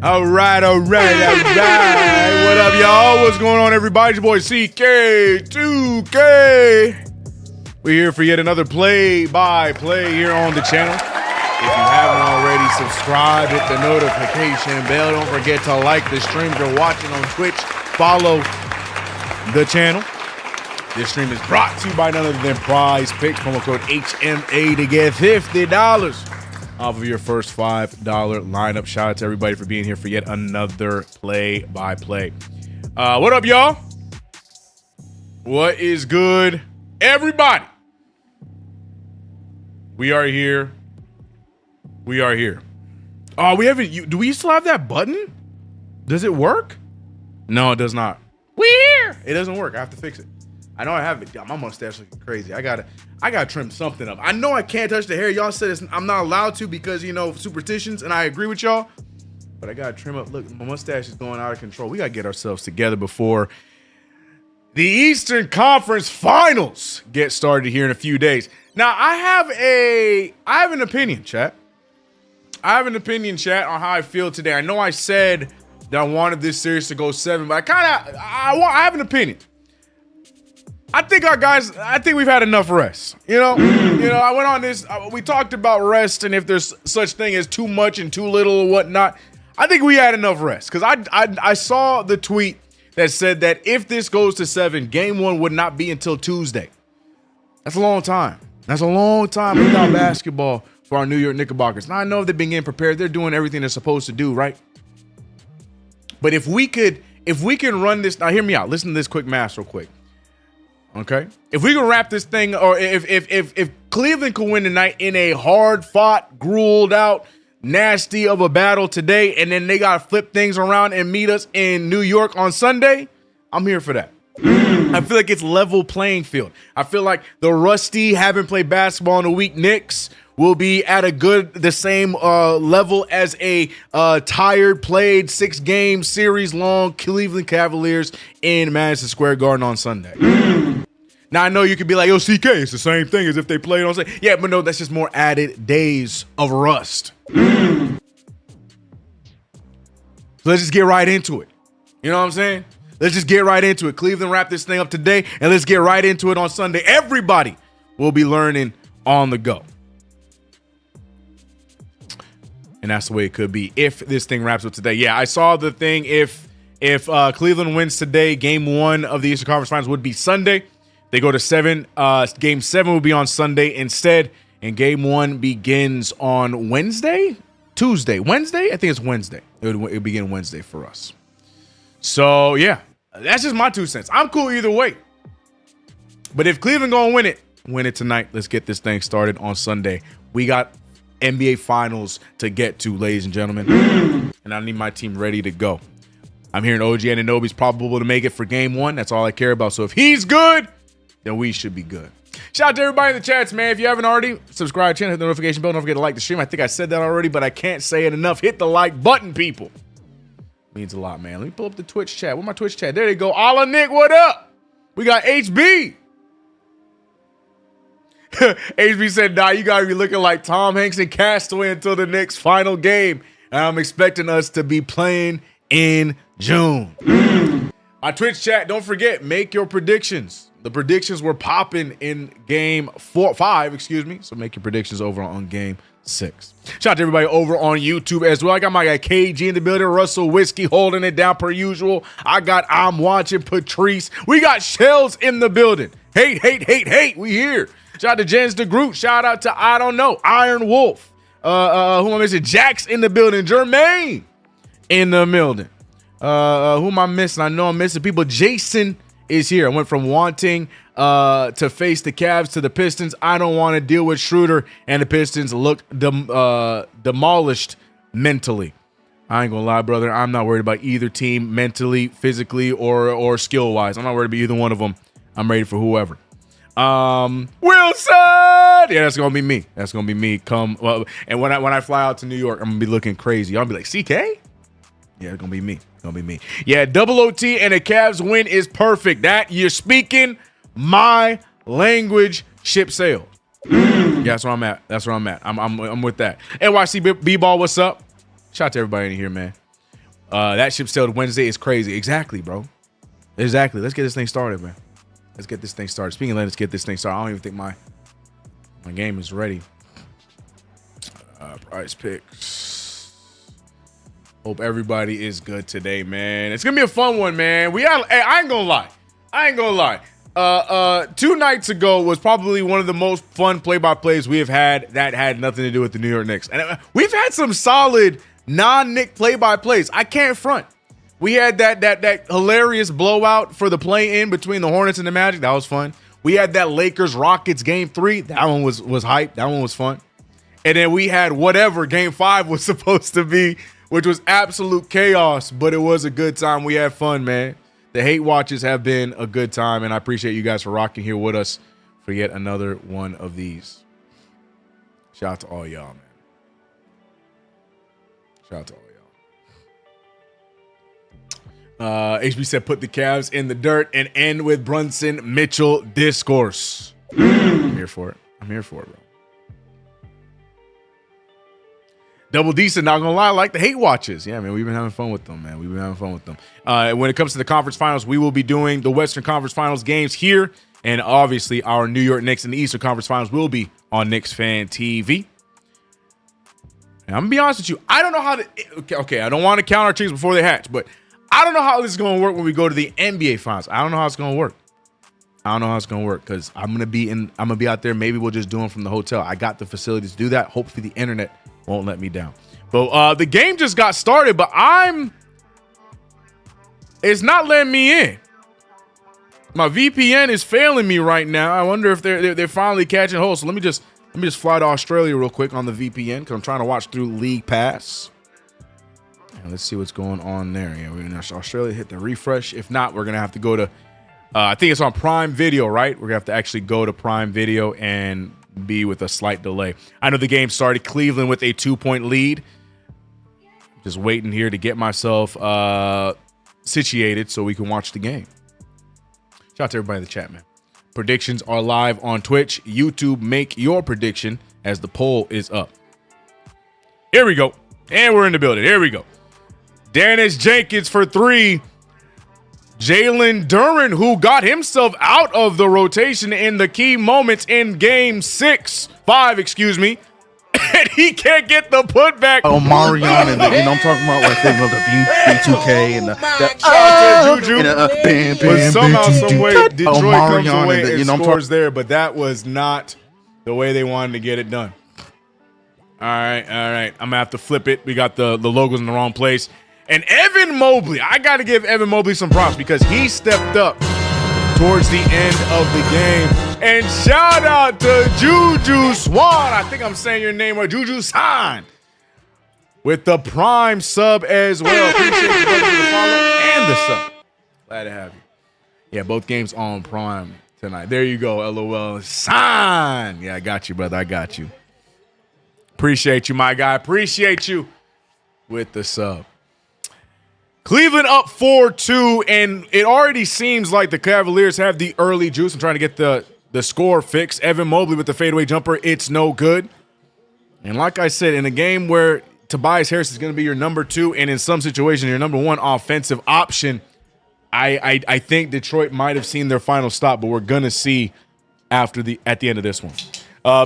All right. What up, y'all? What's going on, everybody? It's your boy CK2K. We're here for yet another play-by-play here on the channel. If you haven't already, subscribe, hit the notification bell. Don't forget to like the stream if you're watching on Twitch. Follow the channel. This stream is brought to you by none other than PrizePicks. Promo code HMA to get $50 off of your first $5 lineup. Shout out to everybody for being here for yet another play-by-play. What up, y'all? What is good, everybody? We are here. We are here. Oh, we haven't. Do we still have that button? Does it work? No, it does not. We here. It doesn't work. I have to fix it. I know I have it. My mustache looking crazy. I gotta trim something up. I know I can't touch the hair. Y'all said I'm not allowed to because, you know, superstitions, and I agree with y'all. But I gotta trim up. Look, my mustache is going out of control. We gotta get ourselves together before the Eastern Conference Finals get started here in a few days. Now, I have an opinion, chat. I have an opinion, chat, on how I feel today. I know I said that I wanted this series to go 7, but I have an opinion. I think we've had enough rest. I went on this. We talked about rest and if there's such thing as too much and too little or whatnot. I think we had enough rest because I saw the tweet that said that if this goes to 7, game 1 would not be until Tuesday. That's a long time. That's a long time without basketball for our New York Knickerbockers. Now I know they've been getting prepared. They're doing everything they're supposed to do, right? But if we can run this, now hear me out. Listen to this quick math real quick. Okay? If we can wrap this thing, or if Cleveland could win tonight in a hard-fought, grueled out, nasty of a battle today, and then they got to flip things around and meet us in New York on Sunday, I'm here for that. I feel like it's level playing field. I feel like the rusty, haven't played basketball in a week Knicks will be at the same level as a tired, played 6-game series long Cleveland Cavaliers in Madison Square Garden on Sunday. Now I know you could be like, yo, CK, it's the same thing as if they played on Sunday. Yeah, but no, that's just more added days of rust. So let's just get right into it. You know what I'm saying? Let's just get right into it. Cleveland wrap this thing up today, and let's get right into it on Sunday. Everybody will be learning on the go. And that's the way it could be if this thing wraps up today. Yeah, I saw the thing. If Cleveland wins today, game 1 of the Eastern Conference Finals would be Sunday. They go to 7. Game 7 will be on Sunday instead. And game 1 begins on Wednesday? Tuesday? Wednesday? I think it's Wednesday. It would begin Wednesday for us. So, yeah. That's just my 2 cents. I'm cool either way. But if Cleveland gonna win it tonight. Let's get this thing started on Sunday. We got NBA Finals to get to, ladies and gentlemen. And I need my team ready to go. I'm hearing OG Anunoby's probable to make it for game 1. That's all I care about. So if he's good, then we should be good. Shout out to everybody in the chats, man. If you haven't already, subscribe to the channel, hit the notification bell. Don't forget to like the stream. I think I said that already, but I can't say it enough. Hit the like button, people. Means a lot, man. Let me pull up the Twitch chat. Where's my Twitch chat? There they go. Ala Nick, what up? We got HB. HB said, nah, you got to be looking like Tom Hanks and Castaway until the Knicks' final game. And I'm expecting us to be playing in June. My Twitch chat, don't forget, make your predictions. The predictions were popping in game 5, so make your predictions over on game 6. Shout out to everybody over on YouTube as well. I got my guy KG in the building, Russell Whiskey holding it down per usual. I'm watching Patrice. We got Shells in the building. Hate. We here. Shout out to Jens the Groot. Shout out to, I don't know, Iron Wolf. Who am I missing? Jack's in the building. Jermaine in the building. Who am I missing? I know I'm missing people. Jason is here. I went from wanting to face the Cavs to the Pistons. I don't want to deal with Schroeder, and the Pistons look demolished mentally. I ain't gonna lie, brother. I'm not worried about either team mentally, physically, or skill-wise. I'm not worried about either one of them. I'm ready for whoever. Wilson! Yeah, that's gonna be me. And when I fly out to New York, I'm gonna be looking crazy. I'll be like, CK? Yeah, it's gonna be me. Yeah, double OT and a Cavs win is perfect. That you're speaking my language. Ship sailed. Yeah, that's where I'm at. I'm with that. NYC B-Ball, what's up? Shout out to everybody in here, man. That ship sailed Wednesday is crazy. Exactly, bro. Exactly. Let's get this thing started, man. Let's get this thing started. Speaking of let's get this thing started, I don't even think my game is ready. PrizePicks. Hope everybody is good today, man. It's gonna be a fun one, man. I ain't gonna lie. 2 nights ago was probably one of the most fun play-by-plays we have had that had nothing to do with the New York Knicks. And we've had some solid non-Knick play-by-plays. I can't front. We had that hilarious blowout for the play-in between the Hornets and the Magic. That was fun. We had that Lakers-Rockets Game 3. That one was hype. That one was fun. And then we had whatever Game 5 was supposed to be, which was absolute chaos, but it was a good time. We had fun, man. The hate watches have been a good time, and I appreciate you guys for rocking here with us for yet another one of these. Shout out to all y'all, man. Shout out to all y'all. HB said, put the Cavs in the dirt and end with Brunson Mitchell discourse. I'm here for it, bro. Double D said, not gonna lie, I like the hate watches. Yeah, man, we've been having fun with them, man. When it comes to the conference finals, we will be doing the Western Conference Finals games here And obviously, our New York Knicks in the Eastern Conference Finals will be on Knicks Fan TV. And I'm going to be honest with you. I don't know how to... Okay, I don't want to count our chickens before they hatch, but I don't know how this is going to work when we go to the NBA Finals. I don't know how it's going to work. Because I'm gonna be out there. Maybe we'll just do them from the hotel. I got the facilities to do that. Hopefully the internet won't let me down. But the game just got started, but it's not letting me in. My VPN is failing me right now. I wonder if they're finally catching hold. So let me just fly to Australia real quick on the VPN because I'm trying to watch through League Pass. And let's see what's going on there. Yeah, we're in Australia. Hit the refresh. If not, we're gonna have to go to. I think it's on Prime Video, right? We're gonna have to actually go to Prime Video and be with a slight delay. I know the game started. Cleveland with a 2-point lead. Just waiting here to get myself situated so we can watch the game. Shout out to everybody in the chat, man. Predictions are live on Twitch. YouTube, make your prediction as the poll is up. Here we go. And we're in the building. Here we go. Dennis Jenkins for 3. Jalen Duren, who got himself out of the rotation in the key moments in game 5, excuse me. And he can't get the putback. Omarion and I'm talking about like things of the B2K and but somehow, some way, Detroit comes away and scores there, but that was not the way they wanted to get it done. All right. I'm gonna have to flip it. We got the logos in the wrong place. And Evan Mobley, I got to give Evan Mobley some props because he stepped up towards the end of the game. And shout out to Juju Swan. I think I'm saying your name right. Juju Swan with the Prime sub as well. Appreciate you both for the follow and the sub. Glad to have you. Yeah, both games on Prime tonight. There you go, LOL. Sign. Yeah, I got you, brother. I got you. Appreciate you, my guy. Appreciate you with the sub. Cleveland up 4-2, and it already seems like the Cavaliers have the early juice. I'm trying to get the score fixed. Evan Mobley with the fadeaway jumper. It's no good. And like I said, in a game where Tobias Harris is going to be your number 2 and in some situations your number 1 offensive option, I think Detroit might have seen their final stop, but we're going to see at the end of this one.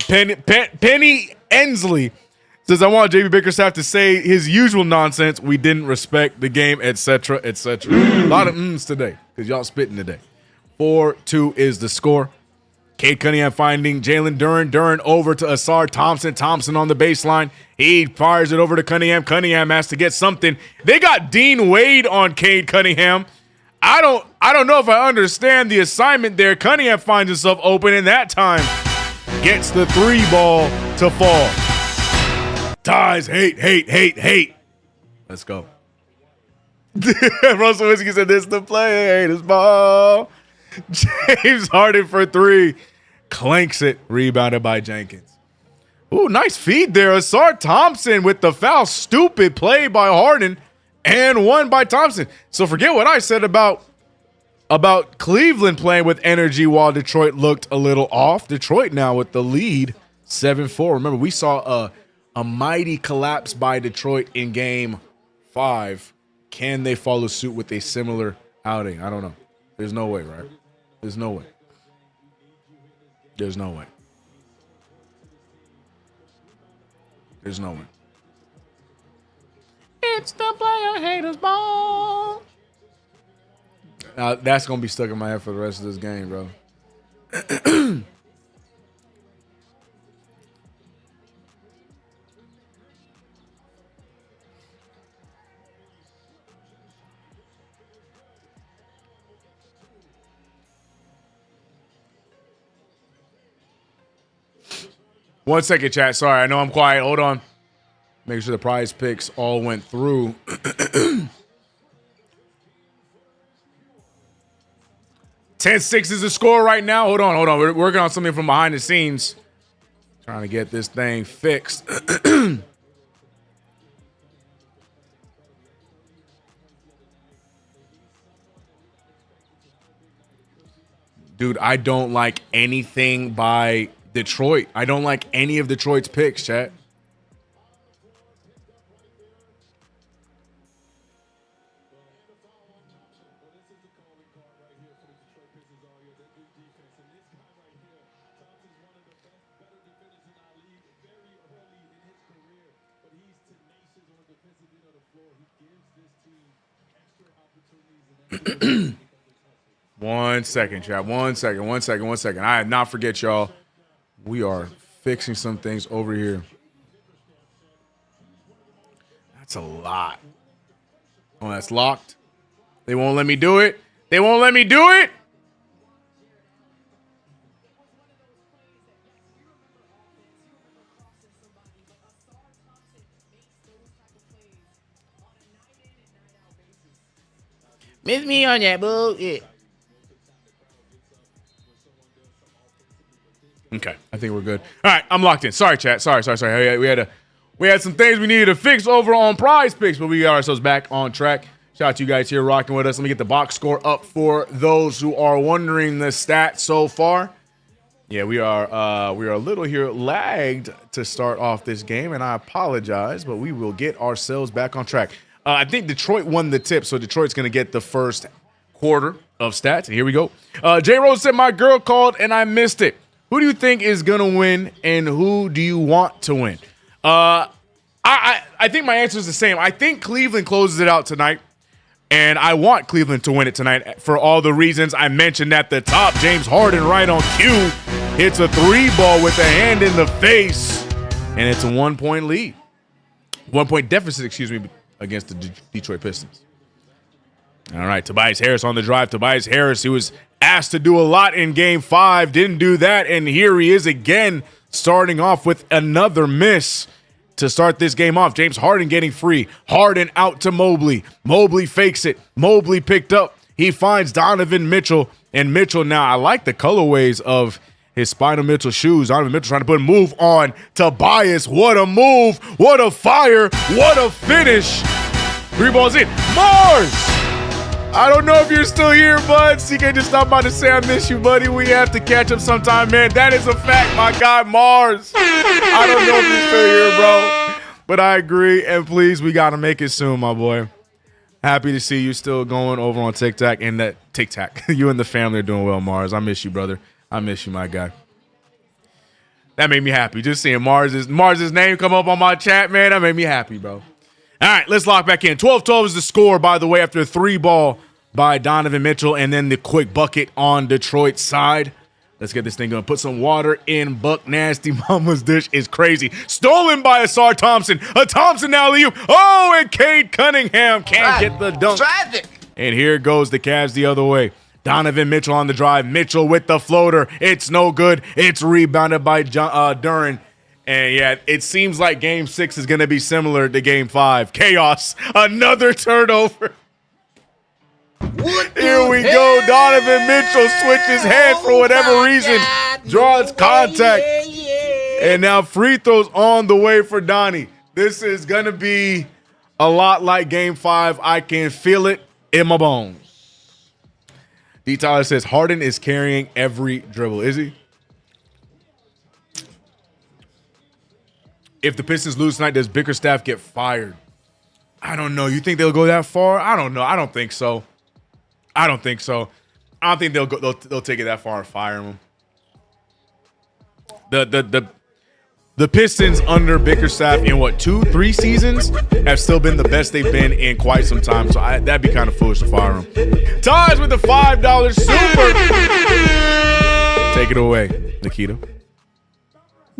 Penny Ensley says, I want JB Bickerstaff to say his usual nonsense. We didn't respect the game, etc., etc. A lot of mms today because y'all spitting today. 4-2 is the score. Cade Cunningham finding Jalen Duren. Duren over to Asar Thompson. Thompson on the baseline. He fires it over to Cunningham. Cunningham has to get something. They got Dean Wade on Cade Cunningham. I don't know if I understand the assignment there. Cunningham finds himself open, and that time gets the 3 ball to fall. Ties, hate. Let's go. Russell Whiskey said, this the play, haters ball. James Harden for 3. Clanks it. Rebounded by Jenkins. Ooh, nice feed there. Asar Thompson with the foul. Stupid play by Harden and one by Thompson. So forget what I said about Cleveland playing with energy while Detroit looked a little off. Detroit now with the lead 7-4. Remember, we saw a mighty collapse by Detroit in game 5. Can they follow suit with a similar outing? I don't know. There's no way, right? There's no way. There's no way. There's no way. It's the player haters ball. Now, that's going to be stuck in my head for the rest of this game, bro. One second, chat. Sorry, I know I'm quiet. Hold on. Make sure the prize picks all went through. 10-6 is the score right now. Hold on. We're working on something from behind the scenes. Trying to get this thing fixed. Dude, I don't like anything by Detroit. I don't like any of Detroit's picks, chat. 1 second, chat. 1 second. I have not forget, y'all. We are fixing some things over here. That's a lot. Oh, that's locked. They won't let me do it. Miss me on that bullshit. Okay, I think we're good. All right, I'm locked in. Sorry, chat. Sorry. We had some things we needed to fix over on PrizePicks, but we got ourselves back on track. Shout out to you guys here rocking with us. Let me get the box score up for those who are wondering the stats so far. Yeah, we are a little here lagged to start off this game, and I apologize, but we will get ourselves back on track. I think Detroit won the tip, so Detroit's going to get the first quarter of stats. And here we go. J. Rose said, my girl called and I missed it. Who do you think is going to win, and who do you want to win? I think my answer is the same. I think Cleveland closes it out tonight, and I want Cleveland to win it tonight for all the reasons I mentioned at the top. James Harden right on cue hits a 3-ball with a hand in the face, and it's a 1-point lead. 1-point deficit, against the Detroit Pistons. All right, Tobias Harris on the drive. Tobias Harris, he was asked to do a lot in Game 5, didn't do that, and here he is again, starting off with another miss to start this game off. James Harden getting free. Harden out to Mobley. Mobley fakes it. Mobley picked up. He finds Donovan Mitchell, and Mitchell now, I like the colorways of his Spinal Mitchell shoes. Donovan Mitchell trying to put a move on Tobias. What a move. What a fire. What a finish. 3 balls in. Mars! I don't know if you're still here, bud. CK just stopped by to say I miss you, buddy. We have to catch up sometime, man. That is a fact, my guy, Mars. I don't know if you're still here, bro. But I agree, and please, we got to make it soon, my boy. Happy to see you still going over on TikTok and that TikTok. You and the family are doing well, Mars. I miss you, brother. I miss you, my guy. That made me happy. Just seeing Mars's name come up on my chat, man, that made me happy, bro. All right, let's lock back in. 12-12 is the score, by the way, after a 3-ball by Donovan Mitchell, and then the quick bucket on Detroit's side. Let's get this thing going. Put some water in Buck Nasty Mama's dish is crazy. Stolen by Asar Thompson. A Thompson alley-oop. Oh, and Cade Cunningham can't get the dunk. Tragic. And here goes the Cavs the other way. Donovan Mitchell on the drive. Mitchell with the floater. It's no good. It's rebounded by Duren. And yeah, it seems like Game 6 is going to be similar to Game 5. Chaos. Another turnover. Here we go. Donovan Mitchell switches hands for whatever reason. Draws contact. And now free throws on the way for Donnie. This is going to be a lot like Game 5. I can feel it in my bones. D. Tyler says Harden is carrying every dribble. Is he? If the Pistons lose tonight, does Bickerstaff get fired? I don't know. You think they'll go that far? I don't know. I don't think so. I don't think they'll take it that far and fire him. The Pistons under Bickerstaff in what, 2-3 seasons have still been the best they've been in quite some time. So that'd be kind of foolish to fire him. Ties with the $5 super. Take it away, Nikita.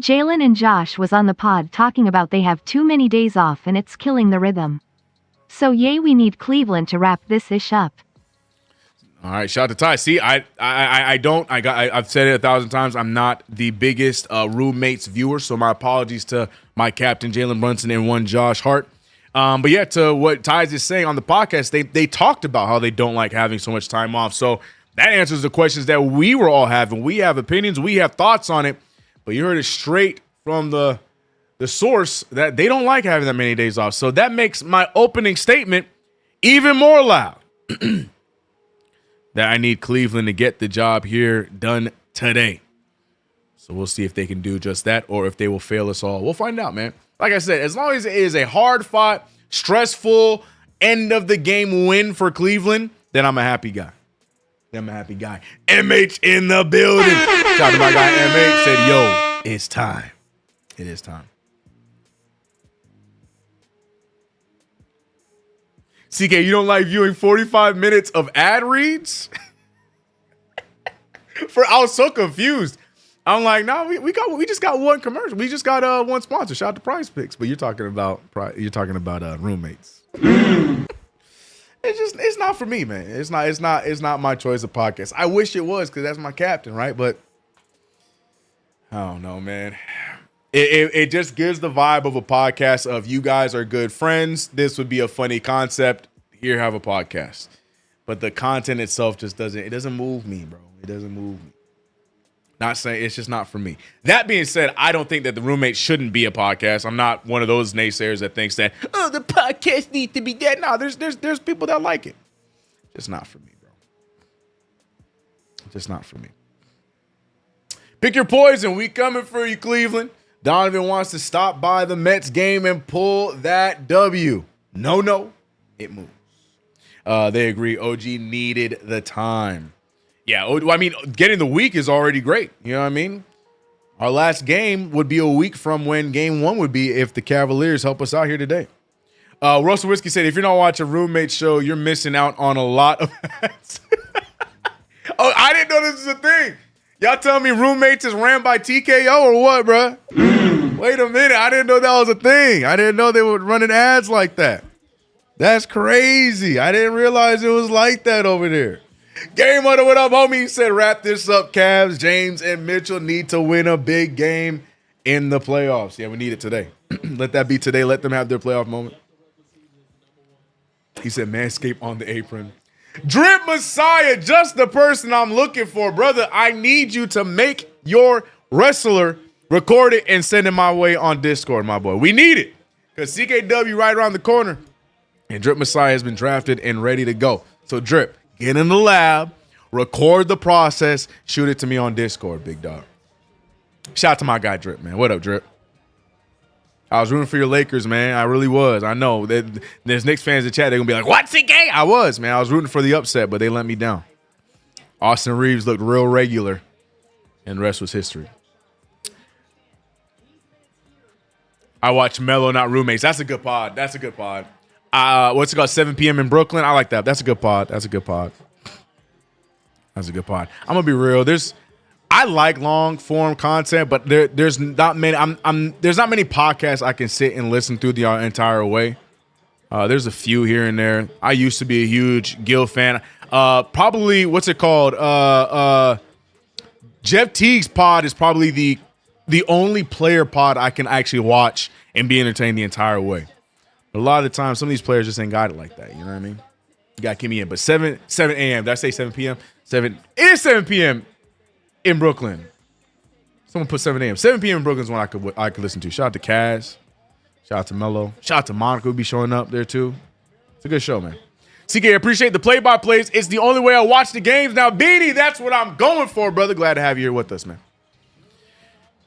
Jalen and Josh was on the pod talking about they have too many days off and it's killing the rhythm. So yay, we need Cleveland to wrap this ish up. All right, shout out to Ty. See, I've said it 1,000 times. I'm not the biggest roommates viewer, so my apologies to my captain Jalen Brunson and one Josh Hart. But yeah, to what Ty's is saying on the podcast, they talked about how they don't like having so much time off. So that answers the questions that we were all having. We have opinions, we have thoughts on it, but you heard it straight from the source that they don't like having that many days off. So that makes my opening statement even more loud. That I need Cleveland to get the job here done today. So we'll see if they can do just that or if they will fail us all. We'll find out, man. Like I said, as long as it is a hard-fought, stressful, end-of-the-game win for Cleveland, then I'm a happy guy. MH in the building. Shout out to my guy MH. Said, yo, it's time. It is time. CK, you don't like viewing 45 minutes of ad reads? I was so confused. I'm like, no, we just got one commercial. We just got one sponsor. Shout out to PrizePicks. But you're talking about roommates. It's not for me, man. It's not my choice of podcast. I wish it was because that's my captain, right? But I don't know, man. It just gives the vibe of a podcast of you guys are good friends. This would be a funny concept. Here, have a podcast. But the content itself just doesn't move me, bro. It doesn't move me. Not saying it's just not for me. That being said, I don't think that the roommate shouldn't be a podcast. I'm not one of those naysayers that thinks that, oh, the podcast needs to be dead. No, there's people that like it. Just not for me, bro. Just not for me. Pick your poison. We coming for you, Cleveland. Donovan wants to stop by the Mets game and pull that W. No, it moves. They agree. OG needed the time. Yeah, I mean, getting the week is already great. You know what I mean? Our last game would be a week from when game one would be if the Cavaliers help us out here today. Russell Whiskey said, if you're not watching Roommate Show, you're missing out on a lot of ads. Oh, I didn't know this was a thing. Y'all telling me Roommates is ran by TKO or what, bro? Wait a minute. I didn't know that was a thing. I didn't know they were running ads like that. That's crazy. I didn't realize it was like that over there. Game Hunter, what up, homie? He said, wrap this up, Cavs. James and Mitchell need to win a big game in the playoffs. Yeah, we need it today. Let that be today. Let them have their playoff moment. He said, Manscaped on the apron. Drip Messiah, just the person I'm looking for. Brother, I need you to make your wrestler, record it, and send it my way on Discord, my boy. We need it because CKW right around the corner. And Drip Messiah has been drafted and ready to go. So, Drip, get in the lab, record the process, shoot it to me on Discord, big dog. Shout out to my guy, Drip, man. What up, Drip? I was rooting for your Lakers, man. I really was. I know. There's Knicks fans in chat. They're going to be like, what, CK? I was, man. I was rooting for the upset, but they let me down. Austin Reeves looked real regular, and the rest was history. I watch Mellow, not Roommates. That's a good pod. What's it called? 7 p.m. in Brooklyn. I like that. That's a good pod. I'm gonna be real. I like long form content, but there's not many. There's not many podcasts I can sit and listen through the entire way. There's a few here and there. I used to be a huge Gil fan. Probably what's it called? Jeff Teague's pod is probably the only player pod I can actually watch and be entertained the entire way. But a lot of the time, some of these players just ain't got it like that. You know what I mean? You got to keep me in. But 7 a.m. Did I say 7 p.m.? It is 7 p.m. in Brooklyn. Someone put 7 a.m. 7 p.m. in Brooklyn is one I could listen to. Shout out to Kaz. Shout out to Mello. Shout out to Monica who be showing up there too. It's a good show, man. CK, appreciate the play-by-plays. It's the only way I watch the games. Now, Beanie, that's what I'm going for, brother. Glad to have you here with us, man.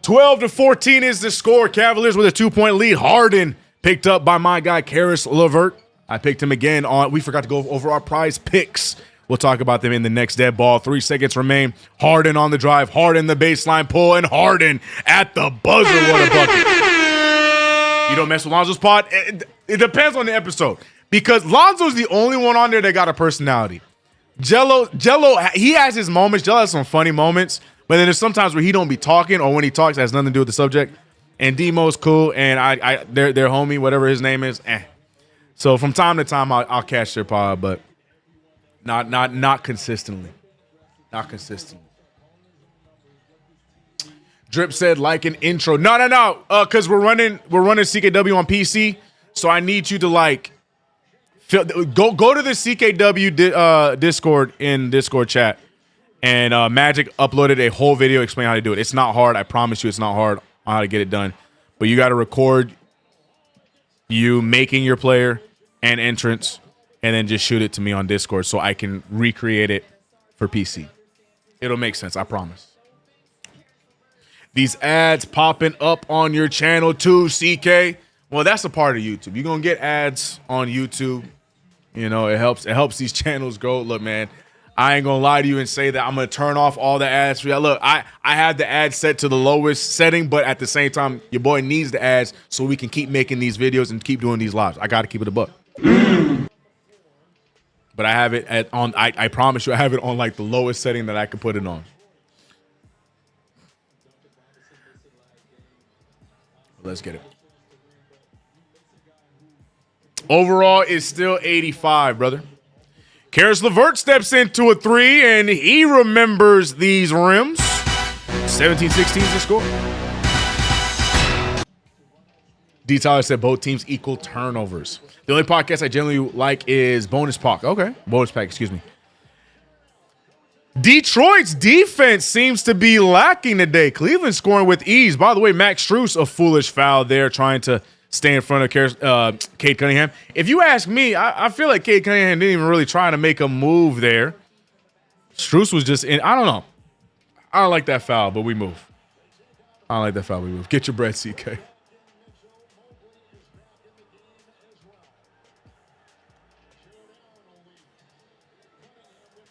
12-14 is the score. Cavaliers with a 2-point lead. Harden picked up by my guy, Karis LeVert. I picked him again on. We forgot to go over our prize picks. We'll talk about them in the next dead ball. 3 seconds remain. Harden on the drive. Harden the baseline pull. And Harden at the buzzer. What a bucket. You don't mess with Lonzo's pod? It depends on the episode. Because Lonzo's the only one on there that got a personality. Jello, he has his moments. Jello has some funny moments. But then there's sometimes where he don't be talking, or when he talks, it has nothing to do with the subject. And Demo's cool, and they're homie, whatever his name is. So from time to time, I'll catch their pod, but not consistently. Not consistently. Drip said like an intro. No. Because we're running CKW on PC, so I need you to like go to the CKW Discord in Discord chat. And Magic uploaded a whole video explaining how to do it. It's not hard. I promise you it's not hard on how to get it done. But you got to record you making your player and entrance and then just shoot it to me on Discord so I can recreate it for PC. It'll make sense. I promise. These ads popping up on your channel too, CK. Well, that's a part of YouTube. You're going to get ads on YouTube. You know, it helps these channels grow. Look, man. I ain't gonna lie to you and say that I'm gonna turn off all the ads for you. Look, I have the ads set to the lowest setting, but at the same time, your boy needs the ads so we can keep making these videos and keep doing these lives. I gotta keep it a buck. but I have it on. I promise you, I have it on like the lowest setting that I could put it on. Let's get it. Overall, it's still 85, brother. Karis LeVert steps into a 3, and he remembers these rims. 17-16 is the score. D. Tyler said both teams equal turnovers. The only podcast I generally like is Bonus Pack. Okay. Bonus Pack, excuse me. Detroit's defense seems to be lacking today. Cleveland scoring with ease. By the way, Max Strus, a foolish foul there, trying to stay in front of Cade Cunningham. If you ask me, I feel like Cade Cunningham didn't even really try to make a move there. Strus was just in. I don't know. I don't like that foul, but we move. I don't like that foul, we move. Get your bread, CK.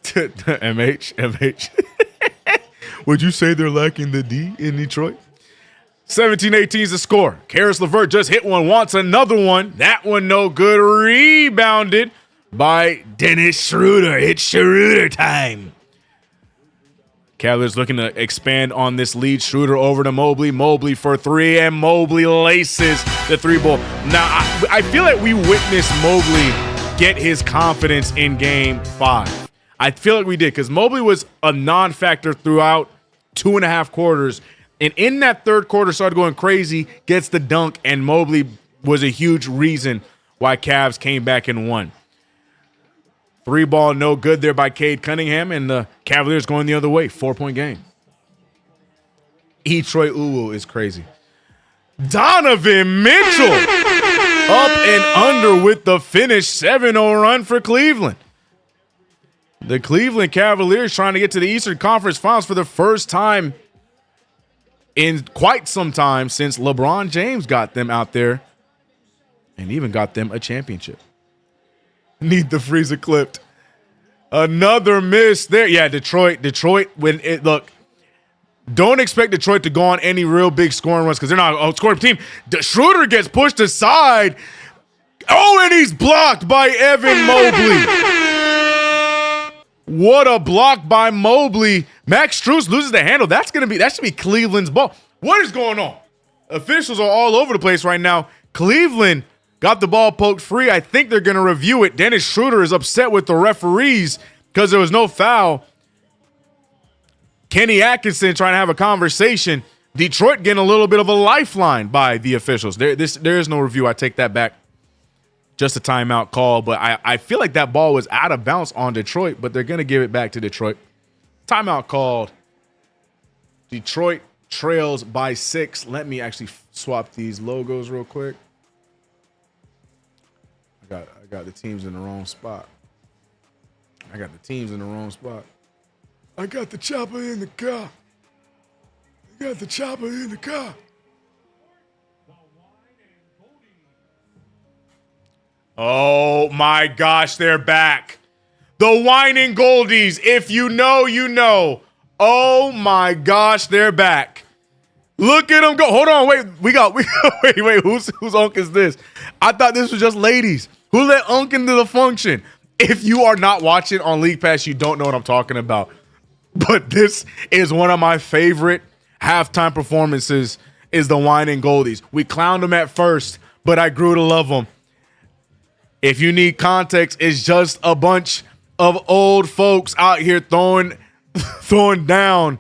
MH. Would you say they're lacking the D in Detroit? 17-18 is the score. Karis LeVert just hit one, wants another one. That one no good. Rebounded by Dennis Schroeder. It's Schroeder time. Cavaliers looking to expand on this lead. Schroeder over to Mobley. Mobley for 3, and Mobley laces the 3-ball. Now, I feel like we witnessed Mobley get his confidence in Game 5. I feel like we did because Mobley was a non-factor throughout 2.5 quarters. And in that third quarter, started going crazy, gets the dunk, and Mobley was a huge reason why Cavs came back and won. 3-ball, no good there by Cade Cunningham, and the Cavaliers going the other way. 4-point game. Troy Uwu is crazy. Donovan Mitchell up and under with the finish. 7-0 run for Cleveland. The Cleveland Cavaliers trying to get to the Eastern Conference Finals for the first time in quite some time since LeBron James got them out there and even got them a championship. Need the freezer clipped. Another miss there. Yeah, Detroit, look, don't expect Detroit to go on any real big scoring runs because they're not a scoring team. Schroeder gets pushed aside. Oh, and he's blocked by Evan Mobley. What a block by Mobley. Max Strus loses the handle. That should be Cleveland's ball. What is going on? Officials are all over the place right now. Cleveland got the ball poked free. I think they're going to review it. Dennis Schroeder is upset with the referees because there was no foul. Kenny Atkinson trying to have a conversation. Detroit getting a little bit of a lifeline by the officials. There is no review. I take that back. Just a timeout call, but I feel like that ball was out of bounds on Detroit, but they're going to give it back to Detroit. Timeout called. Detroit trails by 6. Let me actually swap these logos real quick. I got the teams in the wrong spot. I got the chopper in the car. Oh my gosh, they're back. The whining Goldies. If you know, you know. Oh my gosh, they're back. Look at them go. Hold on, wait. Wait. Whose unk is this? I thought this was just ladies. Who let unk into the function? If you are not watching on League Pass, you don't know what I'm talking about. But this is one of my favorite halftime performances is the whining Goldies. We clowned them at first, but I grew to love them. If you need context, it's just a bunch of old folks out here throwing down.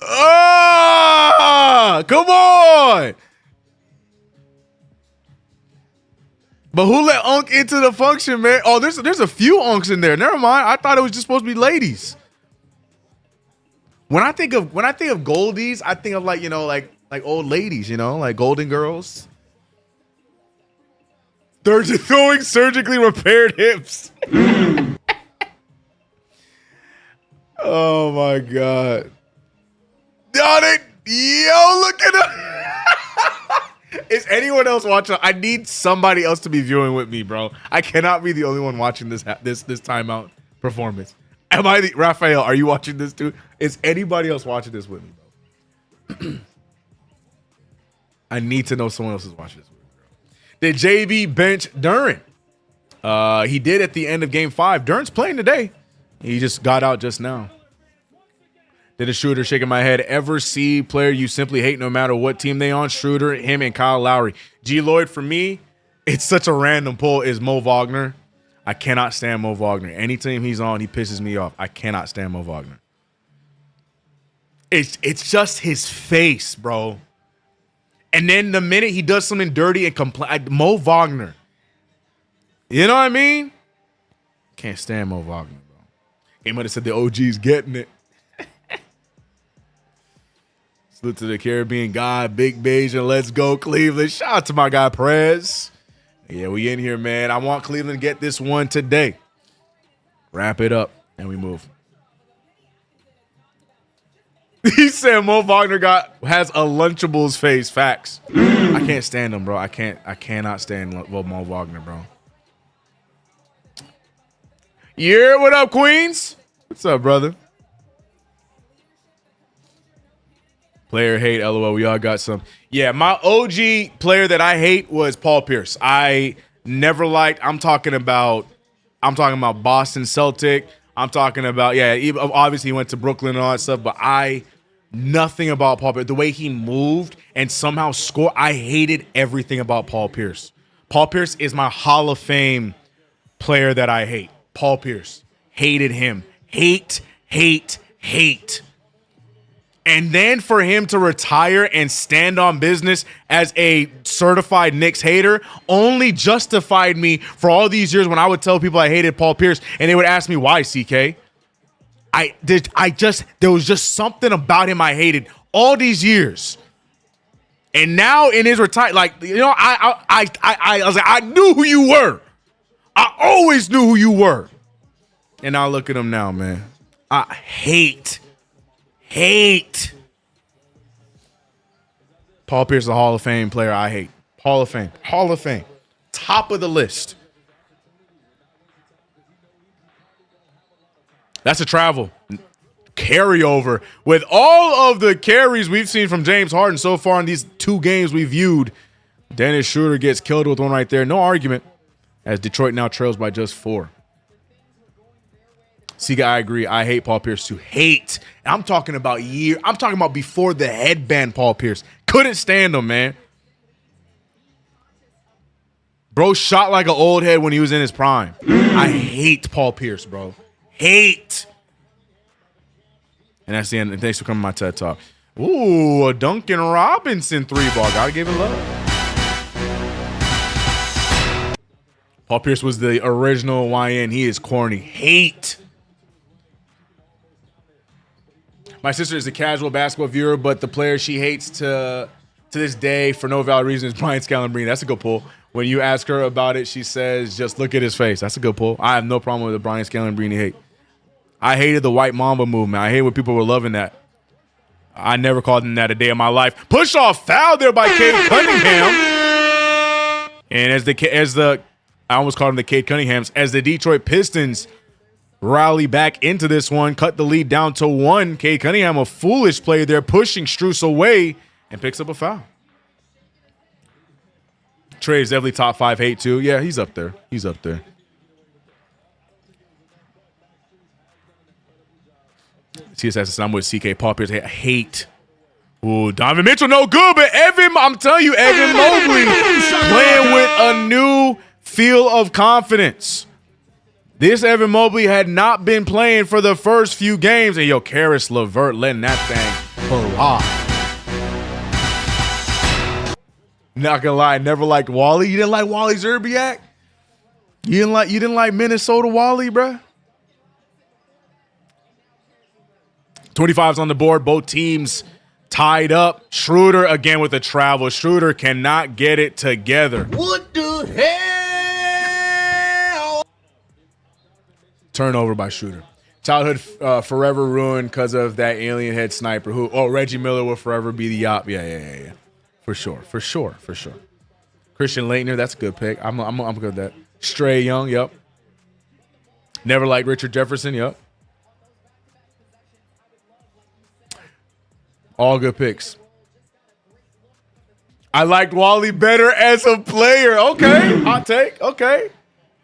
Ah, come on. But who let unk into the function, man? Oh, there's a few unks in there. Never mind. I thought it was just supposed to be ladies. When I think of Goldies, I think of like old ladies, like Golden Girls. They're just throwing surgically repaired hips. Oh my God. Yo, look at him. Is anyone else watching? I need somebody else to be viewing with me, bro. I cannot be the only one watching this timeout performance. Raphael, are you watching this too? Is anybody else watching this with me, bro? I need to know someone else is watching this with me, bro. Did JB bench Duren? He did at the end of game 5. Duren's playing today. He just got out just now. Did a Schroeder shaking my head. Ever see player you simply hate no matter what team they on? Schroeder, him, and Kyle Lowry. G. Lloyd, for me, it's such a random pull, is Mo Wagner. I cannot stand Mo Wagner. Any team he's on, he pisses me off. I cannot stand Mo Wagner. It's just his face, bro. And then the minute he does something dirty and complain, Mo Wagner. You know what I mean? Can't stand Mo Wagner, bro. He might have said the OG's getting it. Salute to the Caribbean God, Big Beige, and let's go Cleveland. Shout out to my guy Prez. Yeah, we in here, man. I want Cleveland to get this one today. Wrap it up, and we move. He said Mo Wagner has a Lunchables face. Facts. I can't stand him, bro. I cannot stand Mo Wagner, bro. Yeah, what up, Queens? What's up, brother? Player hate, LOL. We all got some. Yeah, my OG player that I hate was Paul Pierce. I never liked. I'm talking about Boston Celtic. I'm talking about, obviously he went to Brooklyn and all that stuff, but nothing about Paul Pierce. The way he moved and somehow scored, I hated everything about Paul Pierce. Paul Pierce is my Hall of Fame player that I hate. Paul Pierce. Hated him. Hate. And then for him to retire and stand on business as a certified Knicks hater only justified me for all these years when I would tell people I hated Paul Pierce and they would ask me why, CK. There was just something about him I hated all these years. And now in his retire, I was like, I knew who you were. I always knew who you were. And now look at him now, man. I hate. Paul Pierce is a Hall of Fame player I hate. Hall of Fame. Top of the list. That's a travel. Carryover. With all of the carries we've seen from James Harden so far in these 2 games we viewed, Dennis Schroeder gets killed with one right there. No argument, as Detroit now trails by just 4. See, I agree. I hate Paul Pierce too. Hate. I'm talking about I'm talking about before the headband Paul Pierce. Couldn't stand him, man. Bro shot like an old head when he was in his prime. I hate Paul Pierce, bro. Hate. And that's the end. Thanks for coming to my TED Talk. Ooh, a Duncan Robinson 3-ball. Gotta give it love. Paul Pierce was the original YN. He is corny. Hate. My sister is a casual basketball viewer, but the player she hates to this day for no valid reason is Brian Scalabrine. That's a good pull. When you ask her about it, she says, just look at his face. That's a good pull. I have no problem with the Brian Scalabrine hate. I hated the White Mamba movement. I hate when people were loving that. I never called him that a day in my life. Push off foul there by Cade Cunningham. And I almost called him the Cade Cunninghams, as the Detroit Pistons rally back into this one, cut the lead down to 1. Cade Cunningham, a foolish play there, pushing Strus away and picks up a foul. Trey is definitely top 5 hate too. Yeah, he's up there. TSS, I'm with CK. Paul Pierce hate. Ooh, Donovan Mitchell no good, but I'm telling you, Evan Mobley playing with a new feel of confidence. This Evan Mobley had not been playing for the first few games. And Karis LeVert letting that thing fly. Not gonna lie, never liked Wally. You didn't like Wally Zerbiak? You didn't like Minnesota Wally, bruh? 25's on the board. Both teams tied up. Schroeder again with the travel. Schroeder cannot get it together. What the hell? Turnover by Schroeder. Childhood forever ruined because of that alien head sniper Reggie Miller will forever be the op. Yeah. For sure. Christian Laettner, that's a good pick. I'm good with that. Stray Young, yep. Never liked Richard Jefferson, yep. All good picks. I liked Wally better as a player. Okay, hot take. Okay.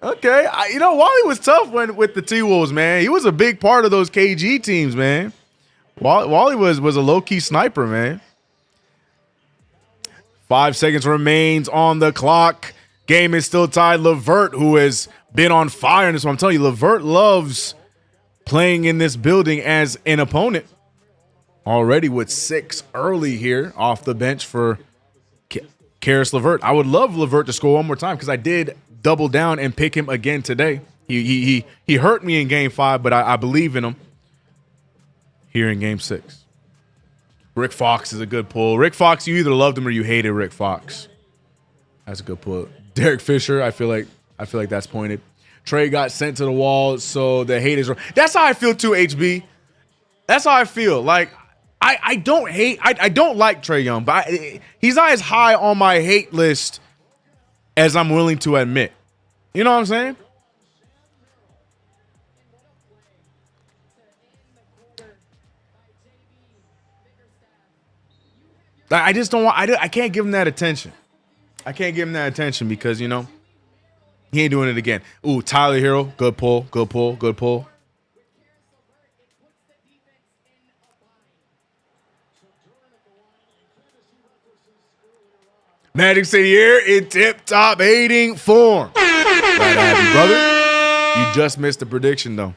Okay. Wally was tough with the T-Wolves, man. He was a big part of those KG teams, man. Wally was a low-key sniper, man. 5 seconds remains on the clock. Game is still tied. LeVert, who has been on fire in this one. I'm telling you, LeVert loves playing in this building as an opponent. Already with 6 early here off the bench for Karis LeVert. I would love LeVert to score one more time because I did double down and pick him again today. He hurt me in game 5, but I believe in him here in game 6. Rick Fox is a good pull. Rick Fox, you either loved him or you hated Rick Fox. That's a good pull. Derek Fisher, I feel like that's pointed. Trey got sent to the wall, so the hate is. That's how I feel too, HB. That's how I feel. Like I don't hate. I don't like Trey Young, but he's not as high on my hate list as I'm willing to admit. You know what I'm saying? I just don't want. I can't give him that attention. I can't give him that attention because he ain't doing it again. Ooh, Tyler Hero, good pull, good pull, good pull. Magic City here in tip-top hating form. Right at you, brother. You just missed the prediction though.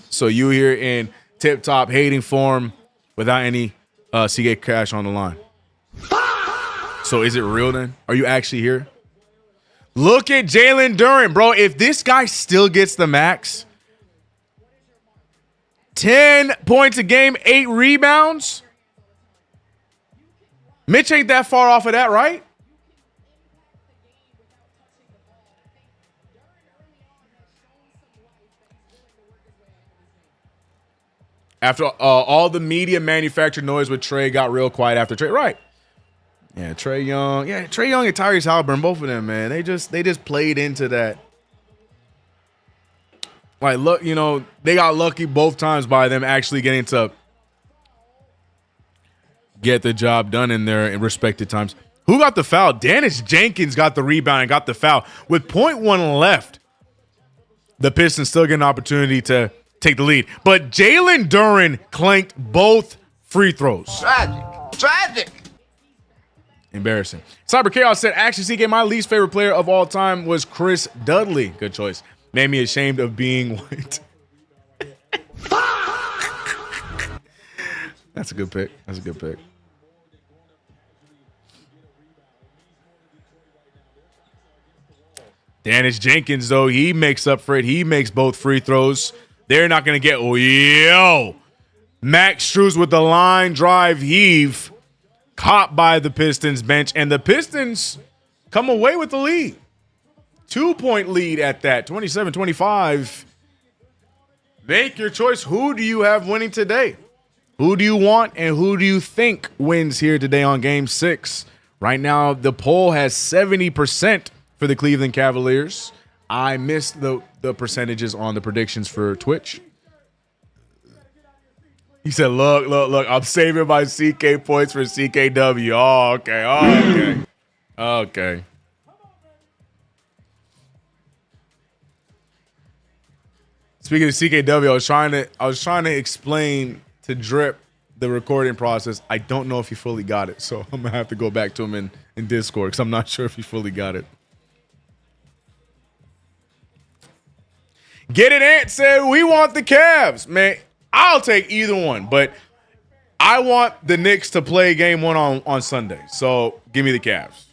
So you here in tip-top hating form without any CK cash on the line. So is it real then? Are you actually here? Look at Jalen Duren, bro. If this guy still gets the max, 10 points a game, 8 rebounds. Mitch ain't that far off of that, right? After all the media manufactured noise with Trey got real quiet after Trey, right? Yeah, Trey Young. Yeah, Trey Young and Tyrese Halliburton, both of them, man. They just played into that. Like, look, they got lucky both times by them actually getting to get the job done in their respective times. Who got the foul? Dennis Jenkins got the rebound and got the foul. With 0.1 left, the Pistons still get an opportunity to take the lead. But Jalen Duren clanked both free throws. Tragic. Embarrassing. Cyber Chaos said, actually, CK, my least favorite player of all time was Chris Dudley. Good choice. Made me ashamed of being white. That's a good pick. That's a good pick. Dennis Jenkins, though, he makes up for it. He makes both free throws. They're not going to get, Max Strus with the line drive heave. Caught by the Pistons bench, and the Pistons come away with the lead. 2-point lead at that, 27-25. Make your choice. Who do you have winning today? Who do you want, and who do you think wins here today on Game 6? Right now, the poll has 70% for the Cleveland Cavaliers. I missed the percentages on the predictions for Twitch. He said, look, I'm saving my CK points for CKW. Oh, okay. Okay. Speaking of CKW, I was trying to explain to Drip the recording process. I don't know if he fully got it, so I'm gonna have to go back to him in Discord because I'm not sure if he fully got it. Get it, Ant said, we want the Cavs. Man, I'll take either one, but I want the Knicks to play game 1 on Sunday. So give me the Cavs.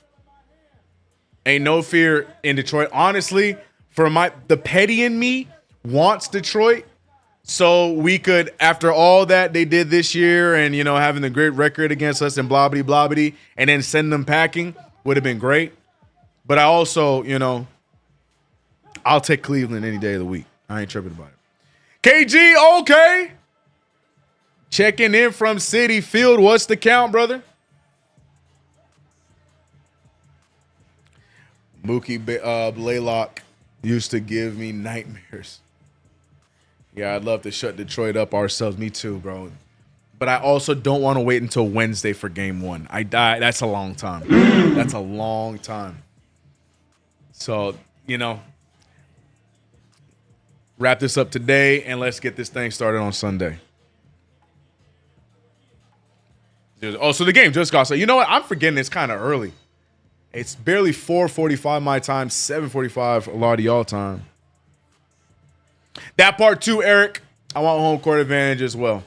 Ain't no fear in Detroit. Honestly, the petty in me wants Detroit. So we could, after all that they did this year and, having the great record against us and blah, blah, blah, blah, and then send them packing would have been great. But I also, I'll take Cleveland any day of the week. I ain't tripping about it. KG, okay. Checking in from Citi Field. What's the count, brother? Mookie Blaylock used to give me nightmares. Yeah, I'd love to shut Detroit up ourselves. Me too, bro. But I also don't want to wait until Wednesday for game 1. That's a long time. That's a long time. So, wrap this up today, and let's get this thing started on Sunday. Oh, so the game just got. So you know what? I'm forgetting it's kind of early. It's barely 4:45 my time, 7:45 a lot of y'all time. That part too, Eric. I want home court advantage as well.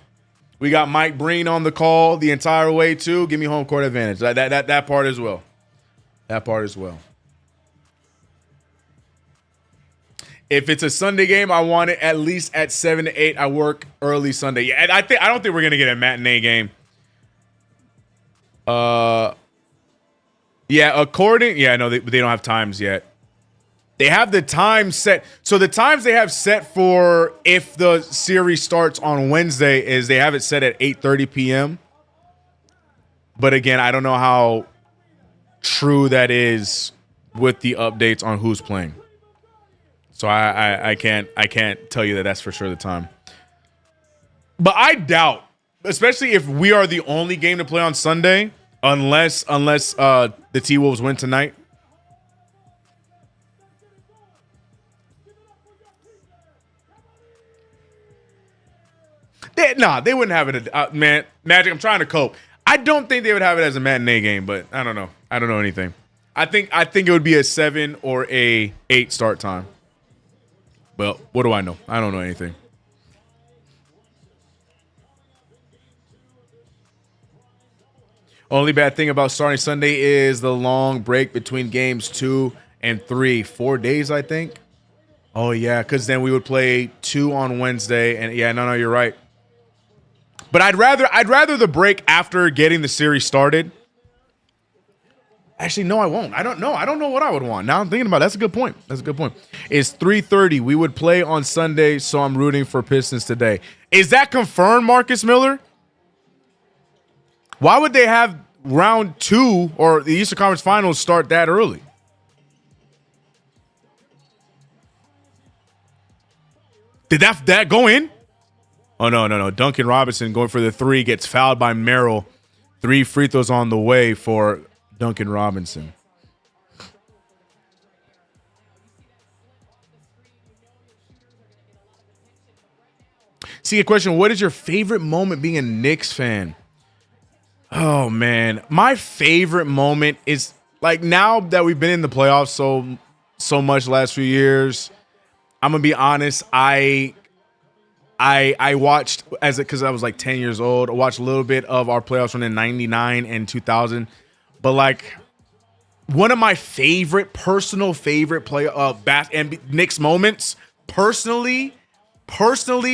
We got Mike Breen on the call the entire way too. Give me home court advantage. That part as well. That part as well. If it's a Sunday game, I want it at least at 7 to 8. I work early Sunday. Yeah, I don't think we're gonna get a matinee game. No, they don't have times yet. They have the time set. So the times they have set for if the series starts on Wednesday is they have it set at 8:30 p.m. But again, I don't know how true that is with the updates on who's playing. So I can't tell you that that's for sure the time. But I doubt, especially if we are the only game to play on Sunday, unless the T-Wolves win tonight. They wouldn't have it. Man, Magic, I'm trying to cope. I don't think they would have it as a matinee game, but I don't know. I don't know anything. I think it would be a 7 or a 8 start time. Well, what do I know? I don't know anything. Only bad thing about starting Sunday is the long break between games 2 and 3. 4 days, I think. Oh, yeah, because then we would play 2 on Wednesday. And yeah, no, you're right. But I'd rather the break after getting the series started. Actually, no, I won't. I don't know. I don't know what I would want. Now I'm thinking about it. That's a good point. It's 3:30. We would play on Sunday, so I'm rooting for Pistons today. Is that confirmed, Marcus Miller? Why would they have round 2 or the Eastern Conference Finals start that early? Did that go in? Oh, no. Duncan Robinson going for the 3 gets fouled by Merrill. 3 free throws on the way for Duncan Robinson. See a question. What is your favorite moment being a Knicks fan? Oh, man. My favorite moment is like now that we've been in the playoffs so much the last few years. I'm going to be honest. I watched because I was like 10 years old. I watched a little bit of our playoffs run in 99 and 2000. But like one of my personal favorite Knicks moments, personally,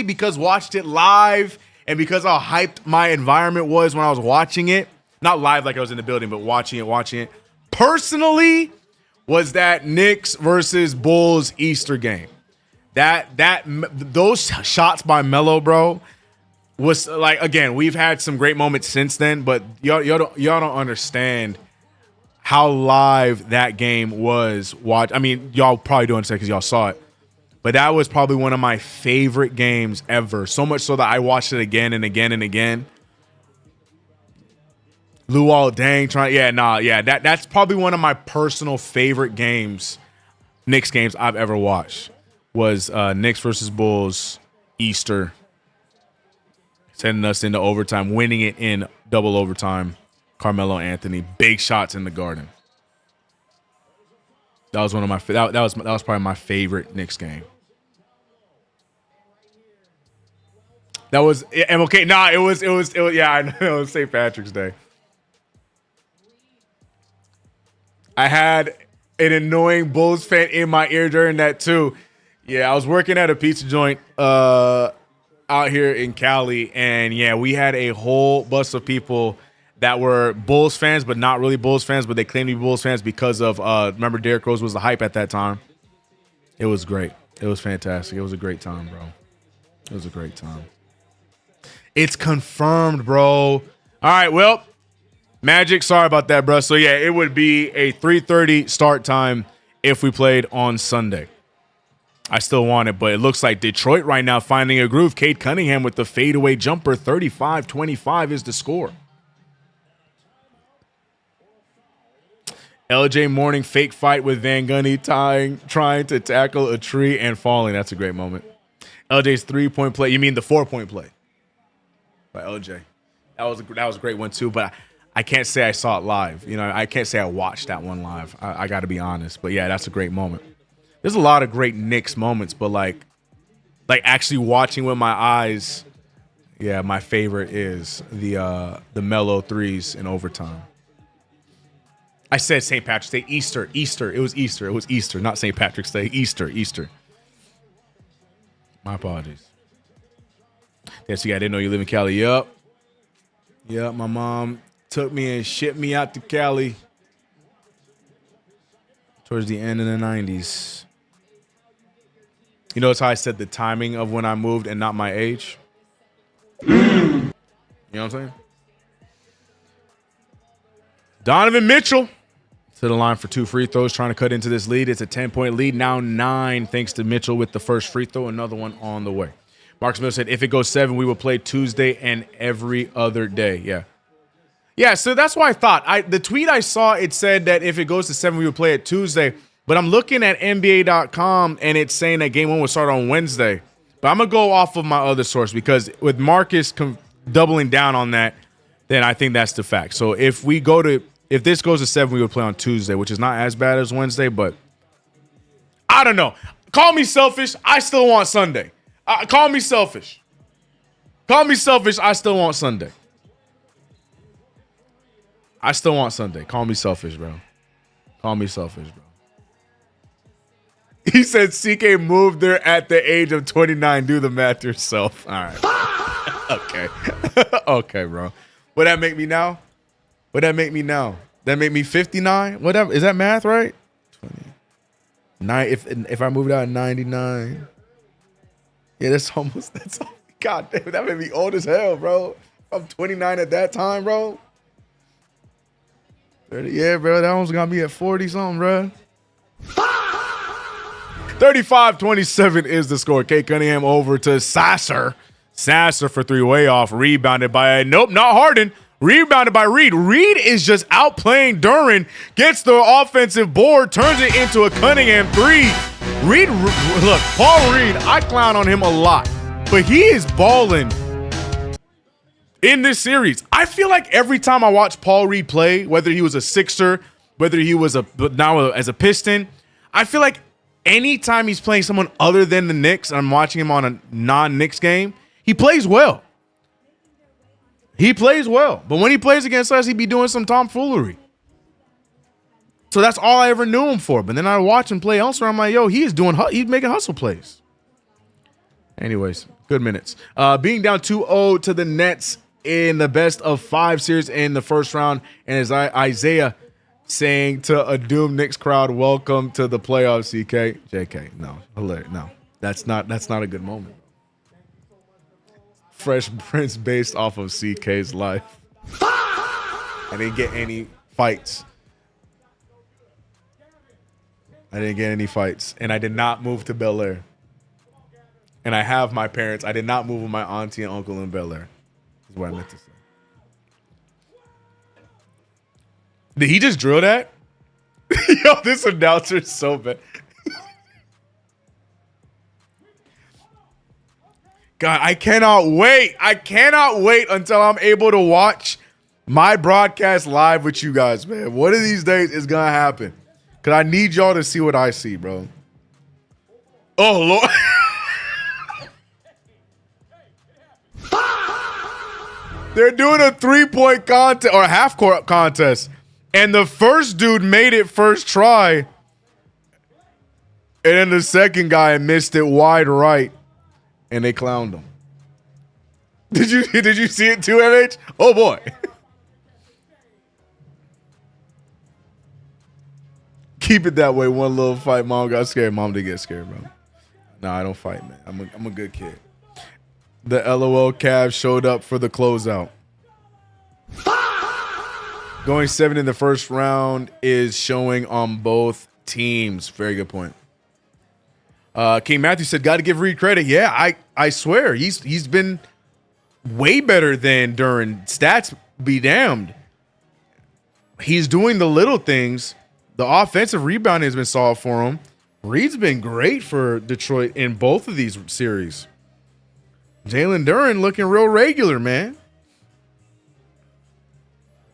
because watched it live and because how hyped my environment was when I was watching it. Not live like I was in the building, but watching it. Personally, was that Knicks versus Bulls Easter game. Those shots by Melo, bro, was like, again, we've had some great moments since then, but y'all don't understand how live that game was. I mean, y'all probably don't understand because y'all saw it, but that was probably one of my favorite games ever. So much so that I watched it again and again and again. Luol Deng that's probably one of my personal favorite games, Knicks games I've ever watched. Was Knicks versus Bulls Easter, sending us into overtime, winning it in double overtime. Carmelo Anthony, big shots in the Garden. That was one of my that was probably my favorite Knicks game. That was okay. Nah, it was yeah. I know it was St. Patrick's Day. I had an annoying Bulls fan in my ear during that too. Yeah, I was working at a pizza joint out here in Cali, and yeah, we had a whole bus of people that were Bulls fans, but not really Bulls fans, but they claimed to be Bulls fans because of remember Derrick Rose was the hype at that time. It was great. It was fantastic. It was a great time, bro. It was a great time. It's confirmed, bro. All right, well, Magic, sorry about that, bro. So yeah, it would be a 3:30 start time if we played on Sunday. I still want it, but it looks like Detroit right now finding a groove. Cade Cunningham with the fadeaway jumper. 35-25 is the score. LJ Mourning fake fight with Van Gundy trying to tackle a tree and falling. That's a great moment. LJ's 3-point play. You mean the 4-point play by LJ? That was a great one too. But I can't say I saw it live. You know, I can't say I watched that one live. I got to be honest. But yeah, that's a great moment. There's a lot of great Knicks moments, but like actually watching with my eyes. Yeah, my favorite is the Melo threes in overtime. I said St. Patrick's Day, Easter. It was Easter, not St. Patrick's Day. Easter. My apologies. Yes, yeah, I didn't know you live in Cali. Yup, my mom took me and shipped me out to Cali towards the end of the 90s. You notice how I said the timing of when I moved and not my age? You know what I'm saying? Donovan Mitchell to the line for 2 free throws, trying to cut into this lead. It's a 10-point lead, now 9 thanks to Mitchell with the first free throw. Another one on the way. Marcus Miller said, if it goes 7, we will play Tuesday and every other day. Yeah, so that's why I thought. The tweet I saw, it said that if it goes to 7, we would play it Tuesday. But I'm looking at NBA.com, and it's saying that Game 1 will start on Wednesday. But I'm going to go off of my other source because with Marcus doubling down on that, then I think that's the fact. So if this goes to 7, we would play on Tuesday, which is not as bad as Wednesday, but I don't know. Call me selfish. I still want Sunday. Call me selfish. I still want Sunday. Call me selfish, bro. He said CK moved there at the age of 29. Do the math yourself. All right. Okay. Okay, bro. What that make me now? That make me 59? Whatever. Is that math right? 20. If I moved out in 99. Yeah, that's God damn, that made me old as hell, bro. I'm 29 at that time, bro. 30, yeah, bro. That one's gonna be at 40 something, bro. 35-27 is the score. Kate Cunningham over to Sasser. Sasser for 3 way off. Rebounded by not Harden. Rebounded by Reed. Reed is just outplaying Duran. Gets the offensive board. Turns it into a Cunningham 3. Reed, look, Paul Reed, I clown on him a lot. But he is balling in this series. I feel like every time I watch Paul Reed play, whether he was a Sixer, whether he was as a Piston, I feel like anytime he's playing someone other than the Knicks, and I'm watching him on a non-Knicks game, he plays well. But when he plays against us, he be doing some tomfoolery. So that's all I ever knew him for. But then I watch him play elsewhere. I'm like, yo, he's making hustle plays. Anyways, good minutes. Being down 2-0 to the Nets in the best of 5 series in the first round. And as Isaiah saying to a doomed Knicks crowd, welcome to the playoffs, CK. JK, no, hilarious. No, that's not a good moment. Fresh Prince based off of CK's life. I didn't get any fights. And I did not move to Bel Air. And I have my parents. I did not move with my auntie and uncle in Bel Air. Is what I meant to say. Did he just drill that? Yo, this announcer is so bad. God, I cannot wait. Until I'm able to watch my broadcast live with you guys, man. One of these days it's going to happen. Because I need y'all to see what I see, bro. Oh, Lord. They're doing a 3-point contest or a half-court contest. And the first dude made it first try. And then the second guy missed it wide right. And they clowned him. Did you see it too, MH? Oh, boy. Keep it that way. One little fight. Mom got scared. Mom did get scared, bro. No, I don't fight, man. I'm a good kid. The LOL Cavs showed up for the closeout. Going 7 in the first round is showing on both teams. Very good point. King Matthew said, got to give Reed credit. Yeah, I swear. He's been way better than Duran. Stats be damned. He's doing the little things. The offensive rebounding has been solid for him. Reed's been great for Detroit in both of these series. Jalen Duren looking real regular, man.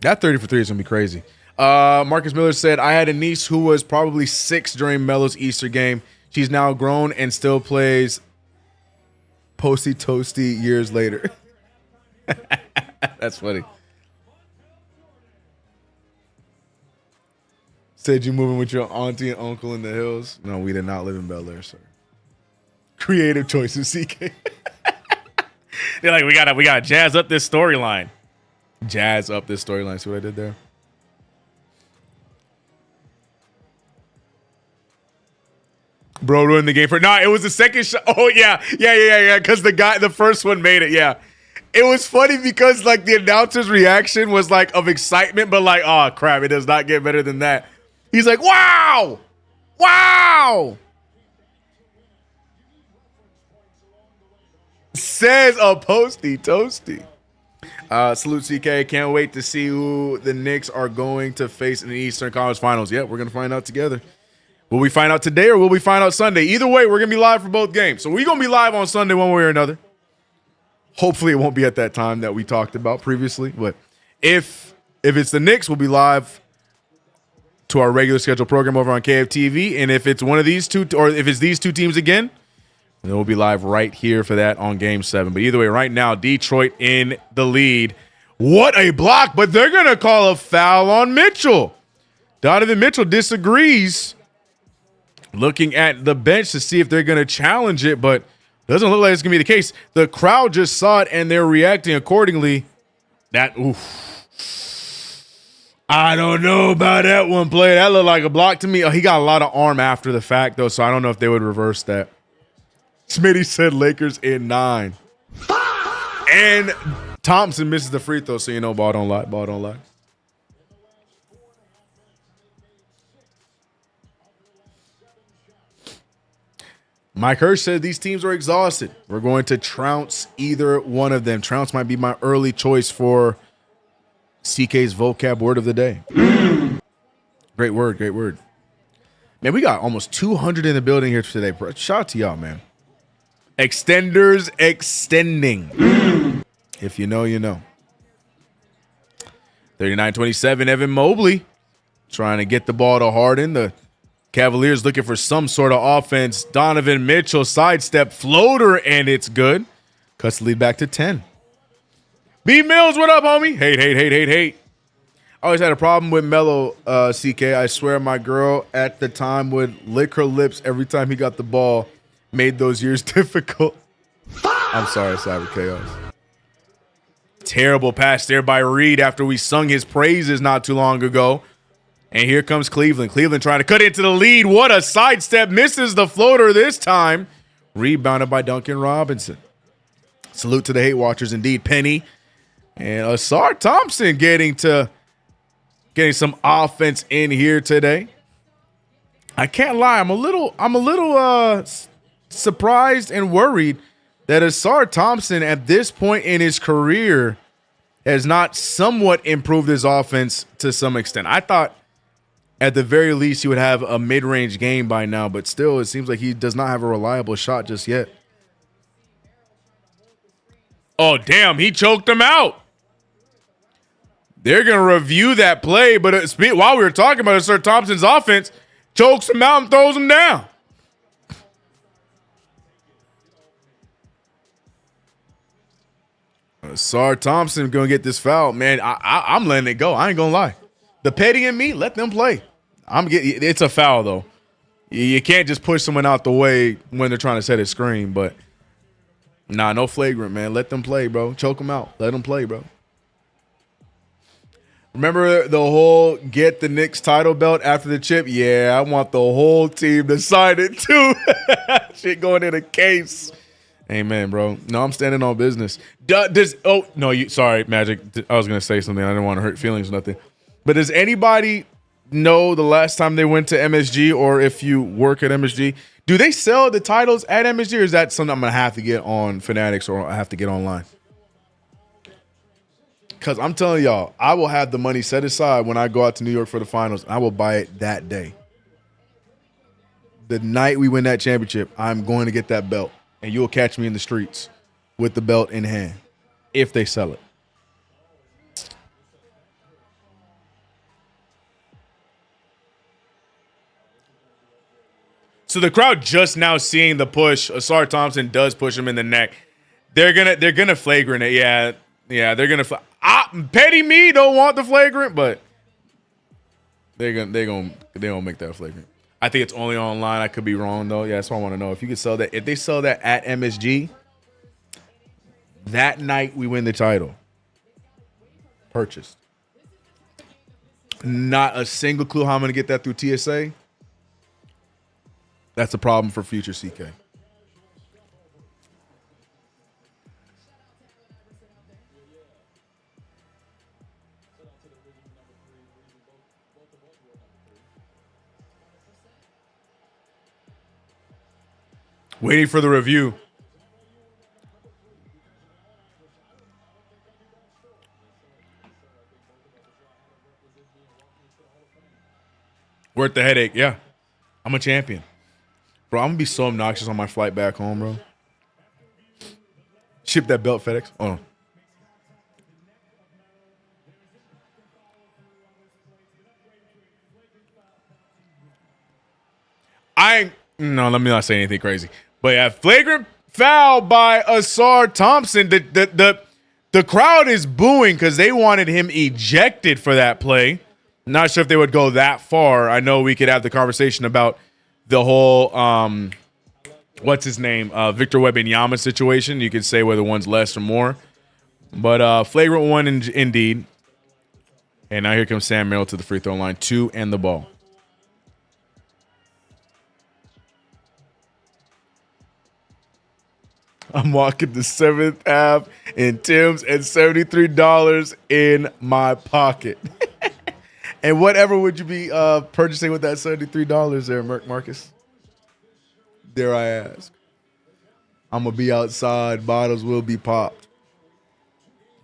That 30 for 3 is going to be crazy. Marcus Miller said, I had a niece who was probably 6 during Melo's Easter game. She's now grown and still plays Posty Toasty years later. That's funny. Said you moving with your auntie and uncle in the hills. No, we did not live in Bel Air, sir. Creative choices, CK. They're like, we gotta jazz up this storyline. Jazz up this storyline. See what I did there? Bro ruined the game for it was the second shot. Oh yeah. Because the first one made it. Yeah, it was funny because like the announcer's reaction was like of excitement, but like, oh crap, it does not get better than that. He's like, wow. Says a Posty Toasty. Salute CK. Can't wait to see who the Knicks are going to face in the Eastern Conference Finals. Yeah, we're gonna find out together. Will we find out today or will we find out Sunday? Either way, we're going to be live for both games. So we're going to be live on Sunday one way or another. Hopefully it won't be at that time that we talked about previously. But if it's the Knicks, we'll be live to our regular scheduled program over on KFTV. And if it's one of these two, or if it's these two teams again, then we'll be live right here for that on Game 7. But either way, right now, Detroit in the lead. What a block, but they're going to call a foul on Mitchell. Donovan Mitchell disagrees. Looking at the bench to see if they're going to challenge it, but doesn't look like it's going to be the case. The crowd just saw it, and they're reacting accordingly. I don't know about that one play. That looked like a block to me. Oh, he got a lot of arm after the fact, though, so I don't know if they would reverse that. Smitty said Lakers in 9. And Thompson misses the free throw, so you know ball don't lie. Ball don't lie. Mike Hirsch said these teams are exhausted. We're going to trounce either one of them. Trounce might be my early choice for CK's vocab word of the day. Great word, great word. Man, we got almost 200 in the building here today, bro. Shout out to y'all, man. Extenders extending. If you know, you know. 39-27, Evan Mobley trying to get the ball to Harden. The Cavaliers looking for some sort of offense. Donovan Mitchell sidestep floater, and it's good. Cuts the lead back to 10. B Mills, what up, homie? Hate. I always had a problem with Melo, CK. I swear my girl at the time would lick her lips every time he got the ball. Made those years difficult. I'm sorry, Cyber Chaos. Terrible pass there by Reed after we sung his praises not too long ago. And here comes Cleveland. Cleveland trying to cut into the lead. What a sidestep. Misses the floater this time. Rebounded by Duncan Robinson. Salute to the hate watchers indeed. Penny and Asar Thompson getting some offense in here today. I can't lie. I'm a little surprised and worried that Asar Thompson at this point in his career has not somewhat improved his offense to some extent. I thought at the very least he would have a mid-range game by now, but still it seems like he does not have a reliable shot just yet. Oh, damn, he choked him out. They're going to review that play, but while we were talking about Asar Thompson's offense, chokes him out and throws him down. Asar Thompson going to get this foul. Man, I'm letting it go. I ain't going to lie. The petty in me, let them play. It's a foul, though. You can't just push someone out the way when they're trying to set a screen, but nah, no flagrant, man. Let them play, bro. Choke them out. Let them play, bro. Remember the whole get the Knicks title belt after the chip? Yeah, I want the whole team to sign it, too. Shit going in a case. Amen, bro. No, I'm standing on business. Sorry, Magic. I was going to say something. I didn't want to hurt feelings or nothing. But does anybody know the last time they went to MSG, or if you work at MSG, do they sell the titles at MSG, or is that something I'm going to have to get on Fanatics or I have to get online? Because I'm telling y'all, I will have the money set aside when I go out to New York for the finals. And I will buy it that day. The night we win that championship, I'm going to get that belt. And you'll catch me in the streets with the belt in hand if they sell it. So the crowd just now seeing the push. Asar Thompson does push him in the neck. They're gonna flagrant it. Yeah, they're gonna. Petty me don't want the flagrant, but they're gonna make that flagrant. I think it's only online. I could be wrong though. Yeah, that's what I want to know. If you could sell that, if they sell that at MSG, that night we win the title. Purchased. Not a single clue how I'm gonna get that through TSA. That's a problem for future CK. Waiting for the review. Worth the headache. Yeah. I'm a champion. Bro, I'm going to be so obnoxious on my flight back home, bro. Ship that belt, FedEx. Oh, no. Let me not say anything crazy. But yeah, flagrant foul by Asar Thompson. The crowd is booing because they wanted him ejected for that play. Not sure if they would go that far. I know we could have the conversation about the whole what's his name? Victor Wembanyama situation. You could say whether one's less or more. But flagrant one indeed. And now here comes Sam Merrill to the free throw line. 2 and the ball. I'm walking the 7th half in Tim's and $73 in my pocket. And whatever would you be purchasing with that $73 there, Marcus? Dare I ask? I'm going to be outside. Bottles will be popped.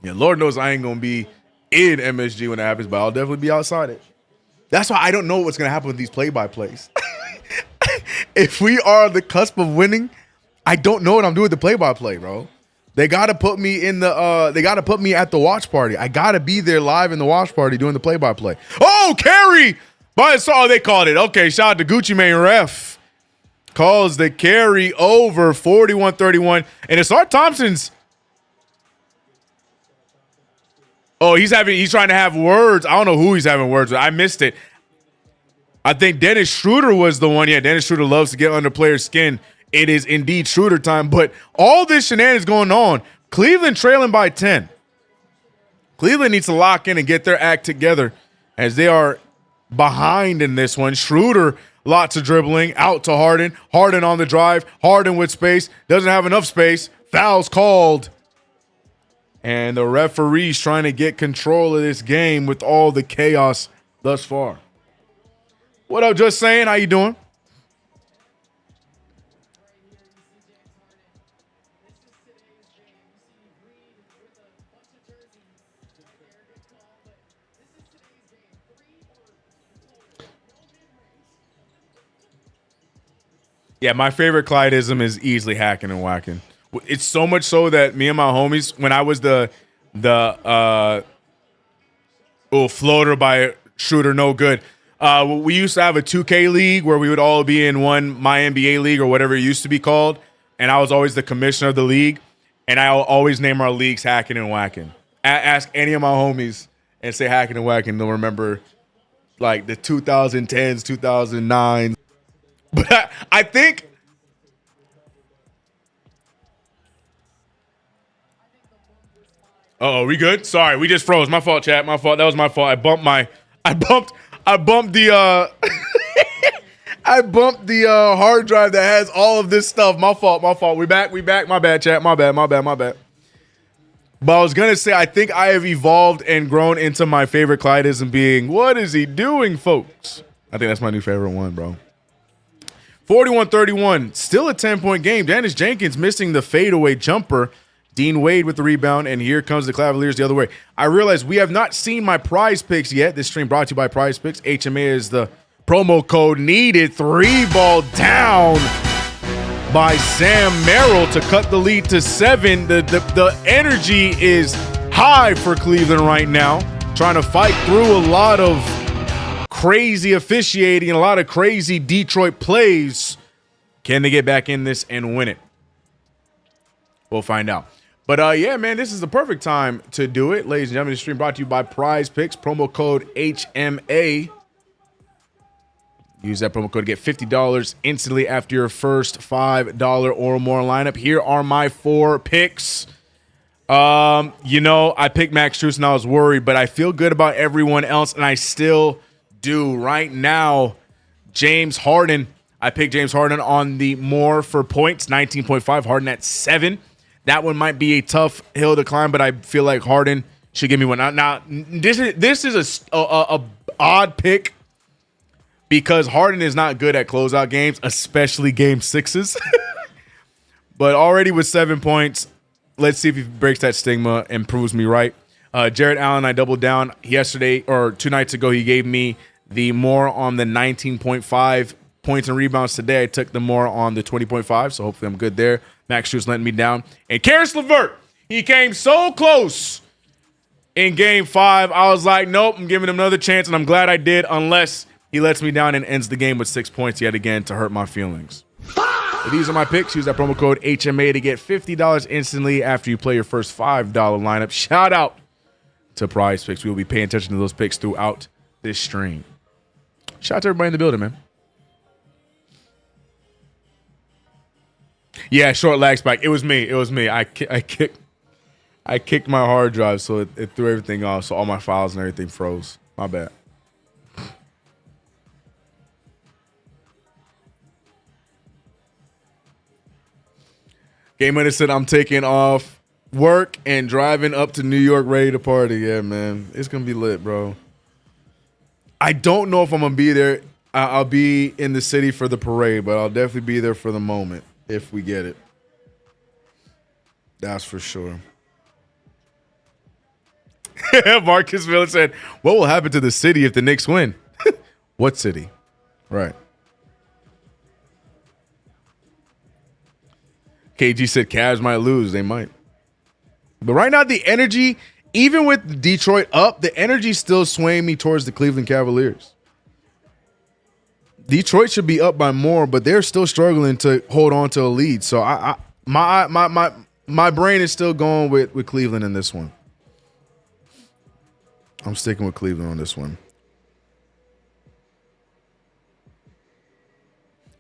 Yeah, Lord knows I ain't going to be in MSG when it happens, but I'll definitely be outside it. That's why I don't know what's going to happen with these play-by-plays. If we are on the cusp of winning, I don't know what I'm doing with the play-by-play, bro. They gotta put me in the. They gotta put me at the watch party. I gotta be there live in the watch party doing the play-by-play. Oh, carry! Oh, they called it. Okay, shout out to Gucci Mane ref. Calls the carry over 41-31, and it's Asar Thompson's. Oh, he's trying to have words. I don't know who he's having words with. I missed it. I think Dennis Schroeder was the one. Yeah, Dennis Schroeder loves to get under players' skin. It is indeed Schroeder time, but all this shenanigans going on. Cleveland trailing by 10. Cleveland needs to lock in and get their act together as they are behind in this one. Schroeder, lots of dribbling, out to Harden. Harden on the drive. Harden with space. Doesn't have enough space. Fouls called. And the referee's trying to get control of this game with all the chaos thus far. What up, Just Saying? How you doing? Yeah, my favorite Clydeism is easily hacking and whacking. It's so much so that me and my homies, when I was the floater by Shooter, no good. We used to have a 2K league where we would all be in one My NBA league or whatever it used to be called, and I was always the commissioner of the league, and I always name our leagues Hacking and Whacking. Ask any of my homies and say Hacking and Whacking, they'll remember like the 2010s, 2009s. But I think we good? Sorry, we just froze. My fault, chat. My fault. That was my fault. I bumped the I bumped the hard drive that has all of this stuff. My fault. We back. My bad, chat. My bad. But I was gonna say, I think I have evolved and grown into my favorite Clydeism being, what is he doing, folks? I think that's my new favorite one, bro. 41-31, still a 10-point game. Dennis Jenkins missing the fadeaway jumper. Dean Wade with the rebound, and here comes the Cavaliers the other way. I realize we have not seen my prize picks yet. This stream brought to you by PrizePicks. HMA is the promo code needed. 3 ball down. by Sam Merrill to cut the lead to 7. The energy is high for Cleveland right now, trying to fight through a lot of crazy officiating and a lot of crazy Detroit plays. Can they get back in this and win it? We'll find out. But yeah, man, this is the perfect time to do it. Ladies and gentlemen, this stream brought to you by PrizePicks, promo code HMA. Use that promo code to get $50 instantly after your first $5 or more lineup. Here are my 4 picks. You know, I picked Max Strus and I was worried, but I feel good about everyone else, and I still do. Right now, James Harden. I picked James Harden on the more for points, 19.5. Harden at 7. That one might be a tough hill to climb, but I feel like Harden should give me one. Now this is a odd pick because Harden is not good at closeout games, especially game 6s. But already with 7 points, let's see if he breaks that stigma and proves me right. Jared Allen, I doubled down yesterday or 2 nights ago. He gave me the more on the 19.5 points and rebounds. Today I took the more on the 20.5, so hopefully I'm good there. Max Strus letting me down. And Karis LeVert, he came so close in game 5. I was like, nope, I'm giving him another chance, and I'm glad I did, unless he lets me down and ends the game with 6 points yet again to hurt my feelings. So these are my picks. Use that promo code HMA to get $50 instantly after you play your first $5 lineup. Shout out to PrizePicks. We will be paying attention to those picks throughout this stream. Shout out to everybody in the building, man. Yeah, short lag spike. It was me. It was me. I kicked my hard drive, so it threw everything off. So all my files and everything froze. My bad. Game winner said I'm taking off work and driving up to New York ready to party. Yeah, man. It's going to be lit, bro. I don't know if I'm going to be there. I'll be in the city for the parade, but I'll definitely be there for the moment if we get it. That's for sure. Marcus Miller said, what will happen to the city if the Knicks win? What city? Right. KG said Cavs might lose. They might. But right now, the energy, even with Detroit up, the energy still swaying me towards the Cleveland Cavaliers. Detroit should be up by more, but they're still struggling to hold on to a lead. So my brain is still going with Cleveland in this one. I'm sticking with Cleveland on this one.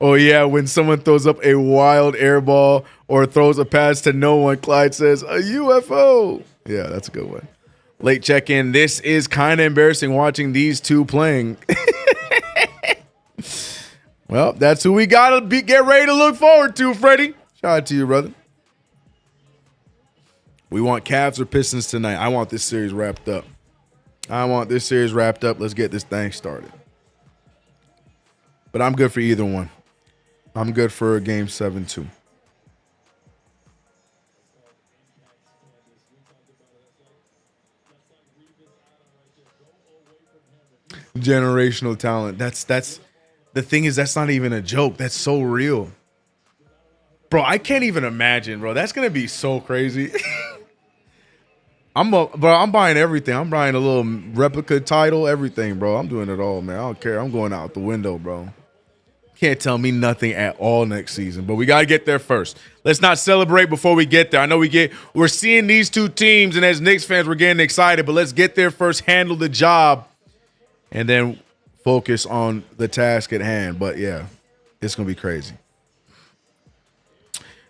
Oh, yeah, when someone throws up a wild air ball or throws a pass to no one, Clyde says, a UFO. Yeah, that's a good one. Late check-in. This is kind of embarrassing watching these two playing. Well, that's who we got to get ready to look forward to, Freddie. Shout out to you, brother. We want Cavs or Pistons tonight. I want this series wrapped up. Let's get this thing started. But I'm good for either one. I'm good for a game 7 too. Generational talent. That's the thing is, that's not even a joke. That's so real. Bro, I can't even imagine, bro. That's going to be so crazy. I'm buying everything. I'm buying a little replica title, everything, bro. I'm doing it all, man. I don't care. I'm going out the window, bro. Can't tell me nothing at all next season, but we got to get there first. Let's not celebrate before we get there. I know we're seeing these two teams, and as Knicks fans, we're getting excited, but let's get there first, handle the job, and then focus on the task at hand. But yeah, it's going to be crazy.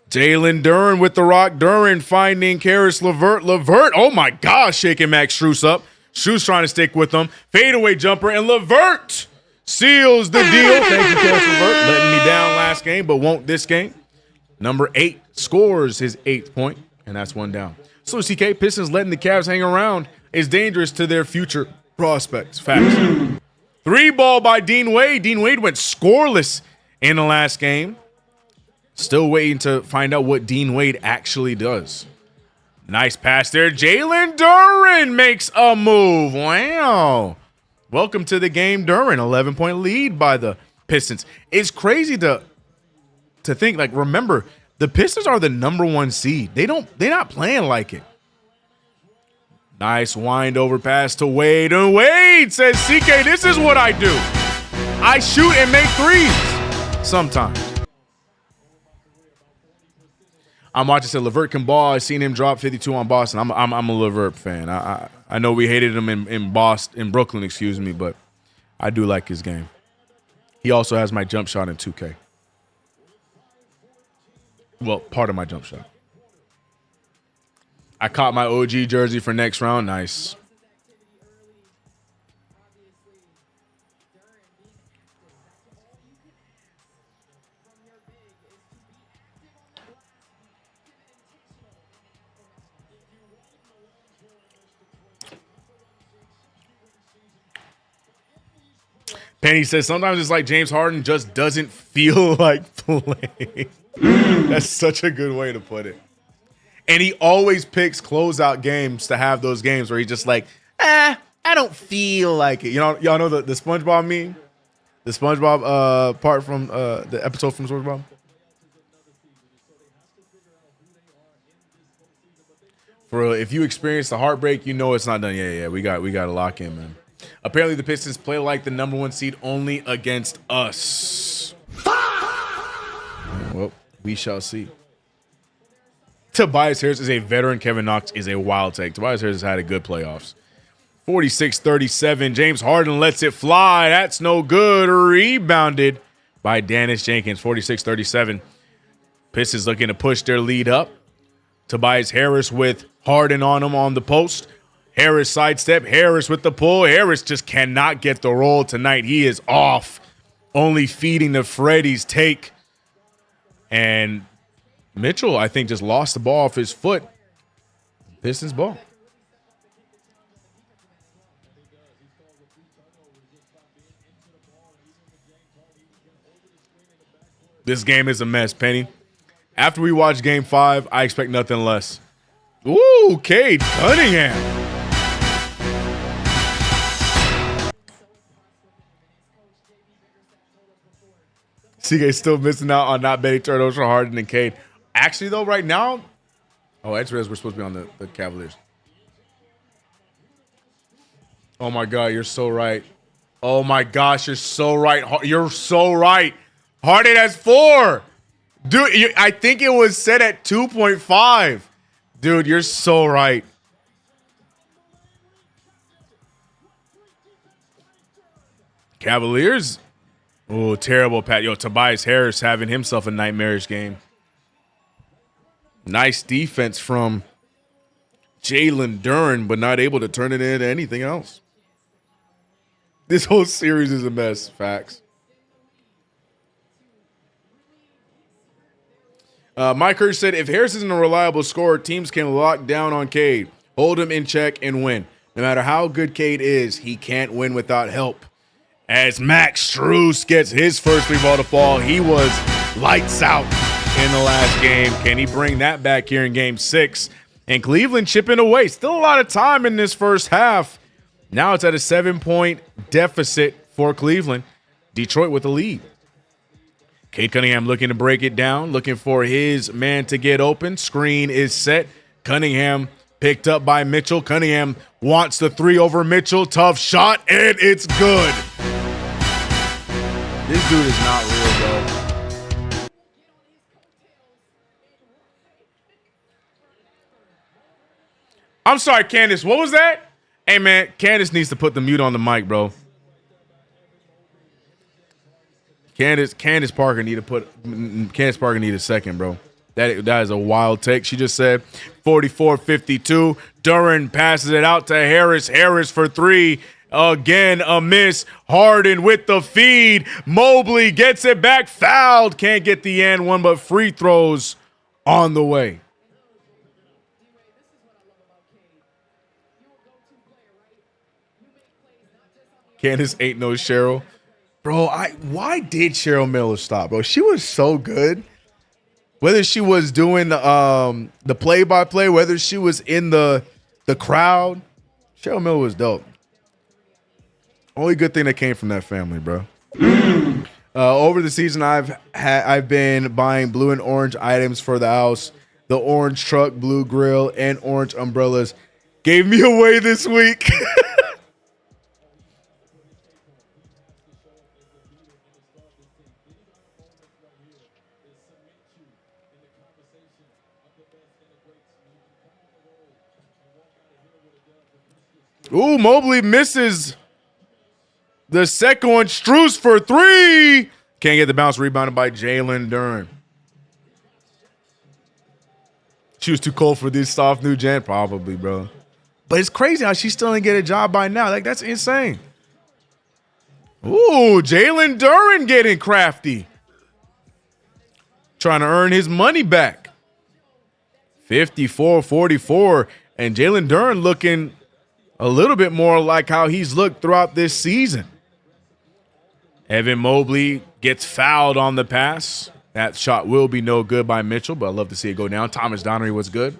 Jalen Duren with the rock. Duren finding Karis LeVert. LeVert, oh my gosh, shaking Max Strus up. Strus trying to stick with him. Fadeaway jumper, and LeVert seals the deal. Thank you, Karis LeVert. Letting me down last game, but won't this game. Number 8 scores his 8th point, and that's one down. So CK, Pistons letting the Cavs hang around is dangerous to their future prospects. Facts. 3 ball by Dean Wade. Dean Wade went scoreless in the last game. Still waiting to find out what Dean Wade actually does. Nice pass there. Jalen Duren makes a move. Wow. Welcome to the game, Duren. 11-point lead by the Pistons. It's crazy to to think, like, remember, the Pistons are the #1 seed. They're not playing like it. Nice wind over pass to Wade. And Wade says, CK, this is what I do. I shoot and make threes sometimes. I'm watching, said Levert can ball. I've seen him drop 52 on Boston. I'm a Levert fan. I know we hated him in Brooklyn, excuse me, but I do like his game. He also has my jump shot in 2K. Well, part of my jump shot. I caught my OG jersey for next round. Nice. Penny says, sometimes it's like James Harden just doesn't feel like playing. That's such a good way to put it. And he always picks closeout games to have those games where he's just like, I don't feel like it. You know, y'all know the SpongeBob meme? The SpongeBob part from the episode from SpongeBob? For real, if you experience the heartbreak, you know it's not done. Yeah, we got to lock in, man. Apparently, the Pistons play like the #1 seed only against us. Well, we shall see. Tobias Harris is a veteran. Kevin Knox is a wild take. Tobias Harris has had a good playoffs. 46-37. James Harden lets it fly. That's no good. Rebounded by Dennis Jenkins. 46-37. Pistons looking to push their lead up. Tobias Harris with Harden on him on the post. Harris sidestep. Harris with the pull. Harris just cannot get the roll tonight. He is off. Only feeding to Freddie's take. And Mitchell, I think, just lost the ball off his foot. Pistons ball. This game is a mess, Penny. After we watch Game 5, I expect nothing less. Ooh, Cade Cunningham. CK still missing out on not betting turnovers for Harden and Cade. Actually, though, right now, that's we're supposed to be on the Cavaliers. Oh, my God, you're so right. Oh, my gosh, you're so right. You're so right. Harden has 4. Dude, I think it was set at 2.5. Dude, you're so right. Cavaliers. Oh, terrible, Pat. Yo, Tobias Harris having himself a nightmarish game. Nice defense from Jalen Duren, but not able to turn it into anything else. This whole series is a mess. Facts. Mike Hirsch said, if Harris isn't a reliable scorer, teams can lock down on Cade, hold him in check, and win. No matter how good Cade is, he can't win without help. As Max Strus gets his first free ball to fall, he was lights out in the last game. Can he bring that back here in Game 6? And Cleveland chipping away. Still a lot of time in this first half. Now it's at a 7-point deficit for Cleveland. Detroit with the lead. Cade Cunningham looking to break it down, looking for his man to get open. Screen is set. Cunningham picked up by Mitchell. Cunningham wants the 3 over Mitchell. Tough shot, and it's good. This dude is not real, bro. I'm sorry, Candace. What was that? Hey, man, Candace needs to put the mute on the mic, bro. Candace Parker need a second, bro. That is a wild take. She just said 44-52. Duren passes it out to Harris. Harris for 3. Again, a miss. Harden with the feed. Mobley gets it back. Fouled. Can't get the and one, but free throws on the way. Candace ain't no Cheryl. Bro, why did Cheryl Miller stop, bro? She was so good. Whether she was doing the play-by-play, whether she was in the crowd, Cheryl Miller was dope. Only good thing that came from that family, bro. Over the season, I've been buying blue and orange items for the house. The orange truck, blue grill, and orange umbrellas gave me away this week. Ooh, Mobley misses the second one. Strus for three. Can't get the bounce, rebounded by Jalen Duren. She was too cold for this soft new gen, probably, bro. But it's crazy how she still didn't get a job by now. Like, that's insane. Ooh, Jalen Duren getting crafty. Trying to earn his money back. 54-44. And Jalen Duren looking a little bit more like how he's looked throughout this season. Evan Mobley gets fouled on the pass. That shot will be no good by Mitchell, but I'd love to see it go down. Thomas Donnery was good.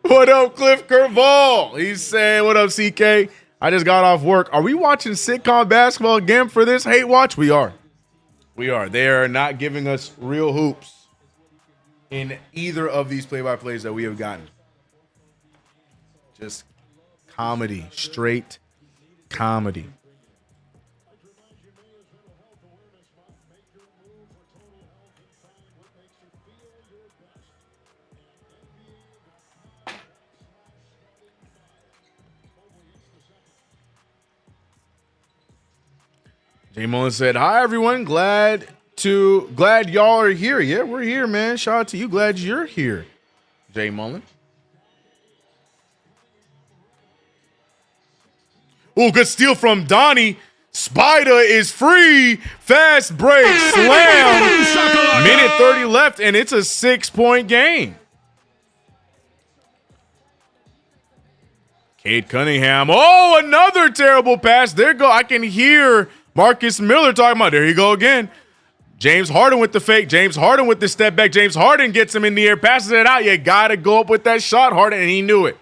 What up, Cliff Curval? He's saying, what up, CK? I just got off work. Are we watching sitcom basketball again for this hate watch? We are. We are. They are not giving us real hoops in either of these play-by-plays that we have gotten. Just comedy, straight comedy. Jay Mullen said, hi, everyone. Glad y'all are here. Yeah, we're here, man. Shout out to you. Glad you're here, Jay Mullen. Ooh, good steal from Donnie. Spider is free. Fast break. Slam. Minute 30 left, and it's a 6-point game. Cade Cunningham. Oh, another terrible pass. There go. I can hear Marcus Miller talking about, there you go again. James Harden with the fake. James Harden with the step back. James Harden gets him in the air, passes it out. You got to go up with that shot, Harden, and he knew it.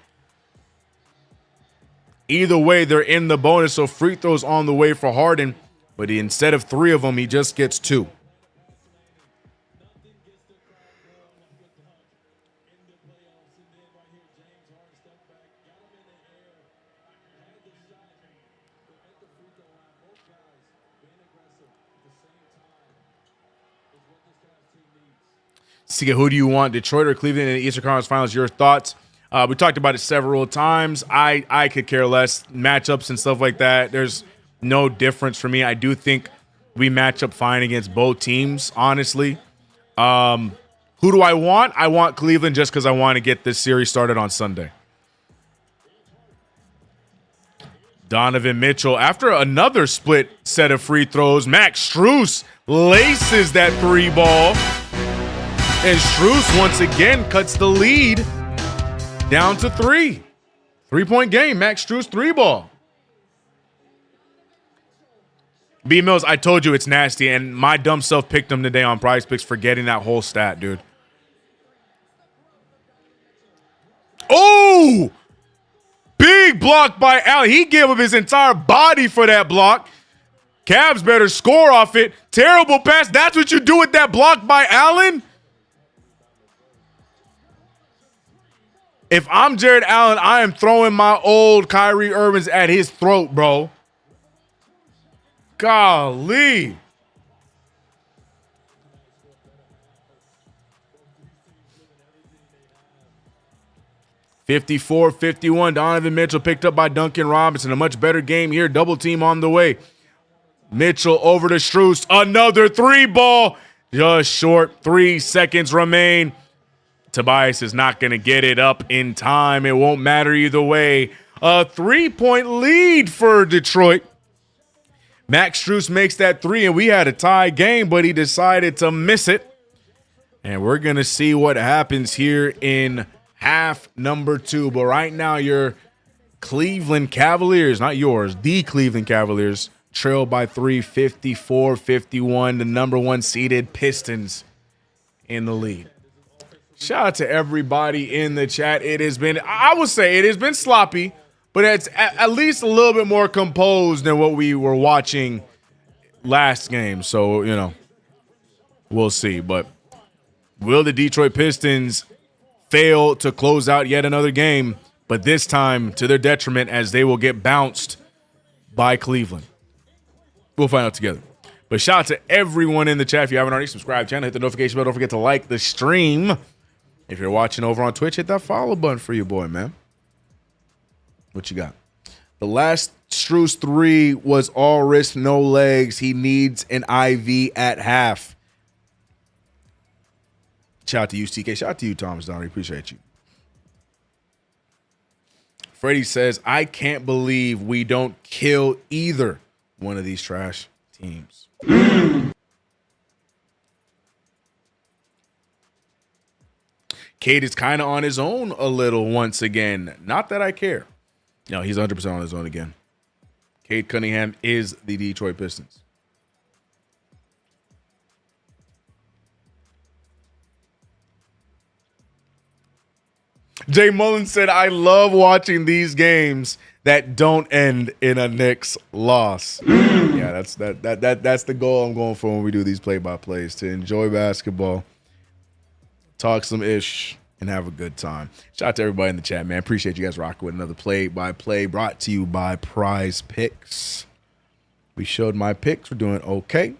Either way, they're in the bonus, so free throws on the way for Harden. But instead of 3 of them, he just gets 2. See, who do you want, Detroit or Cleveland in the Eastern Conference Finals? Your thoughts? We talked about it several times. I could care less. Matchups and stuff like that, there's no difference for me. I do think we match up fine against both teams, honestly. Who do I want? I want Cleveland just because I want to get this series started on Sunday. Donovan Mitchell, after another split set of free throws, Max Strus laces that 3 ball. And Strus once again cuts the lead down to 3. 3-point game. Max Strus 3 ball. B Mills, I told you it's nasty, and my dumb self picked him today on PrizePicks for getting that whole stat, dude. Oh! Big block by Allen. He gave up his entire body for that block. Cavs better score off it. Terrible pass. That's what you do with that block by Allen? If I'm Jared Allen, I am throwing my old Kyrie Irvings at his throat, bro. Golly. (54-51). Donovan Mitchell picked up by Duncan Robinson. A much better game here. Double team on the way. Mitchell over to Strus. Another 3 ball. Just short. 3 seconds remain. Tobias is not going to get it up in time. It won't matter either way. A 3-point lead for Detroit. Max Strus makes that 3, and we had a tie game, but he decided to miss it. And we're going to see what happens here in half number 2. But right now, your Cleveland Cavaliers, not yours, the Cleveland Cavaliers, trail by 3, 54-51. The number 1 seeded Pistons in the lead. Shout out to everybody in the chat. It has been, I would say it has been sloppy, but it's at least a little bit more composed than what we were watching last game. So, you know, we'll see. But will the Detroit Pistons fail to close out yet another game, but this time to their detriment as they will get bounced by Cleveland? We'll find out together. But shout out to everyone in the chat. If you haven't already, subscribe to the channel, hit the notification bell. Don't forget to like the stream. If you're watching over on Twitch, hit that follow button for your boy, man. What you got? The last Strus 3 was all wrist, no legs. He needs an IV at half. Shout out to you, CK. Shout out to you, Thomas Donnery. Appreciate you. Freddie says, I can't believe we don't kill either one of these trash teams. Cade is kind of on his own a little once again. Not that I care. No, he's 100% on his own again. Cade Cunningham is the Detroit Pistons. Jay Mullen said, I love watching these games that don't end in a Knicks loss. Yeah, that's the goal I'm going for when we do these play-by-plays, to enjoy basketball, talk some ish, and have a good time. Shout out to everybody in the chat, man. Appreciate you guys rocking with another play-by-play brought to you by PrizePicks. We showed my picks. We're doing okay.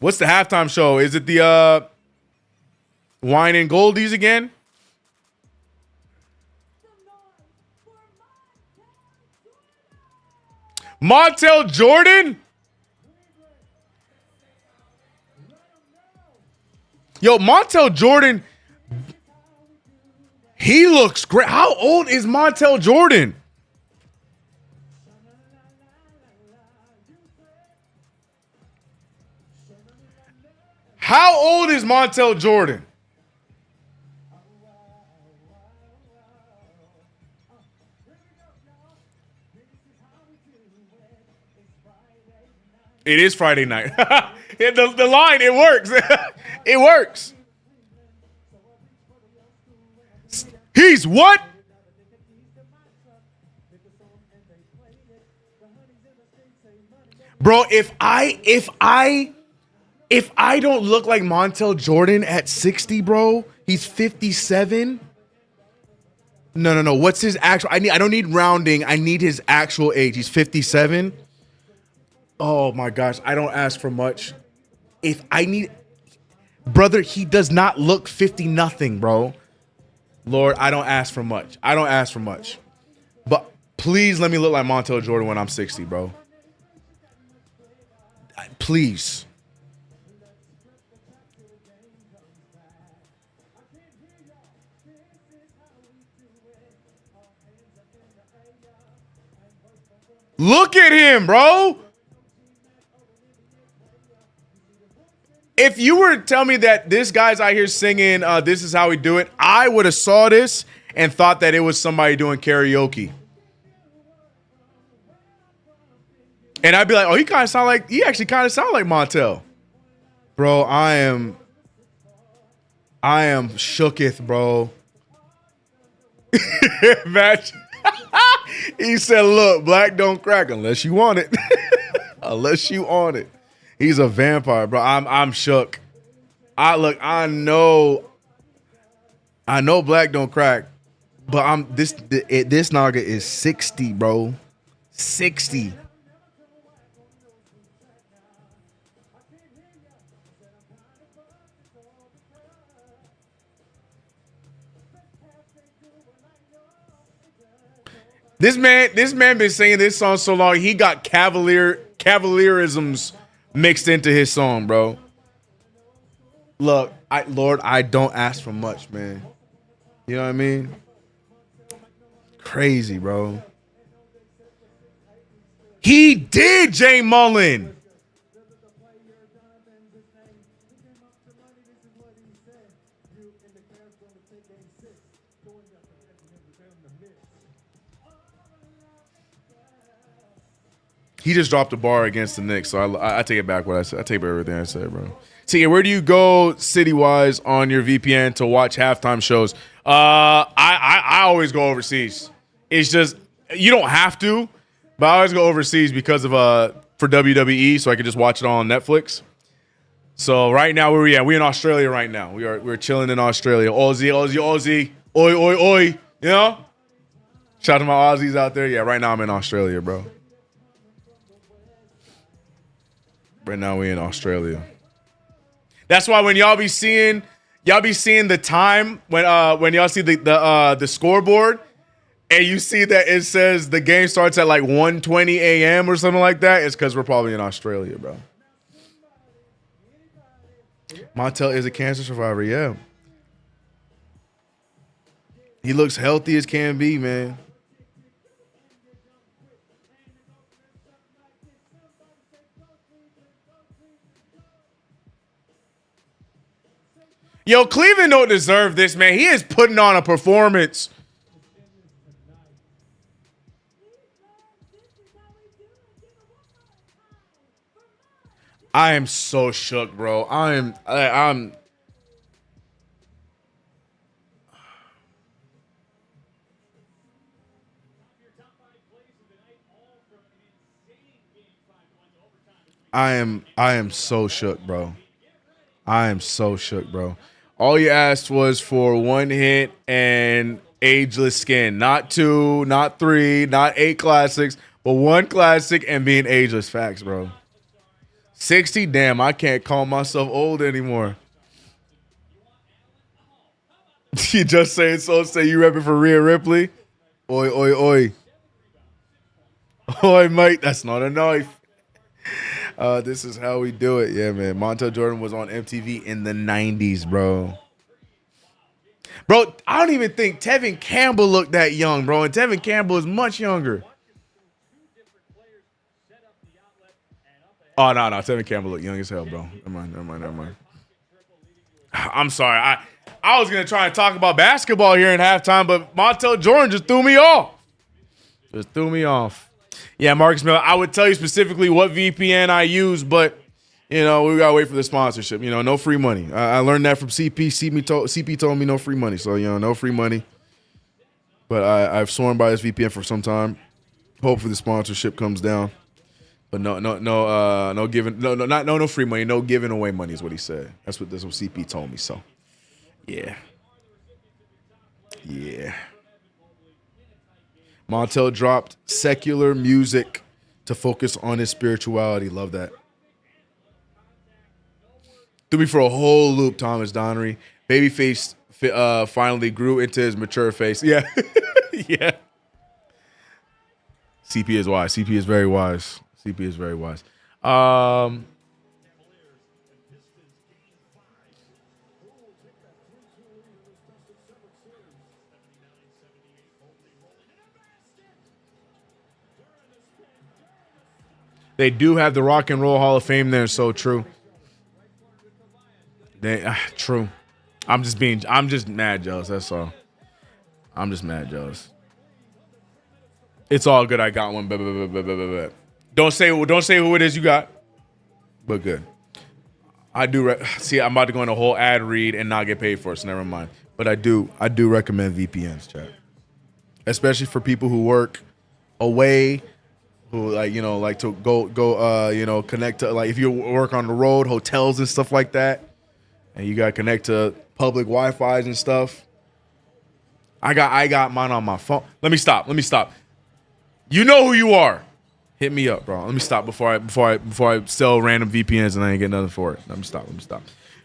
What's the halftime show? Is it the Wine and Goldies again? Montel Jordan? Yo, Montel Jordan, he looks great. How old is Montel Jordan? How old is Montel Jordan? It is Friday night. the line, it works. It works. He's what? Bro, if I don't look like Montel Jordan at 60, bro, he's 57. No. What's his actual? I don't need rounding. I need his actual age. He's 57. Oh my gosh, I don't ask for much. If I need, brother, he does not look 50 nothing, bro. Lord, I don't ask for much. I don't ask for much. But please let me look like Montel Jordan when I'm 60, bro. Please. Look at him, bro. If you were to tell me that this guy's out here singing This Is How We Do It, I would have saw this and thought that it was somebody doing karaoke. And I'd be like, oh, he actually kind of sound like Montel. Bro, I am shooketh, bro. Match. He said, look, black don't crack unless you want it. Unless you want it. He's a vampire, bro. I'm shook. I know black don't crack, but this naga is 60, bro. 60. This man been singing this song so long, he got Cavalierisms mixed into his song, bro. Look, Lord, I don't ask for much, man. You know what I mean? Crazy, bro. He did, Jay Mullen. He just dropped a bar against the Knicks, so I take it back what I said. I take back everything I said, bro. See, where do you go city-wise on your VPN to watch halftime shows? I always go overseas. It's just you don't have to, but I always go overseas because of for WWE, so I can just watch it all on Netflix. So right now, where we at? We in Australia right now. We're chilling in Australia. Aussie. Oi, oi, oi. You know? Shout out to my Aussies out there. Yeah, right now I'm in Australia, bro. Right now we in Australia. That's why when y'all be seeing the time when y'all see the scoreboard and you see that it says the game starts at like 1:20 a.m. or something like that, it's because we're probably in Australia, bro. Montel is a cancer survivor, yeah. He looks healthy as can be, man. Yo, Cleveland don't deserve this, man. He is putting on a performance. I am so shook, bro. I'm so shook, bro. I am so shook, bro. All you asked was for one hit and ageless skin. Not 2, not 3, not 8 classics, but 1 classic and being ageless. Facts, bro. 60, damn, I can't call myself old anymore. You just saying so, say you repping for Rhea Ripley? Oi, oi, oi. Oi, mate, that's not a knife. This is how we do it. Yeah, man. Montel Jordan was on MTV in the 90s, bro. Bro, I don't even think Tevin Campbell looked that young, bro. And Tevin Campbell is much younger. Oh, no. Tevin Campbell looked young as hell, bro. Never mind. I'm sorry. I was going to try and talk about basketball here in halftime, but Montel Jordan just threw me off. Yeah, Marcus Miller, I would tell you specifically what VPN I use, but, you know, we got to wait for the sponsorship. You know, no free money. I learned that from CP. CP told me no free money. So, you know, no free money. But I've sworn by this VPN for some time. Hopefully the sponsorship comes down. But no free money. No giving away money is what he said. That's what CP told me. So, yeah. Montel dropped secular music to focus on his spirituality. Love that. Threw me for a whole loop, Thomas Donnery. Babyface finally grew into his mature face. Yeah. Yeah. CP is wise. CP is very wise. They do have the Rock and Roll Hall of Fame there, so true. True. I'm just mad jealous, that's all. I'm just mad jealous. It's all good. I got one. Don't say who it is you got, but good. I do see. I'm about to go in a whole ad read and not get paid for it, so never mind. But I do recommend VPNs, chat, especially for people who work away, who like to go connect to, like, if you work on the road, hotels and stuff like that, and you got to connect to public Wi-Fi's and stuff. I got mine on my phone. Let me stop. You know who you are. Hit me up, bro. Let me stop before I sell random VPNs and I ain't get nothing for it. Let me stop.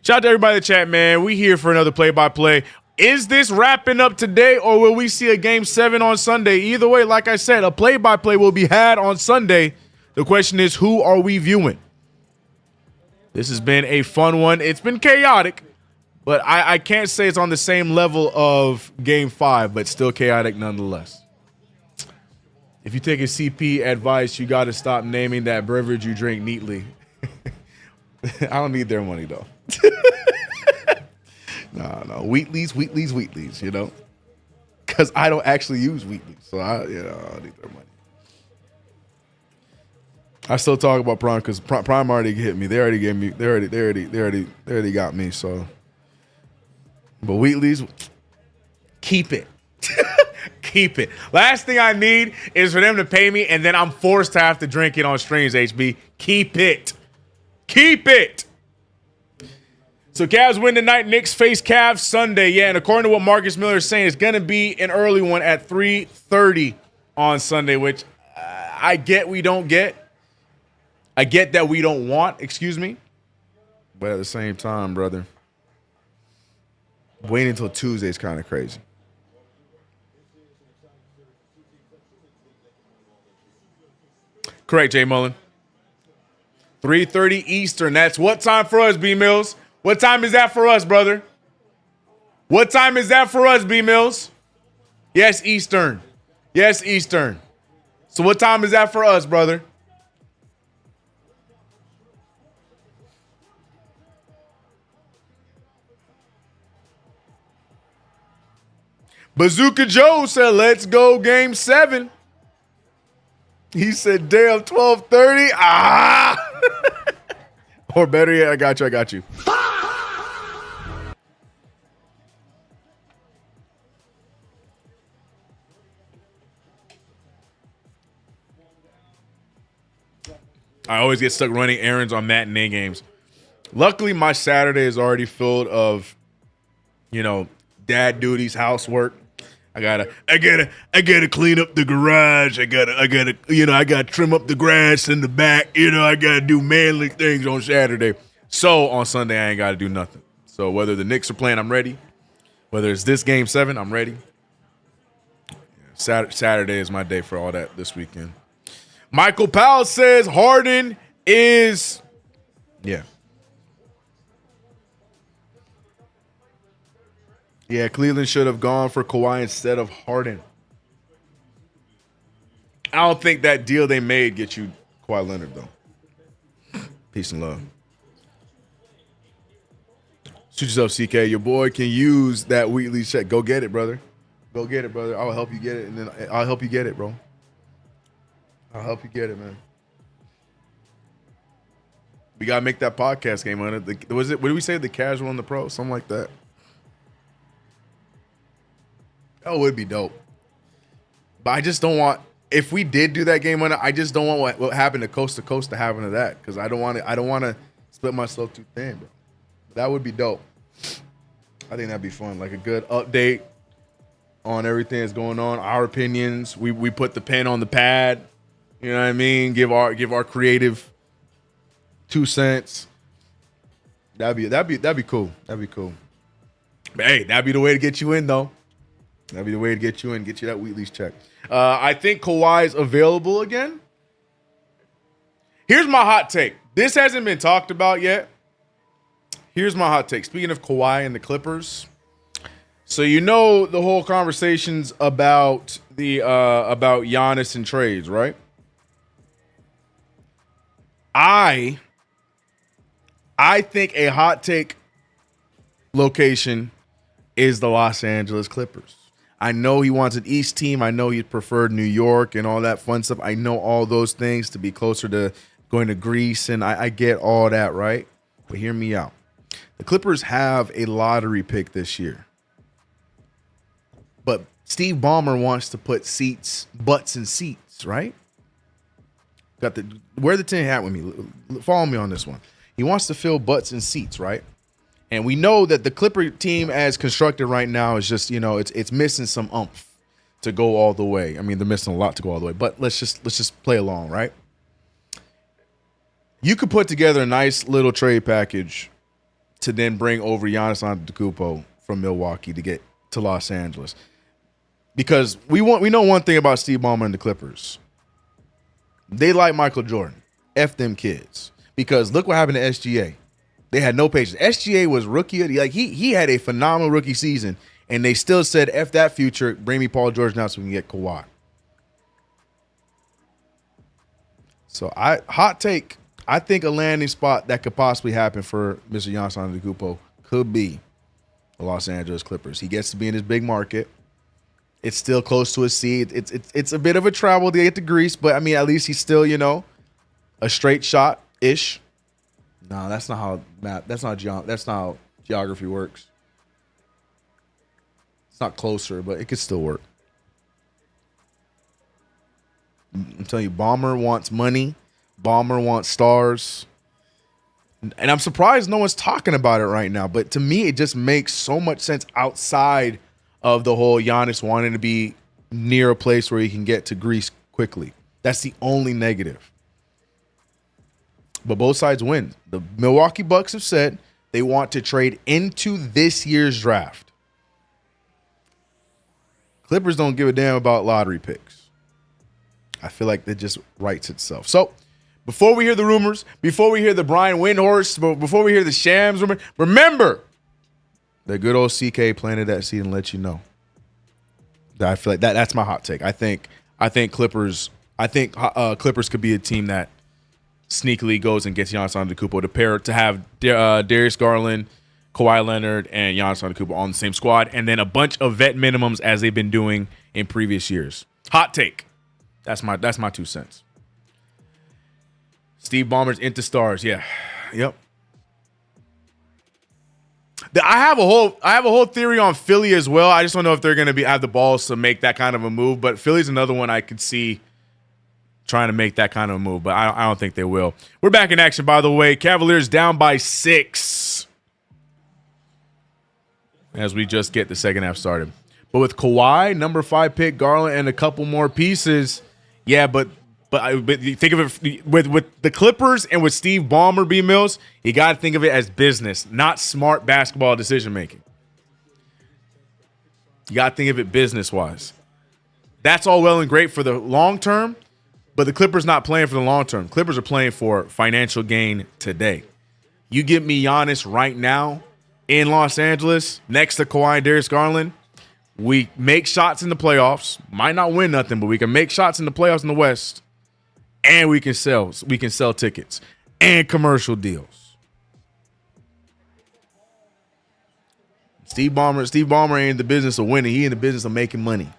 Shout out to everybody in the chat, man. We here for another play-by-play. Is this wrapping up today, or will we see a Game 7 on Sunday? Either way, like I said, a play-by-play will be had on Sunday. The question is, who are we viewing? This has been a fun one. It's been chaotic, but I can't say it's on the same level of Game 5, but still chaotic nonetheless. If you take a CP advice, you got to stop naming that beverage you drink neatly. I don't need their money, though. No. Wheatley's, you know? Because I don't actually use Wheatley's, so I don't need their money. I still talk about Prime because Prime already hit me. They already gave me. They already got me. So, but Wheatley's, keep it. Keep it. Last thing I need is for them to pay me, and then I'm forced to have to drink it on streams, HB. Keep it. Keep it. So Cavs win tonight. Knicks face Cavs Sunday. Yeah, and according to what Marcus Miller is saying, it's going to be an early one at 3:30 on Sunday, which I get we don't get. I get that we don't want, excuse me. But at the same time, brother, waiting until Tuesday is kind of crazy. Correct, Jay Mullen. 3:30 Eastern. That's what time for us, B Mills? What time is that for us, brother? What time is that for us, B Mills? Yes, Eastern. Yes, Eastern. So what time is that for us, brother? Bazooka Joe said, let's go game 7. He said, damn, 12:30. Ah! Or better yet, I got you. I always get stuck running errands on matinee games. Luckily, my Saturday is already filled of, dad duties, housework. I gotta clean up the garage. I gotta trim up the grass in the back. I gotta do manly things on Saturday. So on Sunday, I ain't gotta do nothing. So whether the Knicks are playing, I'm ready. Whether it's this game 7, I'm ready. Saturday is my day for all that this weekend. Michael Powell says Harden is, Yeah, Cleveland should have gone for Kawhi instead of Harden. I don't think that deal they made gets you Kawhi Leonard, though. Peace and love. Shoot yourself, CK. Your boy can use that Wheatley check. Go get it, brother. Go get it, brother. I'll help you get it, and then I'll help you get it, bro. I'll help you get it, man. We gotta make that podcast game on it. What did we say? The casual and the pro? Something like that. That would be dope. But I just don't want, if we did do that game on it, I just don't want what happened to Coast to happen to that. Because I don't want to split myself too thin, bro. That would be dope. I think that'd be fun. Like a good update on everything that's going on, our opinions. We put the pen on the pad. You know what I mean? Give our creative 2 cents. That'd be cool. That'd be cool. But hey, that'd be the way to get you in, though. That'd be the way to get you in, get you that Wheatley's check. I think Kawhi's available again. Here's my hot take. This hasn't been talked about yet. Here's my hot take. Speaking of Kawhi and the Clippers, so the whole conversations about about Giannis and trades, right? I think a hot take location is the Los Angeles Clippers. I know he wants an East team. I know he preferred New York and all that fun stuff. I know all those things to be closer to going to Greece, and I get all that, right? But hear me out. The Clippers have a lottery pick this year. But Steve Ballmer wants to put butts in seats, right? Wear the tin hat with me. Follow me on this one. He wants to fill butts in seats, right? And we know that the Clipper team as constructed right now is just, it's missing some oomph to go all the way. I mean, they're missing a lot to go all the way, but let's just play along, right? You could put together a nice little trade package to then bring over Giannis Antetokounmpo from Milwaukee to get to Los Angeles. Because we know one thing about Steve Ballmer and the Clippers. They like Michael Jordan. F them kids. Because look what happened to SGA. They had no patience. SGA was rookie. Like he had a phenomenal rookie season, and they still said, F that future, bring me Paul George now so we can get Kawhi. So hot take, I think a landing spot that could possibly happen for Mr. Giannis Antetokounmpo could be the Los Angeles Clippers. He gets to be in his big market. It's still close to his seat. It's a bit of a travel to get to Greece, but I mean, at least he's still, a straight shot ish. No, that's not how that's not how geography works. It's not closer, but it could still work. I'm telling you, Bomber wants money. Bomber wants stars. And I'm surprised no one's talking about it right now. But to me, it just makes so much sense outside of the whole Giannis wanting to be near a place where he can get to Greece quickly. That's the only negative. But both sides win. The Milwaukee Bucks have said they want to trade into this year's draft. Clippers don't give a damn about lottery picks. I feel like that just writes itself. So before we hear the rumors, before we hear the Brian Windhorst, before we hear the Shams rumor, remember the good old CK planted that seed and let you know. I feel like that's my hot take. I think Clippers could be a team that sneakily goes and gets Giannis Antetokounmpo to have Darius Garland, Kawhi Leonard, and Giannis Antetokounmpo on the same squad, and then a bunch of vet minimums as they've been doing in previous years. Hot take. That's my 2 cents. Steve Ballmer's into stars. Yeah. Yep. I have a whole theory on Philly as well. I just don't know if they're going to have the balls to make that kind of a move. But Philly's another one I could see trying to make that kind of a move. But I don't think they will. We're back in action, by the way. Cavaliers down by 6 as we just get the second half started. But with Kawhi, number 5 pick, Garland, and a couple more pieces, yeah, but you think of it with the Clippers and with Steve Ballmer, B. Mills, you got to think of it as business, not smart basketball decision making. You got to think of it business-wise. That's all well and great for the long term, but the Clippers not playing for the long term. Clippers are playing for financial gain today. You give me Giannis right now in Los Angeles next to Kawhi and Darius Garland, we make shots in the playoffs. Might not win nothing, but we can make shots in the playoffs in the West. And we can sell tickets and commercial deals. Steve Ballmer ain't in the business of winning. He in the business of making money.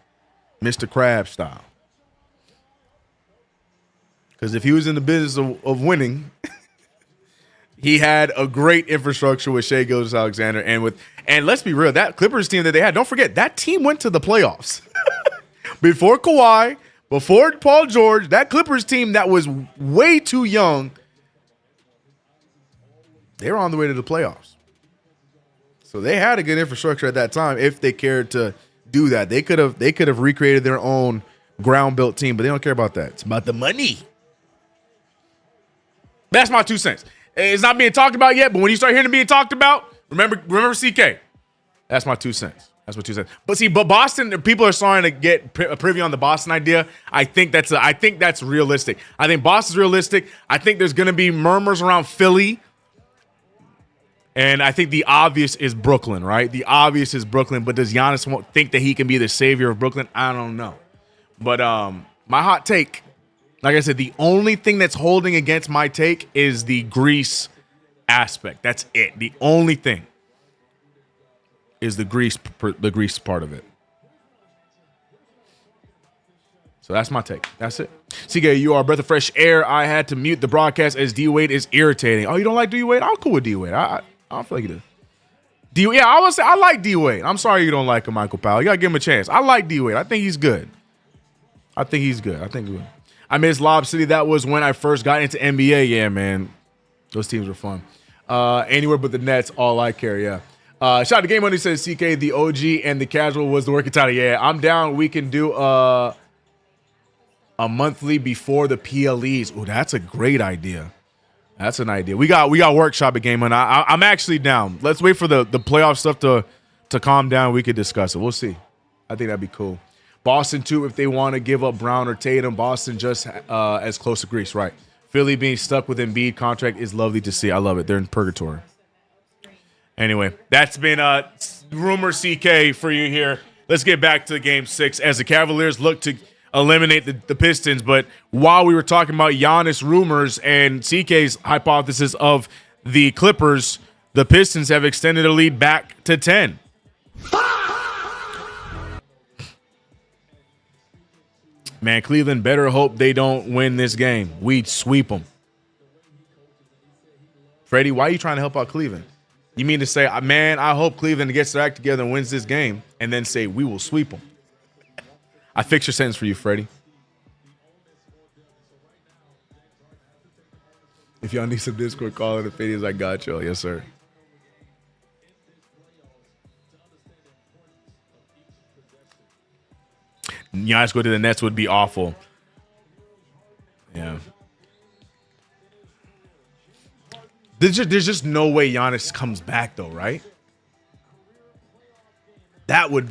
Mr. Krabs style. Because if he was in the business of winning, he had a great infrastructure with Shai Gilgeous-Alexander and let's be real, that Clippers team that they had, don't forget, that team went to the playoffs. Before Kawhi, before Paul George, that Clippers team that was way too young, they were on the way to the playoffs. So they had a good infrastructure at that time if they cared to do that. They could have recreated their own ground-built team, but they don't care about that. It's about the money. That's my 2 cents. It's not being talked about yet, but when you start hearing it being talked about, remember CK. That's my 2 cents. But Boston, people are starting to get a privy on the Boston idea. I think that's realistic. I think Boston's realistic. I think there's going to be murmurs around Philly. And I think the obvious is Brooklyn, right? The obvious is Brooklyn, but does Giannis think that he can be the savior of Brooklyn? I don't know. But my hot take, like I said, the only thing that's holding against my take is the Greece aspect. That's it. The only thing is the Greece part of it. So that's my take. That's it. CK, you are a breath of fresh air. I had to mute the broadcast as D-Wade is irritating. Oh, you don't like D-Wade? I'm cool with D-Wade. I don't feel like it is. Yeah, I would say I like D-Wade. I'm sorry you don't like him, Michael Powell. You got to give him a chance. I like D-Wade. I think he's good. I think he's good. I miss Lob City. That was when I first got into NBA. Yeah, man. Those teams were fun. Anywhere but the Nets, all I care, yeah. Shout out to Game Money says CK, the OG and the casual was the working title. Yeah, I'm down. We can do a monthly before the PLEs. Oh, that's a great idea. That's an idea. We got workshop at Game Money. I'm actually down. Let's wait for the playoff stuff to calm down. We could discuss it. We'll see. I think that'd be cool. Boston too, if they want to give up Brown or Tatum. Boston just as close to Greece, right? Philly being stuck with Embiid contract is lovely to see. I love it. They're in purgatory. Anyway, that's been Rumor CK for you here. Let's get back to Game 6 as the Cavaliers look to eliminate the Pistons. But while we were talking about Giannis rumors and CK's hypothesis of the Clippers, the Pistons have extended a lead back to 10. Man, Cleveland better hope they don't win this game. We'd sweep them. Freddie, why are you trying to help out Cleveland? You mean to say, man, I hope Cleveland gets their act together and wins this game, and then say, we will sweep them. I fixed your sentence for you, Freddie. If y'all need some Discord calling opinions, I got y'all. Yes, sir. Giannis go to the Nets would be awful. Yeah. There's just no way Giannis comes back though, right? That would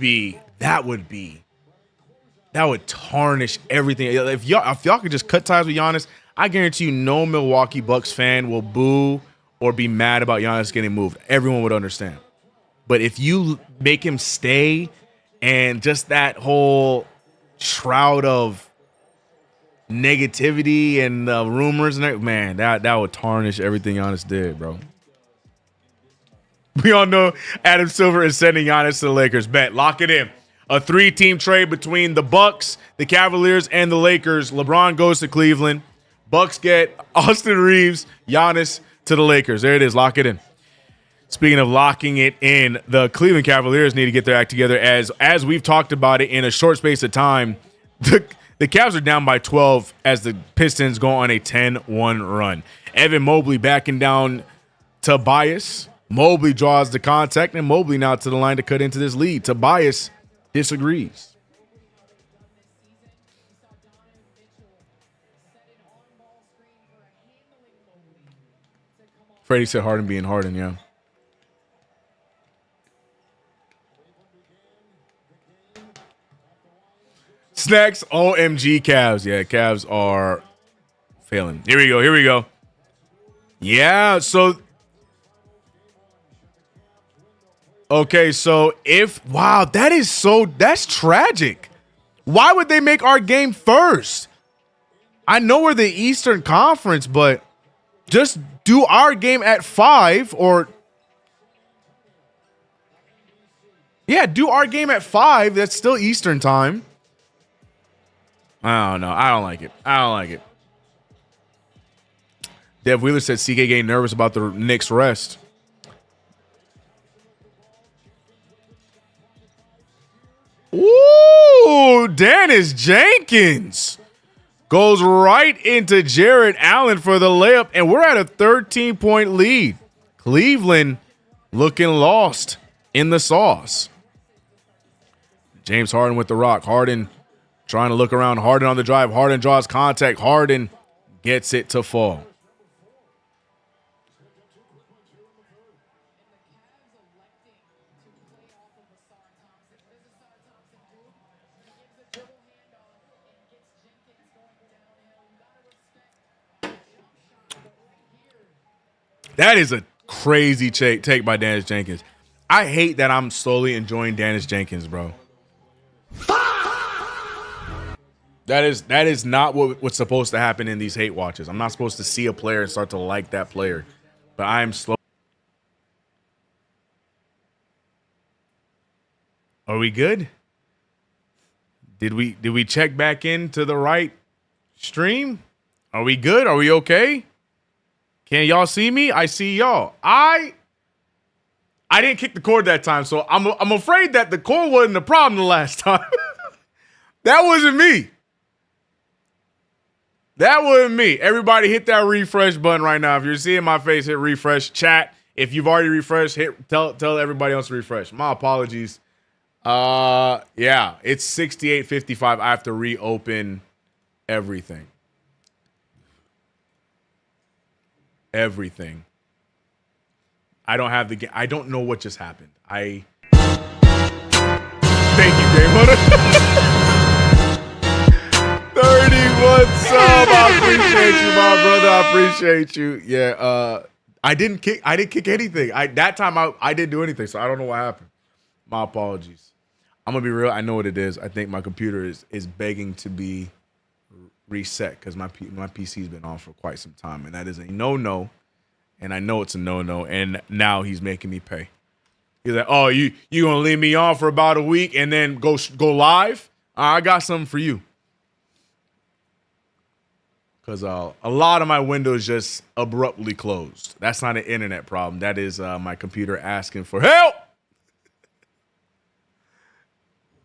tarnish everything. If y'all could just cut ties with Giannis, I guarantee you no Milwaukee Bucks fan will boo or be mad about Giannis getting moved. Everyone would understand. But if you make him stay and just that whole shroud of negativity and rumors and everything, man, that would tarnish everything Giannis did, bro. We all know Adam Silver is sending Giannis to the Lakers. Bet, lock it in. A 3-team trade between the Bucks, the Cavaliers, and the Lakers. LeBron goes to Cleveland. Bucks get Austin Reeves, Giannis to the Lakers. There it is. Lock it in. Speaking of locking it in, the Cleveland Cavaliers need to get their act together. As we've talked about it in a short space of time, the Cavs are down by 12 as the Pistons go on a 10-1 run. Evan Mobley backing down Tobias. Mobley draws the contact, and Mobley now to the line to cut into this lead. Tobias disagrees. Freddie said Harden being Harden, yeah. Snacks, OMG Cavs. Yeah, Cavs are failing. Here we go. Yeah, so okay, so that's tragic. Why would they make our game first? I know we're the Eastern Conference, but just do our game at 5 or do our game at 5. That's still Eastern time. I don't know. I don't like it. Dev Wheeler said CK getting nervous about the Knicks rest. Ooh, Dennis Jenkins goes right into Jared Allen for the layup, and we're at a 13-point lead. Cleveland looking lost in the sauce. James Harden with the rock. Harden trying to look around. Harden on the drive. Harden draws contact. Harden gets it to fall. That is a crazy take by Dennis Jenkins. I hate that I'm slowly enjoying Dennis Jenkins, bro. That is not what's supposed to happen in these hate watches. I'm not supposed to see a player and start to like that player, but I am slow. Are we good? Did we check back into the right stream? Are we good? Are we okay? Can y'all see me? I see y'all. I didn't kick the cord that time, so I'm afraid that the cord wasn't the problem the last time. That wasn't me. That wasn't me. Everybody hit that refresh button right now. If you're seeing my face, hit refresh. Chat. If you've already refreshed, tell everybody else to refresh. My apologies. Yeah, it's 68:55. I have to reopen everything. Everything. I don't have the game. I don't know what just happened. Thank you, Game Hunter. 31 sub. I appreciate you, my brother. I appreciate you. Yeah. I didn't kick anything. That time I didn't do anything, so I don't know what happened. My apologies. I'm gonna be real. I know what it is. I think my computer is begging to be reset because my PC's been on for quite some time, and that is a no-no. And I know it's a no-no, and now he's making me pay. He's like, "Oh, you gonna leave me on for about a week and then go live? I got something for you. because a lot of my windows just abruptly closed. That's not an internet problem. That is my computer asking for help.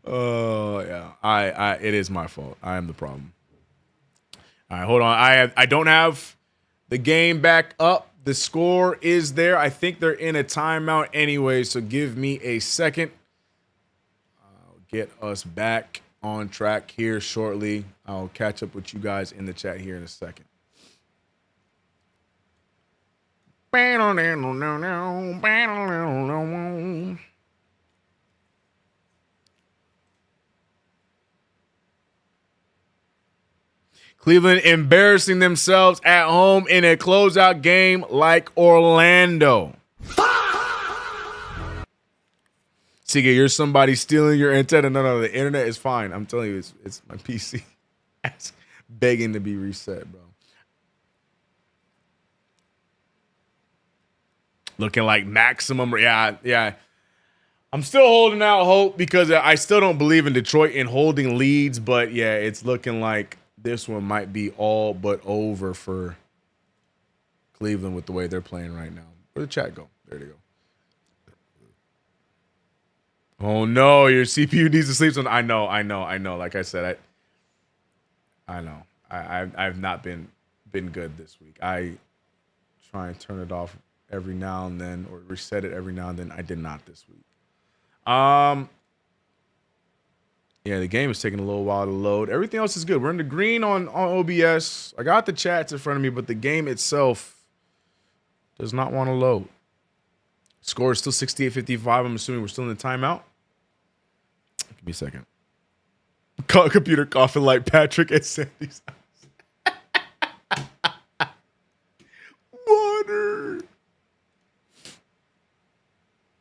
Oh yeah, it is my fault. I am the problem. All right, hold on. I don't have the game back up. The score is there. I think they're in a timeout anyway, so give me a second. I'll get us back on track here shortly. I'll catch up with you guys in the chat here in a second. Cleveland embarrassing themselves at home in a closeout game like Orlando. CK, you're somebody stealing your antenna. No, the internet is fine. I'm telling you, it's my PC. It's begging to be reset, bro. Looking like maximum. Yeah. I'm still holding out hope because I still don't believe in Detroit in holding leads, but yeah, it's looking like this one might be all but over for Cleveland with the way they're playing right now. Where'd the chat go? There they go. Oh no, your CPU needs to sleep. I know. Like I said, I know. I've not been good this week. I try and turn it off every now and then or reset it every now and then. I did not this week. Yeah, the game is taking a little while to load. Everything else is good. We're in the green on OBS. I got the chats in front of me, but the game itself does not want to load. Score is still 68-55. I'm assuming we're still in the timeout. Give me a second. Computer coughing like Patrick at Sandy's house. Water.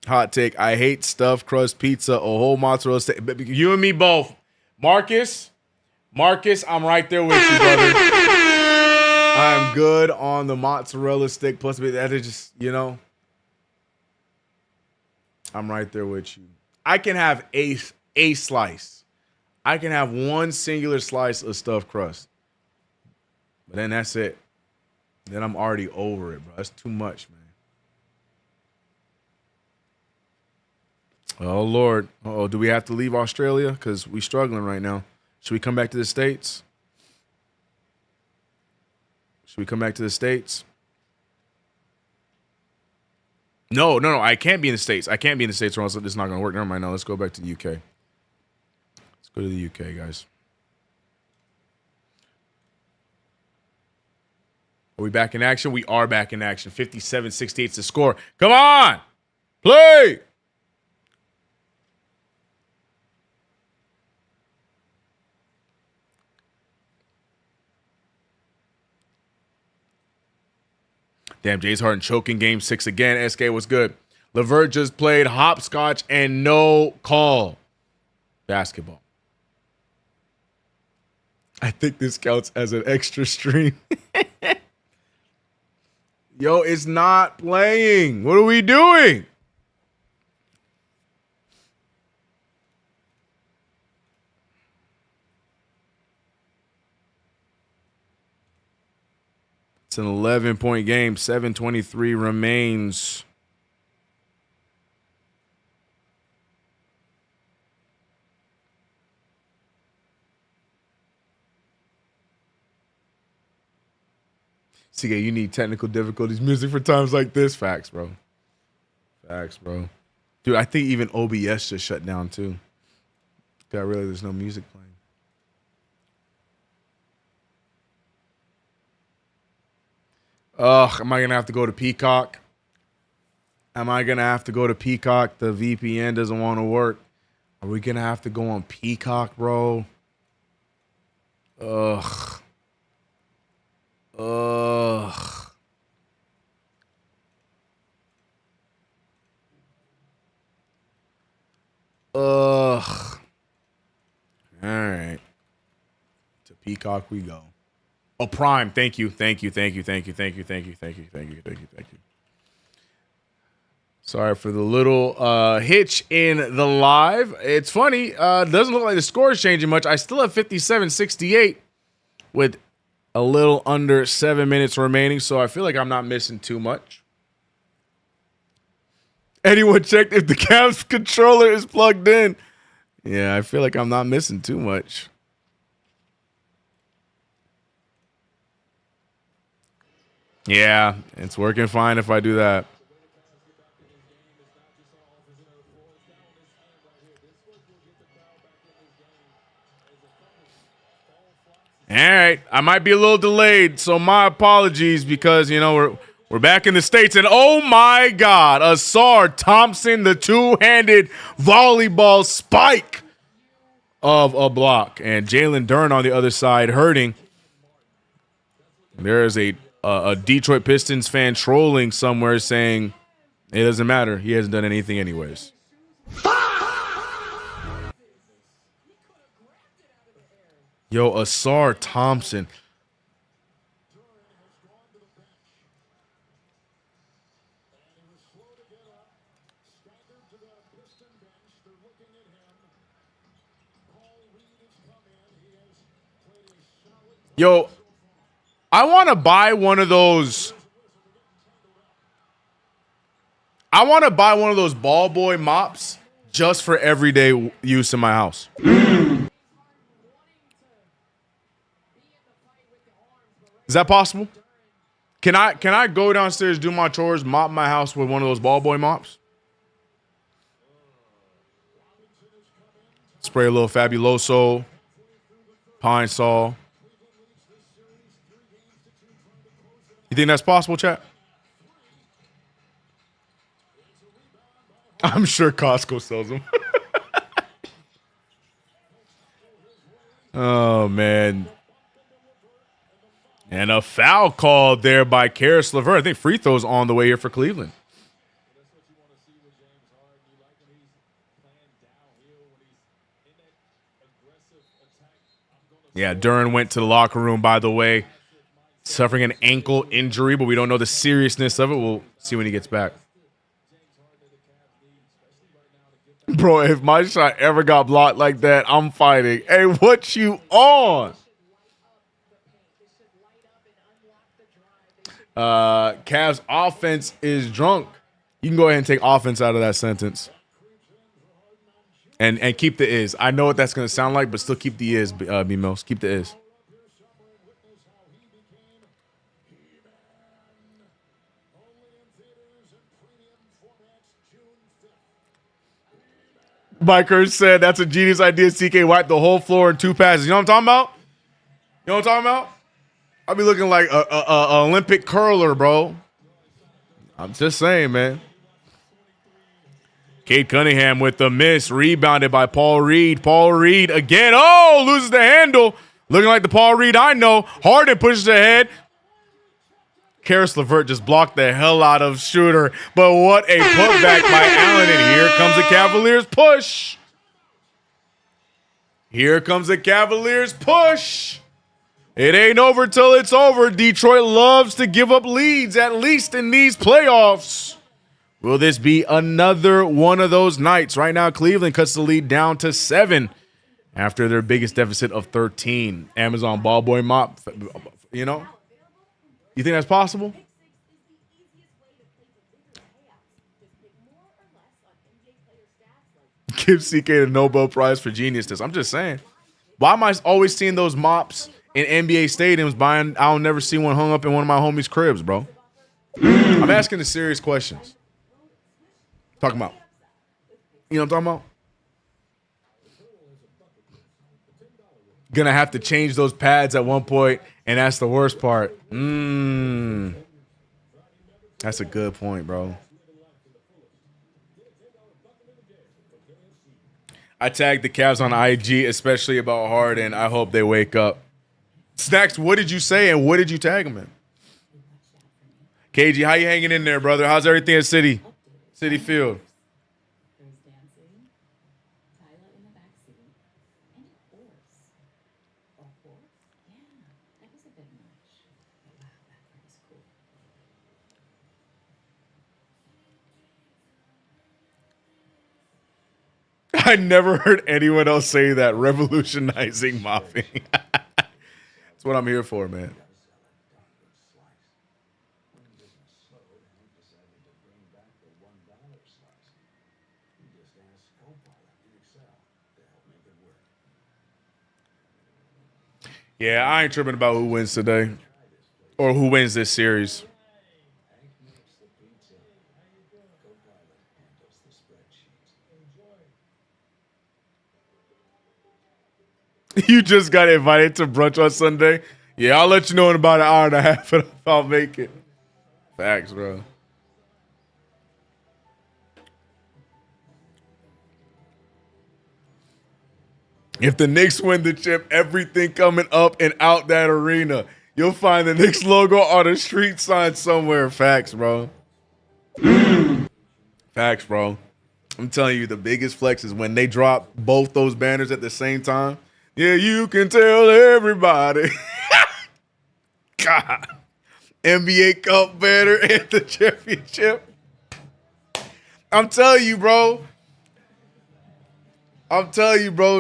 Hot take. I hate stuffed crust pizza, a whole mozzarella steak. You and me both. Marcus, I'm right there with you, brother. I'm good on the mozzarella stick. Plus, that is just, I'm right there with you. I can have a slice. I can have one singular slice of stuffed crust. But then that's it. Then I'm already over it, bro. That's too much, man. Oh, Lord. Uh-oh, do we have to leave Australia? Because we're struggling right now. Should we come back to the States? No. I can't be in the States. Or else it's not going to work. Never mind. Now let's go back to the UK. Let's go to the UK, guys. Are we back in action? We are back in action. 57-68 is the score. Come on. Play. Damn, James Harden choking game 6 again. SK was good. LeVert just played hopscotch and no call. Basketball. I think this counts as an extra stream. Yo, it's not playing. What are we doing? It's an 11-point game. 7:23 remains. CK, you need technical difficulties music for times like this. Facts, bro. Dude, I think even OBS just shut down too. I realize there's no music playing. Ugh, am I gonna have to go to Peacock? The VPN doesn't want to work. Are we gonna have to go on Peacock, bro? Ugh. All right. To Peacock we go. Oh, Prime. Thank you. Sorry for the little hitch in the live. It's funny. Doesn't look like the score is changing much. I still have 57-68 with A little under 7 minutes remaining, so I feel like I'm not missing too much. Anyone checked if the Cavs controller is plugged in? Yeah, I feel like I'm not missing too much. Yeah, it's working fine if I do that. All right, I might be a little delayed, so my apologies because, you know, we're back in the States, and oh my God, Asar Thompson, the two-handed volleyball spike of a block, and Jalen Duren on the other side hurting. There is a Detroit Pistons fan trolling somewhere saying it doesn't matter. He hasn't done anything anyways. Yo, Asar Thompson. Yo, I want to buy one of those. I want to buy one of those ball boy mops just for everyday use in my house. Is that possible? Can I go downstairs, do my chores, mop my house with one of those ball boy mops? Spray a little Fabuloso, Pine Sol. You think that's possible, chat? I'm sure Costco sells them. Oh, man. And a foul called there by Karis LeVert. I think free throws on the way here for Cleveland. Yeah, Duren went to the locker room, by the way, suffering an ankle injury, but we don't know the seriousness of it. We'll see when he gets back. Bro, if my shot ever got blocked like that, I'm fighting. Hey, what you on? Cavs offense is drunk. You can go ahead and take offense out of that sentence. And keep the is. I know what that's going to sound like, but still keep the is, B-Mills. Keep the is. Biker said that's a genius idea. CK wiped the whole floor in 2 passes. You know what I'm talking about? You know what I'm talking about? I'll be looking like a Olympic curler, bro. I'm just saying, man. Cade Cunningham with the miss, rebounded by Paul Reed. Paul Reed again. Oh, loses the handle. Looking like the Paul Reed I know. Harden pushes ahead. Karis LeVert just blocked the hell out of Shooter. But what a putback by Allen. And here comes the Cavaliers push. Here comes the Cavaliers push. It ain't over till it's over. Detroit loves to give up leads, at least in these playoffs. Will this be another one of those nights? Right now, Cleveland cuts the lead down to 7 after their biggest deficit of 13. Amazon ball boy mop, you know? You think that's possible? Give CK the Nobel Prize for geniusness. I'm just saying. Why am I always seeing those mops in NBA stadiums? I'll never see one hung up in one of my homies' cribs, bro. I'm asking the serious questions. Talking about. You know what I'm talking about? Gonna have to change those pads at one point, and that's the worst part. That's a good point, bro. I tagged the Cavs on IG, especially about Harden. I hope they wake up. Snacks, what did you say, and what did you tag him in? KG, how you hanging in there, brother? How's everything at City Field? I never heard anyone else say that. Revolutionizing mopping. That's what I'm here for, man. Yeah, I ain't tripping about who wins today or who wins this series. You just got invited to brunch on Sunday? Yeah, I'll let you know in about an hour and a half if I'll make it. Facts, bro. If the Knicks win the chip, everything coming up and out that arena, you'll find the Knicks logo on a street sign somewhere. Facts, bro. Facts, bro. I'm telling you, the biggest flex is when they drop both those banners at the same time. Yeah, you can tell everybody. God. NBA Cup banner and the championship. I'm telling you, bro.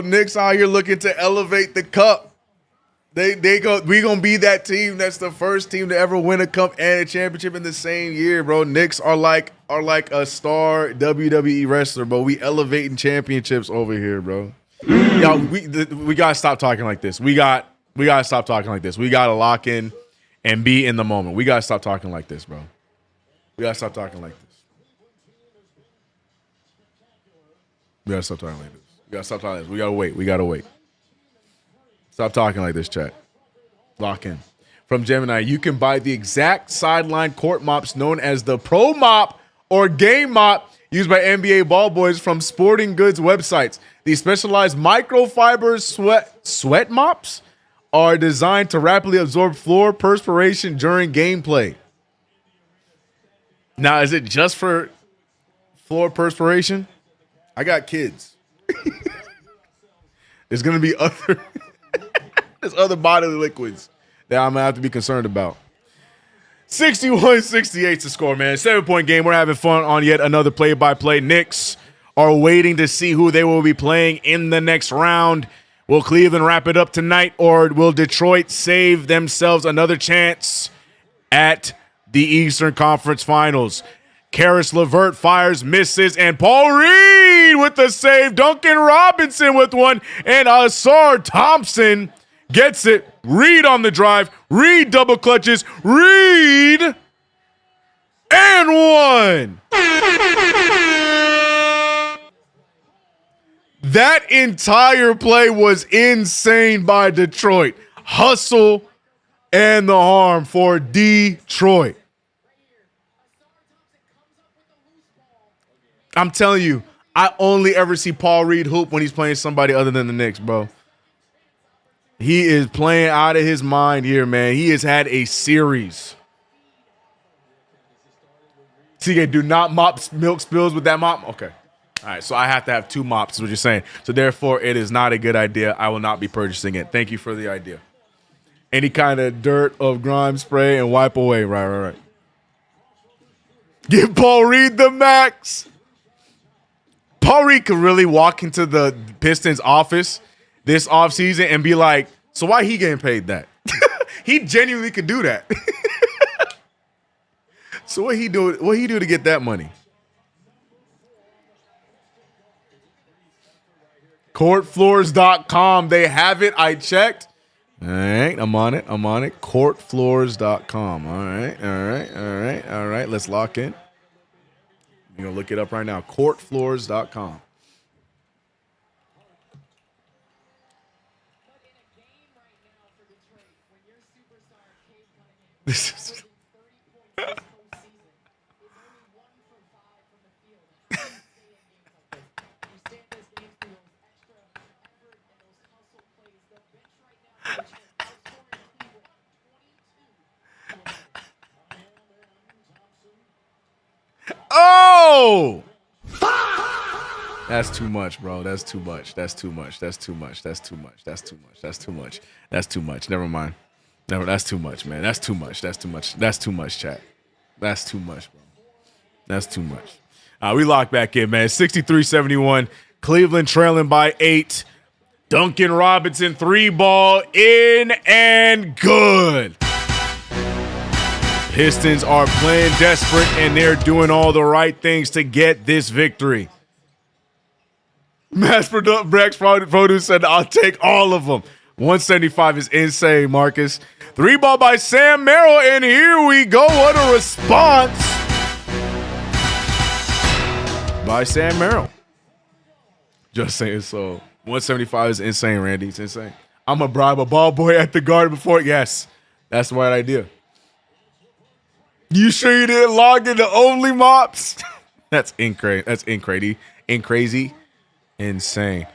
Knicks out here looking to elevate the cup. We gonna be that team that's the first team to ever win a cup and a championship in the same year, bro. Knicks are like a star WWE wrestler, bro. We elevating championships over here, bro. Yo, we gotta stop talking like this. We gotta stop talking like this. We gotta lock in and be in the moment. We gotta stop talking like this, bro. We gotta stop talking like this. We gotta stop talking like this. We gotta stop talking like this. We gotta wait. Stop talking like this, chat. Lock in. From Gemini, you can buy the exact sideline court mops known as the Pro Mop or Game Mop used by NBA ball boys from sporting goods websites. These specialized microfiber sweat mops are designed to rapidly absorb floor perspiration during gameplay. Now, is it just for floor perspiration? I got kids. There's gonna be there's other bodily liquids that I'm gonna have to be concerned about. 61-68 to score, man. 7-point game. We're having fun on yet another play-by-play. Knicks are waiting to see who they will be playing in the next round. Will Cleveland wrap it up tonight, or will Detroit save themselves another chance at the Eastern Conference Finals? Karis LeVert fires, misses, and Paul Reed with the save. Duncan Robinson with one, and Asar Thompson gets it. Reed on the drive. Reed double clutches. Reed and one. That entire play was insane by Detroit. Hustle and the harm for Detroit. I'm telling you, I only ever see Paul Reed hoop when he's playing somebody other than the Knicks, bro. He is playing out of his mind here, man. He has had a series. CK, do not mop milk spills with that mop. Okay. All right, so I have to have two mops is what you're saying. So therefore, it is not a good idea. I will not be purchasing it. Thank you for the idea. Any kind of dirt of grime spray and wipe away. Right. Give Paul Reed the max. Paul Reed could really walk into the Pistons office this offseason and be like, so why he getting paid that? He genuinely could do that. So what he do to get that money? Courtfloors.com. They have it. I checked. All right. I'm on it. Courtfloors.com. All right. Let's lock in. You're going to look it up right now. Courtfloors.com. This is... Oh! That's too much, bro. That's too much. Never mind. That's too much, man. That's too much, chat. That's too much, bro. That's too much. We lock back in, man. 63-71. Cleveland trailing by 8. Duncan Robinson 3-ball in and good. Pistons are playing desperate, and they're doing all the right things to get this victory. Mass Produce said, I'll take all of them. 175 is insane, Marcus. 3-ball by Sam Merrill, and here we go. What a response by Sam Merrill. Just saying so. 175 is insane, Randy. It's insane. I'm going to bribe a ball boy at the Garden before. Yes, that's the right idea. You sure you didn't log into Only Mops? That's crazy. That's crazy. Insane.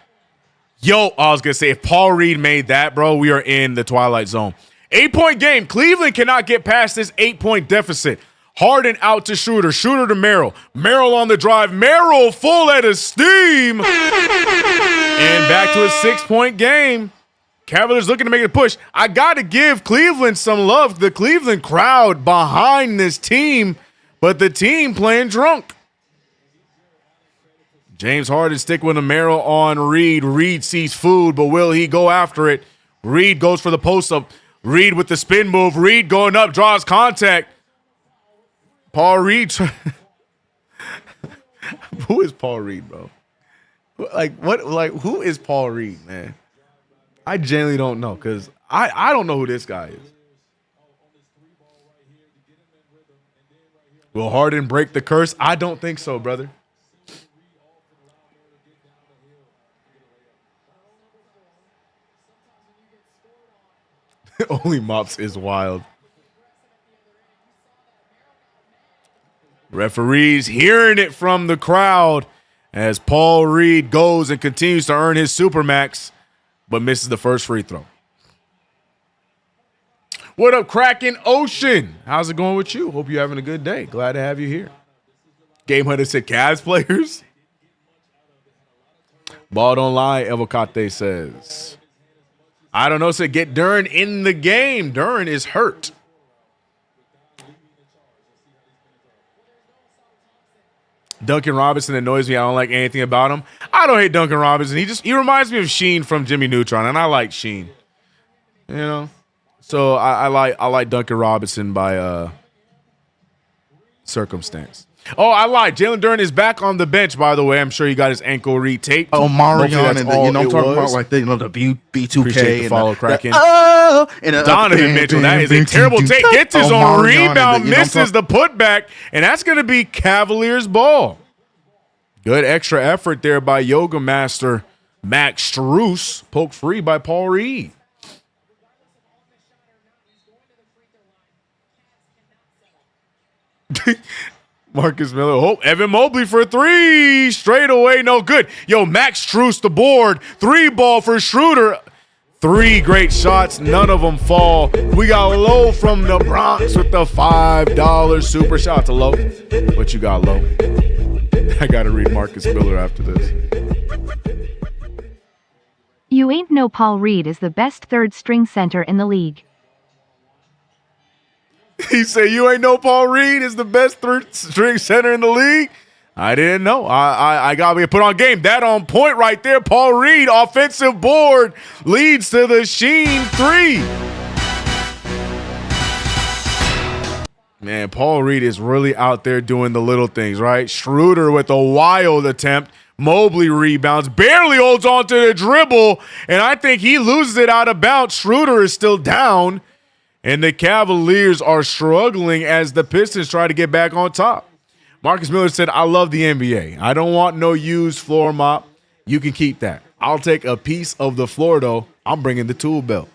Yo, I was going to say, if Paul Reed made that, bro, we are in the Twilight Zone. 8-point game. Cleveland cannot get past this 8-point deficit. Harden out to Schroeder. Schroeder to Merrill. Merrill on the drive. Merrill full head of steam. And back to a 6-point game. Cavaliers looking to make a push. I got to give Cleveland some love. The Cleveland crowd behind this team, but the team playing drunk. James Harden stick with a Merrill on Reed. Reed sees food, but will he go after it? Reed goes for the post-up. Reed with the spin move. Reed going up, draws contact. Paul Reed. Who is Paul Reed, bro? Who is Paul Reed, man? I genuinely don't know, because I don't know who this guy is. Will Harden break the curse? I don't think so, brother. Only Mops is wild. Referees hearing it from the crowd as Paul Reed goes and continues to earn his Supermax, but misses the first free throw. What up, Kraken Ocean? How's it going with you? Hope you're having a good day. Glad to have you here. Game Hunter said Cavs players. Ball don't lie, Evocate says. I don't know, said get Duren in the game. Duren is hurt. Duncan Robinson annoys me. I don't like anything about him. I don't hate Duncan Robinson. He reminds me of Sheen from Jimmy Neutron, and I like Sheen. You know? So I like Duncan Robinson by circumstance. Oh, I lied. Jalen Duren is back on the bench, by the way. I'm sure he got his ankle retaped. Oh, Marion, and I'm talking about like the B2K. Appreciate the follow, Kraken. And Donovan Mitchell, that is a terrible take. Gets his own rebound, misses the putback, and that's going to be Cavaliers ball. Good extra effort there by Yoga Master Max Strus. Poked free by Paul Reed. Marcus Miller. Oh, Evan Mobley for three. Straight away, no good. Yo, Max Strus the board. 3-ball for Schroeder. 3 great shots. None of them fall. We got Low from the Bronx with the $5 super shot to Low. What you got, Low? I got to read Marcus Miller after this. You ain't know Paul Reed is the best third-string center in the league. He said, you ain't know Paul Reed is the best third-string center in the league? I didn't know. I got to put on game. That on point right there. Paul Reed, offensive board, leads to the Sheen 3. Man, Paul Reed is really out there doing the little things, right? Schroeder with a wild attempt. Mobley rebounds, barely holds on to the dribble, and I think he loses it out of bounds. Schroeder is still down. And the Cavaliers are struggling as the Pistons try to get back on top. Marcus Miller said, I love the NBA. I don't want no used floor mop. You can keep that. I'll take a piece of the floor, though. I'm bringing the tool belt.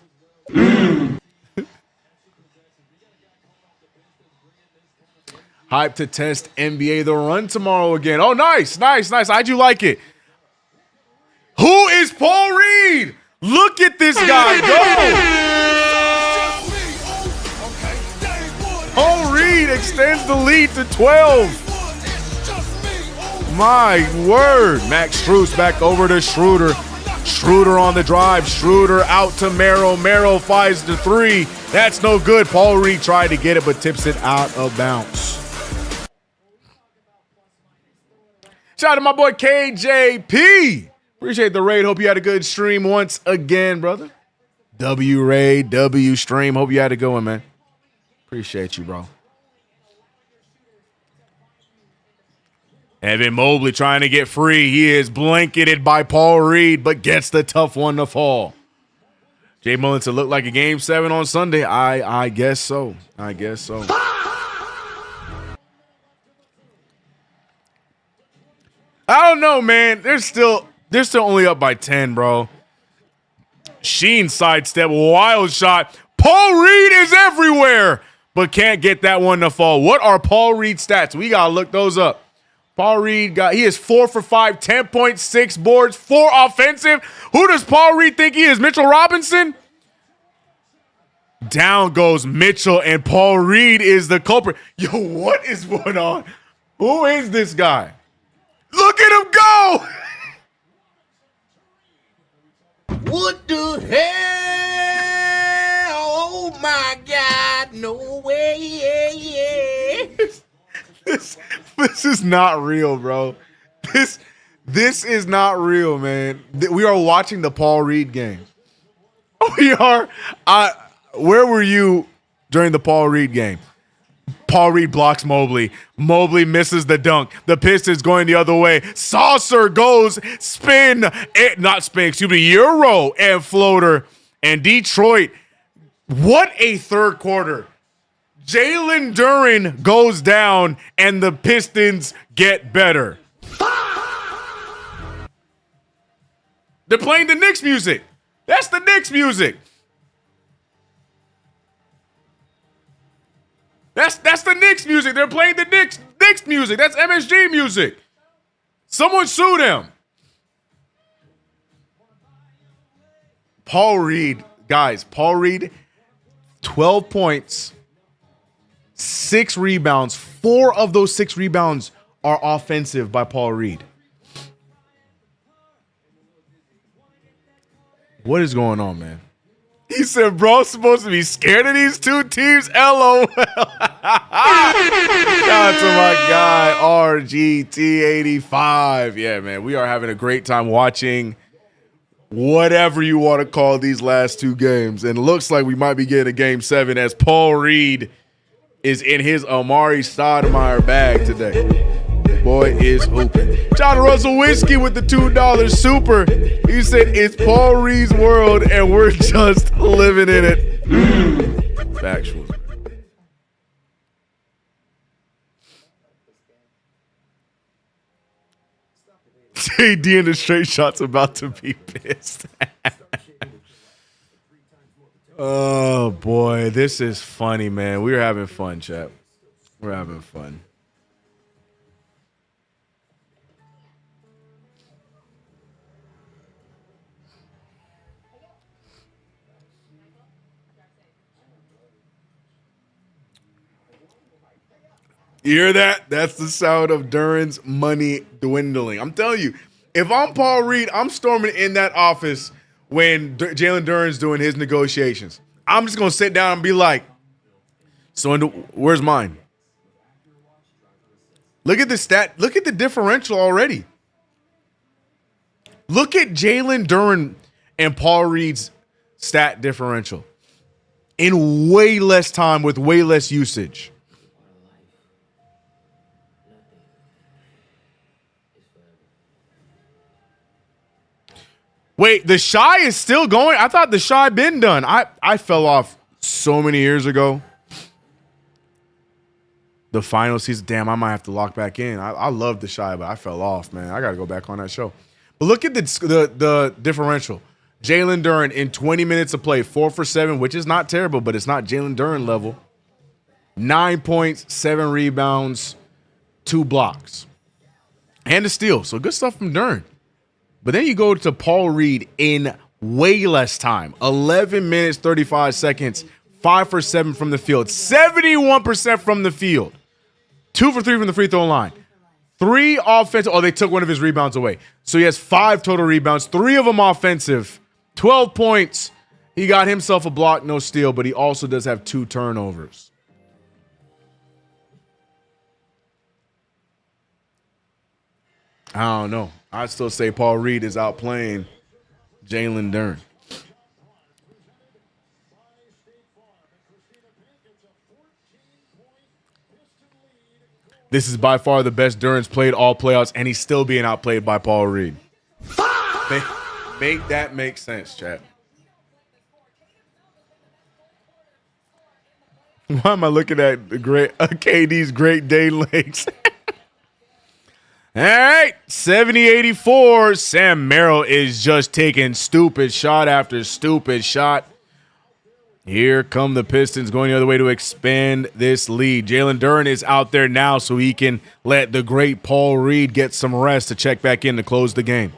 Hype to test NBA The Run tomorrow again. Oh, nice. How'd you like it? Who is Paul Reed? Look at this guy go. Paul Reed extends the lead to 12. My word. Max Strus back over to Schroeder. Schroeder on the drive. Schroeder out to Merrill. Merrill fires the 3. That's no good. Paul Reed tried to get it, but tips it out of bounds. Shout out to my boy KJP Appreciate the raid. Hope you had a good stream once again, brother. W raid, W stream. Hope you had a good one, man. Appreciate you, bro. Evan Mobley trying to get free. He is blanketed by Paul Reed, but gets the tough one to fall. Jay Mullins to look like a game 7 on Sunday. I guess so. I guess so. I don't know, man. They're still only up by 10, bro. Sheen sidestep, wild shot. Paul Reed is everywhere, but can't get that one to fall. What are Paul Reed stats? We gotta look those up. Paul Reed he is 4 for 5, 10.6 boards, 4 offensive. Who does Paul Reed think he is? Mitchell Robinson? Down goes Mitchell, and Paul Reed is the culprit. Yo, what is going on? Who is this guy? Look at him go! What the hell? Oh my God! No way! This is not real, bro. This is not real, man. We are watching the Paul Reed game. We are. Where were you during the Paul Reed game? Paul Reed blocks Mobley. Mobley misses the dunk. The Pistons going the other way. Saucer goes Euro and floater. And Detroit, what a third quarter. Jalen Duren goes down and the Pistons get better. They're playing the Knicks music. That's the Knicks music. That's the Knicks music. They're playing the Knicks music. That's MSG music. Someone sue them. Paul Reed, guys, 12 points, 6 rebounds. 4 of those 6 rebounds are offensive by Paul Reed. What is going on, man? He said, bro, supposed to be scared of these two teams. LOL. Shout out to my guy, RGT85. Yeah, man, we are having a great time watching whatever you want to call these last 2 games. And it looks like we might be getting a game 7 as Paul Reed is in his Amari Stoudemire bag today. Boy is hooping. John Russell Whiskey with the $2 super. He said it's Paul Reed's world and we're just living in it. Factual. JD in the straight shot's about to be pissed. Oh boy, this is funny, man. We're having fun, chap. We're having fun. You hear that? That's the sound of Duren's money dwindling. I'm telling you, if I'm Paul Reed, I'm storming in that office when Jalen Duren's doing his negotiations. I'm just going to sit down and be like, so where's mine? Look at the stat. Look at the differential already. Look at Jalen Duren and Paul Reed's stat differential in way less time with way less usage. Wait, the Shy is still going? I thought the Shy been done. I fell off so many years ago. The final season, damn, I might have to lock back in. I love the Shy, but I fell off, man. I got to go back on that show. But look at the differential. Jalen Duren in 20 minutes of play, 4 for 7, which is not terrible, but it's not Jalen Duren level. 9 points, 7 rebounds, 2 blocks, and a steal. So good stuff from Duren. But then you go to Paul Reed in way less time. 11 minutes, 35 seconds, 5 for 7 from the field, 71% from the field, 2 for 3 from the free throw line, 3 offensive. Oh, they took one of his rebounds away. So he has 5 total rebounds, 3 of them offensive, 12 points. He got himself a block, no steal, but he also does have 2 turnovers. I don't know. I still say Paul Reed is outplaying Jalen Duren. This is by far the best Duren's played all playoffs, and he's still being outplayed by Paul Reed. Make that make sense, chat. Why am I looking at the great KD's Great Day links? All right, 70-84. Sam Merrill is just taking stupid shot after stupid shot. Here come the Pistons going the other way to expand this lead. Jalen Duren is out there now so he can let the great Paul Reed get some rest to check back in to close the game.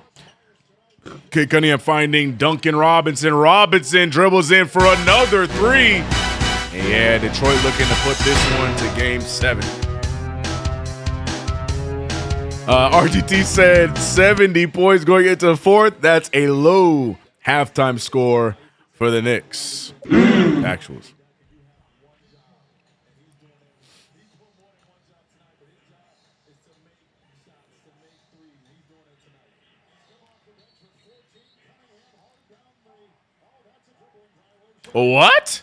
Kid Cunningham finding Duncan Robinson. Robinson dribbles in for another three. And yeah, Detroit looking to put this one to game 7. RGT said 70 points going into the fourth. That's a low halftime score for the Knicks. Actuals. What?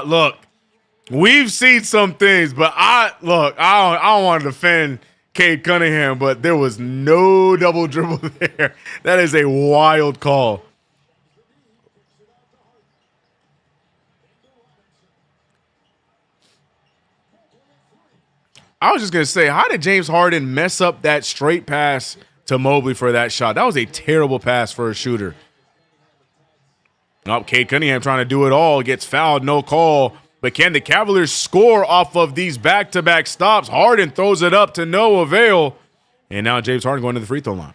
Look, we've seen some things, but I don't want to defend Cade Cunningham, but there was no double dribble there. That is a wild call. I was just going to say, how did James Harden mess up that straight pass to Mobley for that shot? That was a terrible pass for a shooter. Nope, Cade Cunningham trying to do it all. Gets fouled, no call. But can the Cavaliers score off of these back-to-back stops? Harden throws it up to no avail. And now James Harden going to the free throw line.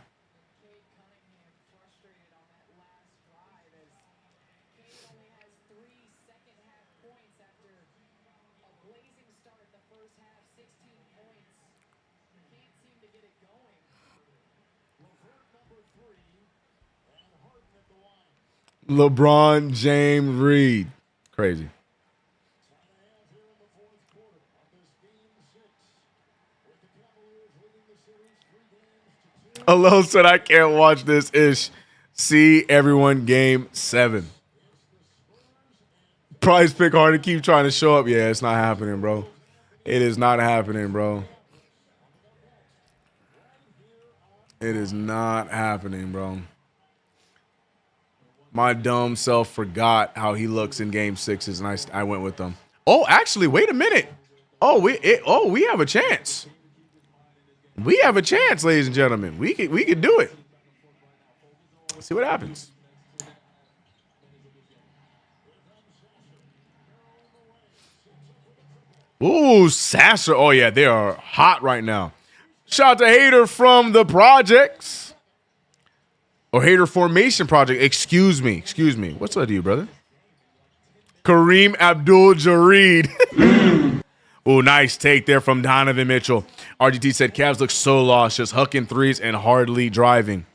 LeBron James Reed. Crazy. Alone said, I can't watch this ish. See everyone game 7. Prize pick hard to keep trying to show up. Yeah, it's not happening, bro. It is not happening, bro. It is not happening, bro. My dumb self forgot how he looks in game 6s, and I went with them. Oh, actually, wait a minute. Oh, we have a chance. We have a chance, ladies and gentlemen. We could do it. Let's see what happens. Ooh, Sasser. Oh, yeah, they are hot right now. Shout out to Hater from the Projects. Or Hater Formation Project. Excuse me. What's up to you, brother? Kareem Abdul-Jabbar. Ooh, nice take there from Donovan Mitchell. RGT said Cavs look so lost, just hucking threes and hardly driving.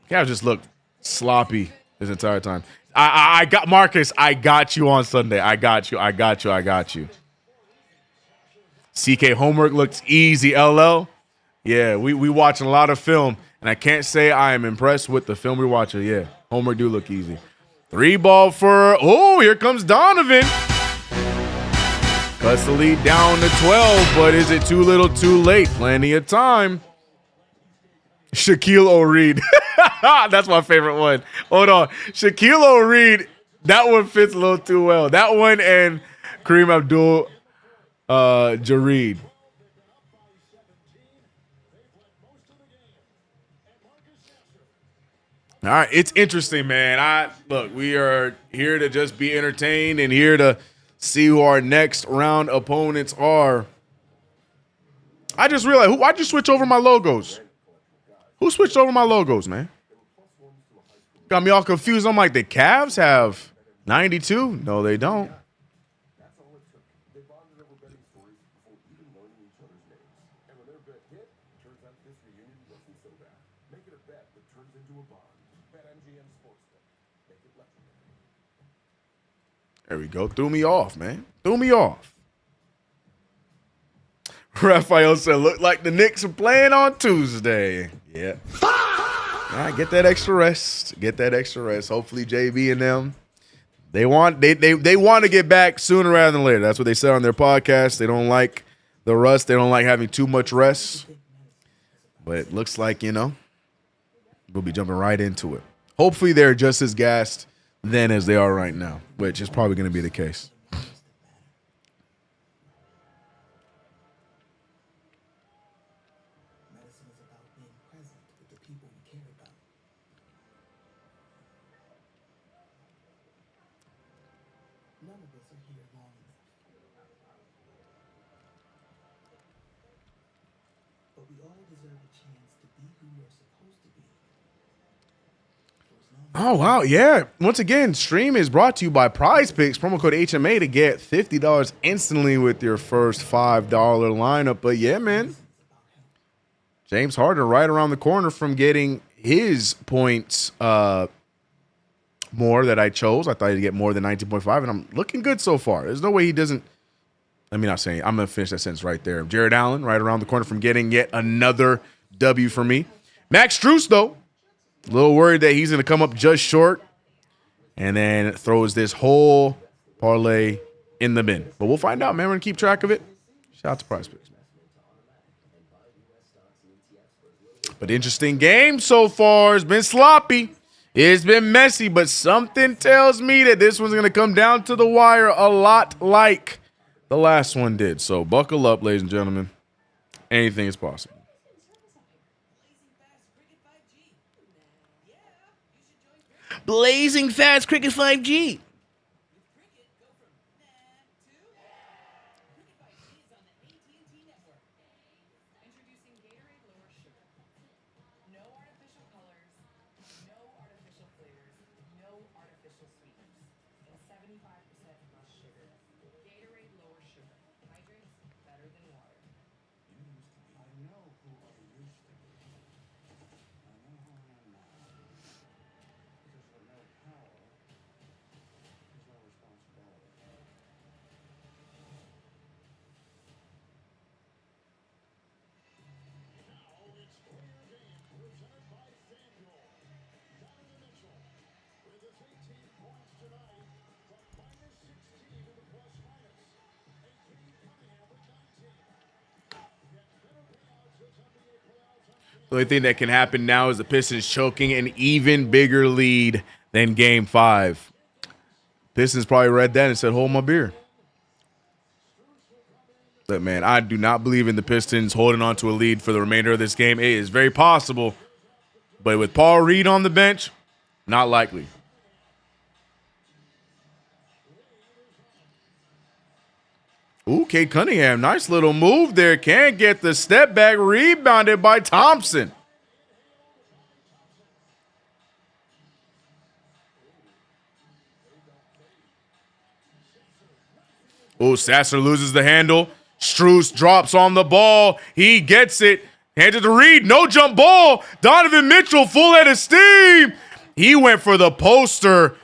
Cavs just look sloppy this entire time. I got Marcus. I got you on Sunday. I got you. CK homework looks easy, LL. Yeah, we watching a lot of film, and I can't say I am impressed with the film we're watching. Yeah, homework do look easy. 3 ball for, oh, here comes Donovan. Cuts the lead down to 12, but is it too little too late? Plenty of time. Shaquille O'Reed. That's my favorite one. Hold on. Shaquille O'Reed, that one fits a little too well. That one and Kareem Abdul-Jabbar. All right, it's interesting, man. Look, we are here to just be entertained and here to see who our next round opponents are. I just realized, why'd you switch over my logos? Who switched over my logos, man? Got me all confused. I'm like, the Cavs have 92? No, they don't. There we go. Threw me off, man. Threw me off. Raphael said, look like the Knicks are playing on Tuesday. Yeah. All right, get that extra rest. Get that extra rest. Hopefully JB and them, they want to get back sooner rather than later. That's what they said on their podcast. They don't like the rust. They don't like having too much rest. But it looks like, we'll be jumping right into it. Hopefully they're just as gassed then as they are right now, which is probably going to be the case. Oh, wow. Yeah. Once again, stream is brought to you by PrizePicks. Promo code HMA to get $50 instantly with your first $5 lineup. But yeah, man, James Harden right around the corner from getting his points more that I chose. I thought he'd get more than 19.5, and I'm looking good so far. There's no way he doesn't. Let me not say. I'm going to finish that sentence right there. Jared Allen right around the corner from getting yet another W for me. Max Strus, though. A little worried that he's going to come up just short and then throws this whole parlay in the bin. But we'll find out, man. We're going to keep track of it. Shout out to PrizePicks, man. But interesting game so far. It's been sloppy. It's been messy, but something tells me that this one's going to come down to the wire a lot like the last one did. So buckle up, ladies and gentlemen. Anything is possible. Blazing fast cricket 5G. The only thing that can happen now is the Pistons choking an even bigger lead than Game 5. Pistons probably read that and said, hold my beer. But, man, I do not believe in the Pistons holding on to a lead for the remainder of this game. It is very possible, but with Paul Reed on the bench, not likely. Ooh, Cade Cunningham, nice little move there. Can't get the step back, rebounded by Thompson. Ooh, Sasser loses the handle. Strus drops on the ball. He gets it. Hands it to Reed. No jump ball. Donovan Mitchell full head of steam. He went for the poster.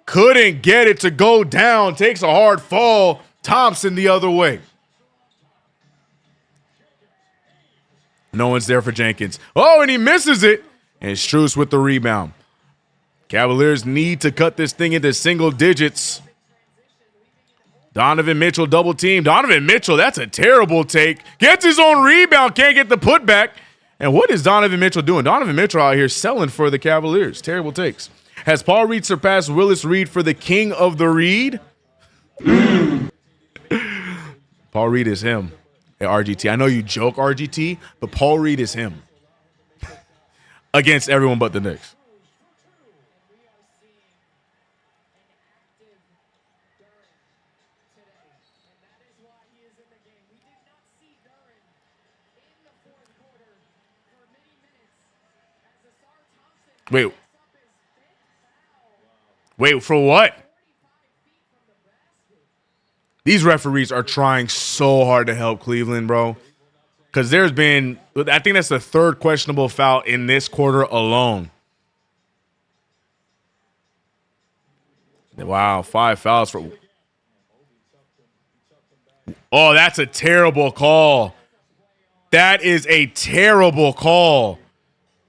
Couldn't get it to go down. Takes a hard fall. Thompson the other way. No one's there for Jenkins. Oh, and he misses it. And Strus with the rebound. Cavaliers need to cut this thing into single digits. Donovan Mitchell double team. Donovan Mitchell, that's a terrible take. Gets his own rebound. Can't get the putback. And what is Donovan Mitchell doing? Donovan Mitchell out here selling for the Cavaliers. Terrible takes. Has Paul Reed surpassed Willis Reed for the king of the Reed? Paul Reed is him at RGT. I know you joke RGT, but Paul Reed is him against everyone but the Knicks. Wait, for what? These referees are trying so hard to help Cleveland, bro. Because there's been, I think that's the third questionable foul in this quarter alone. Wow, 5 fouls for. Oh, that's a terrible call. That is a terrible call.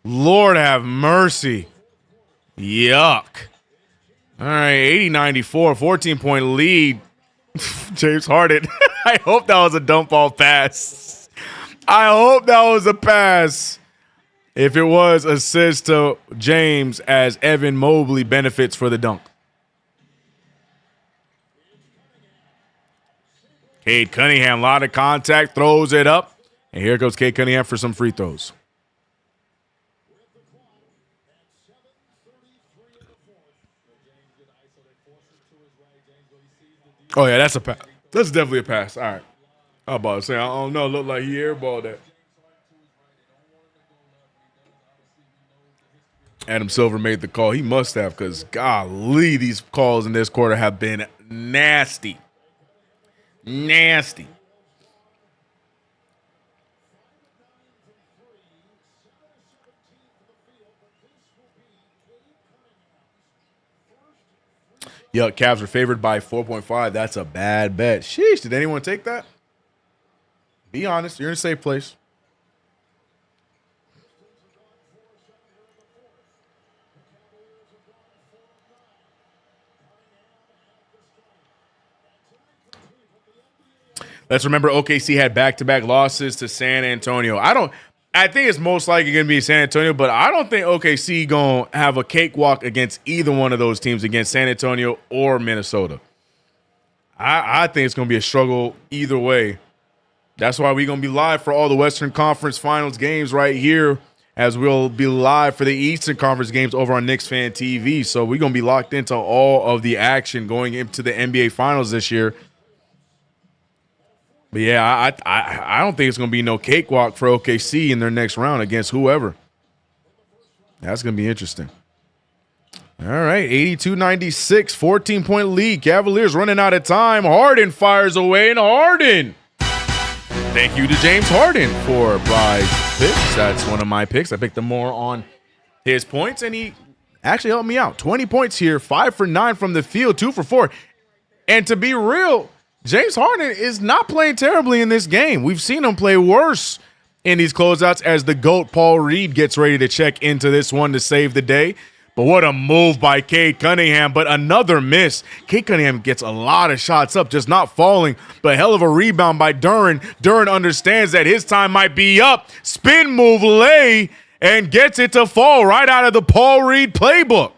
Lord have mercy. Yuck. All right, 80-94, 14-point lead. James Harden. I hope that was a dump ball pass. I hope that was a pass. If it was, assist to James as Evan Mobley benefits for the dunk. Cade Cunningham, a lot of contact, throws it up. And here goes Cade Cunningham for some free throws. Oh, yeah, that's a pass. That's definitely a pass. All right. I was about to say, I don't know. Looked like he airballed that. Adam Silver made the call. He must have, because golly, these calls in this quarter have been nasty. Nasty. Yeah, Cavs are favored by 4.5. That's a bad bet. Sheesh, did anyone take that? Be honest. You're in a safe place. Let's remember OKC had back-to-back losses to San Antonio. I think it's most likely going to be San Antonio, but I don't think OKC going to have a cakewalk against either one of those teams, against San Antonio or Minnesota. I think it's going to be a struggle either way. That's why we're going to be live for all the Western Conference Finals games right here, as we'll be live for the Eastern Conference games over on Knicks Fan TV. So we're going to be locked into all of the action going into the NBA Finals this year. But yeah, I don't think it's going to be no cakewalk for OKC in their next round against whoever. That's going to be interesting. All right, 82-96, 14-point lead. Cavaliers running out of time. Harden fires away, and Harden. Thank you to James Harden for PrizePicks. That's one of my picks. I picked him more on his points, and he actually helped me out. 20 points here, 5 for 9 from the field, 2 for 4. And to be real, James Harden is not playing terribly in this game. We've seen him play worse in these closeouts as the GOAT Paul Reed gets ready to check into this one to save the day. But what a move by Cade Cunningham, but another miss. Cade Cunningham gets a lot of shots up, just not falling, but hell of a rebound by Duren. Duren understands that his time might be up. Spin move, lay, and gets it to fall right out of the Paul Reed playbook.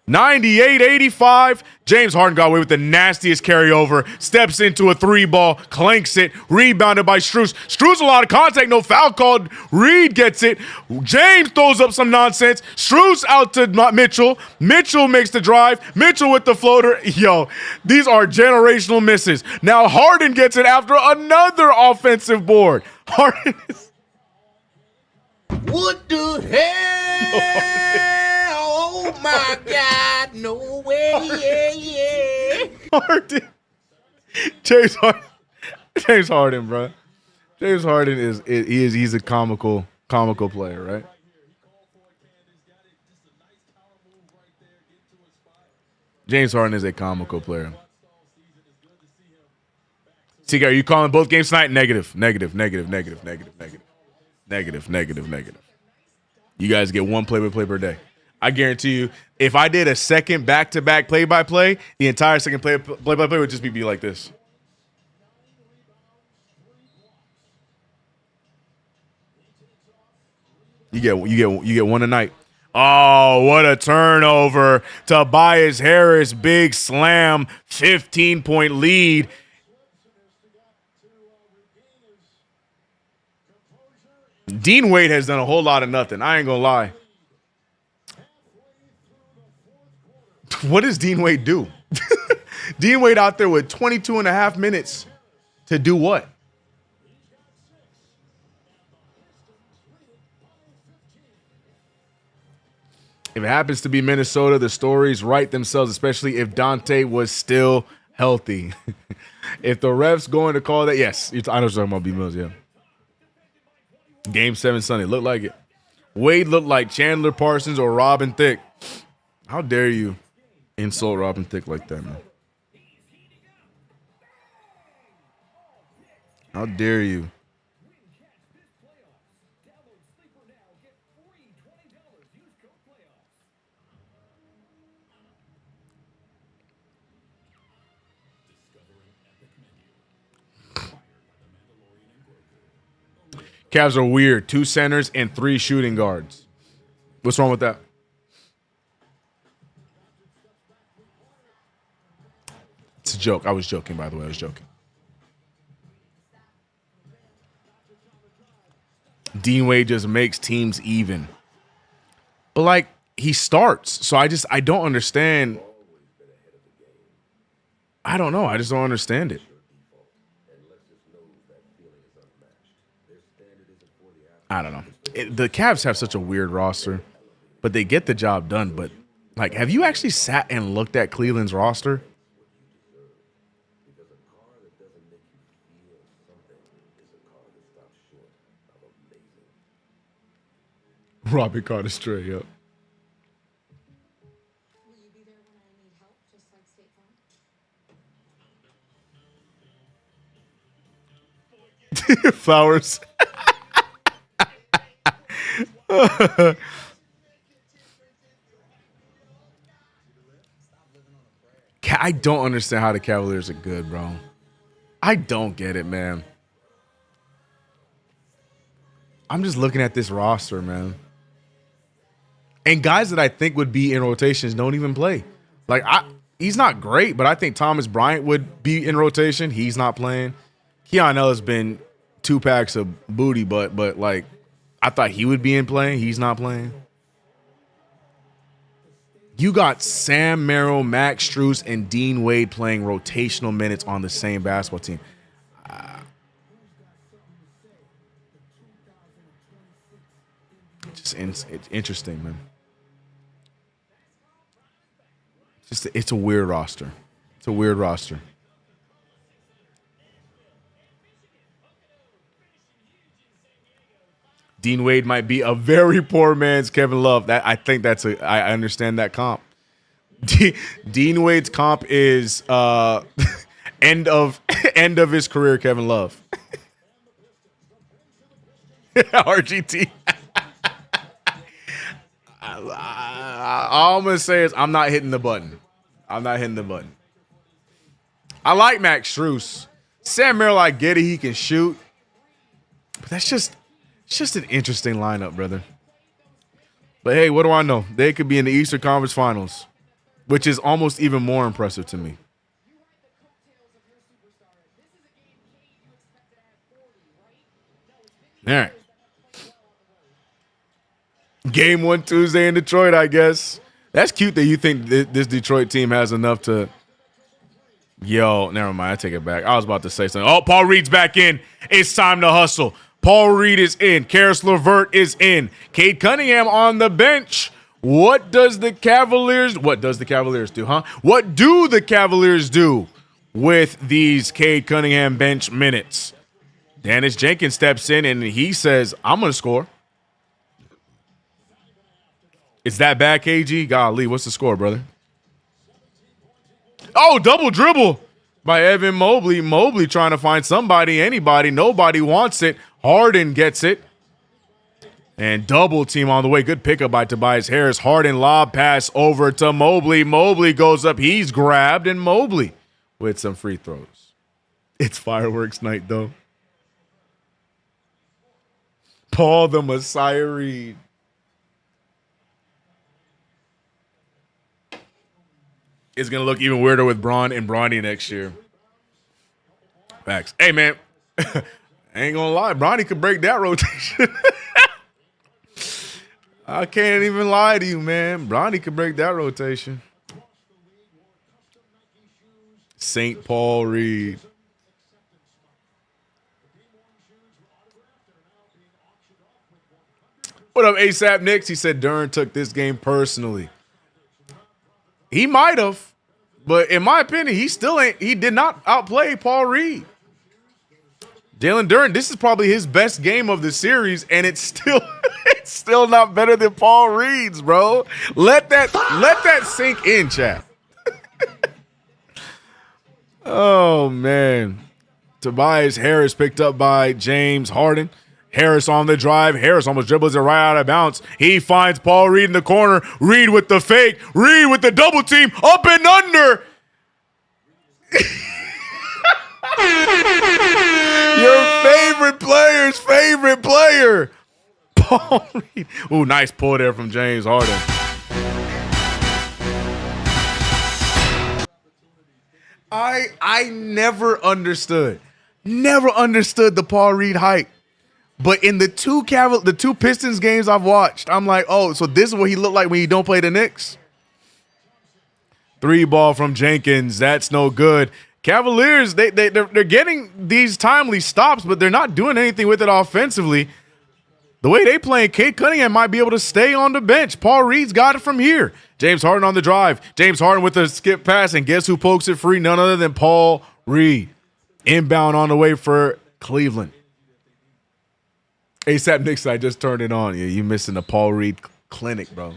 98-85. James Harden got away with the nastiest carryover. Steps into a 3-ball, clanks it, rebounded by Strus. Strus a lot of contact, no foul called. Reed gets it. James throws up some nonsense. Strus out to Mitchell. Mitchell makes the drive. Mitchell with the floater. Yo, these are generational misses. Now Harden gets it after another offensive board. Harden is... What the hell? Oh my God, no way. Harden. James Harden, bro. James Harden he's a comical player, right? James Harden is a comical player. CK, are you calling both games tonight? Negative. You guys get one play-by-play per day. I guarantee you, if I did a second back-to-back play-by-play, the entire second play-by-play would just be like this. You get one a night. Oh, what a turnover. Tobias Harris, big slam, 15-point lead. Dean Wade has done a whole lot of nothing. I ain't going to lie. What does Dean Wade do? Dean Wade out there with 22 and a half minutes to do what? If it happens to be Minnesota, the stories write themselves, especially if Dante was still healthy. If the refs going to call that, yes. I know what you're talking about, B. Mills, yeah. Game 7 Sunday. Looked like it. Wade looked like Chandler Parsons or Robin Thicke. How dare you insult Robin Thicke like that, man? How dare you? Cavs are weird. 2 centers and 3 shooting guards. What's wrong with that? It's a joke. I was joking, by the way. I was joking. Dean Wade just makes teams even. But, like, he starts. So I don't understand. I don't know. I just don't understand it. I don't know. The Cavs have such a weird roster, but they get the job done. But, like, have you actually sat and looked at Cleveland's roster? Robin Carter straight, yep. Will you be there when I need help, just like State Farm? Flowers. I don't understand how the Cavaliers are good, bro. I don't get it, man. I'm just looking at this roster, man. And guys that I think would be in rotations don't even play. Like, he's not great, but I think Thomas Bryant would be in rotation. He's not playing. Keon Ellis been 2 packs of booty, but like, I thought he would be in play. He's not playing. You got Sam Merrill, Max Strus, and Dean Wade playing rotational minutes on the same basketball team. It's interesting, man. It's a weird roster. It's a weird roster. Dean Wade might be a very poor man's Kevin Love. I I understand that comp. Dean Wade's comp is end of his career Kevin Love. RGT. All I'm going to say is I'm not hitting the button. I'm not hitting the button. I like Max Strus. Sam Merrill, I get it. He can shoot. But it's just an interesting lineup, brother. But, hey, what do I know? They could be in the Eastern Conference Finals, which is almost even more impressive to me. All right. Game 1 Tuesday in Detroit, I guess. That's cute that you think this Detroit team has enough to. Yo, never mind. I take it back. I was about to say something. Oh, Paul Reed's back in. It's time to hustle. Paul Reed is in. Karis LeVert is in. Cade Cunningham on the bench. What does the Cavaliers do, huh? What do the Cavaliers do with these Cade Cunningham bench minutes? Dennis Jenkins steps in and he says, I'm going to score. It's that bad, KG? Golly, what's the score, brother? Oh, double dribble by Evan Mobley. Mobley trying to find somebody, anybody. Nobody wants it. Harden gets it. And double team on the way. Good pickup by Tobias Harris. Harden lob pass over to Mobley. Mobley goes up. He's grabbed, and Mobley with some free throws. It's fireworks night, though. Paul the Messiah Reed. It's going to look even weirder with Braun and Bronny next year. Facts. Hey, man. I ain't going to lie. Bronny could break that rotation. I can't even lie to you, man. Bronny could break that rotation. St. Paul Reed. What up, ASAP Knicks? He said Duren took this game personally. He might have, but in my opinion, he did not outplay Paul Reed. Jalen Duren, this is probably his best game of the series, and it's still not better than Paul Reed's, bro. Let that sink in, chat. Oh man. Tobias Harris picked up by James Harden. Harris on the drive. Harris almost dribbles it right out of bounds. He finds Paul Reed in the corner. Reed with the fake. Reed with the double team. Up and under. Your favorite player's favorite player. Paul Reed. Ooh, nice pull there from James Harden. I never understood the Paul Reed hype. But in the two Pistons games I've watched, I'm like, oh, so this is what he looked like when he don't play the Knicks? 3 ball from Jenkins. That's no good. Cavaliers, they're getting these timely stops, but they're not doing anything with it offensively. The way they playing, Cade Cunningham might be able to stay on the bench. Paul Reed's got it from here. James Harden on the drive. James Harden with a skip pass, and guess who pokes it free? None other than Paul Reed. Inbound on the way for Cleveland. ASAP Knicks, I just turned it on. Yeah, you missing the Paul Reed clinic, bro.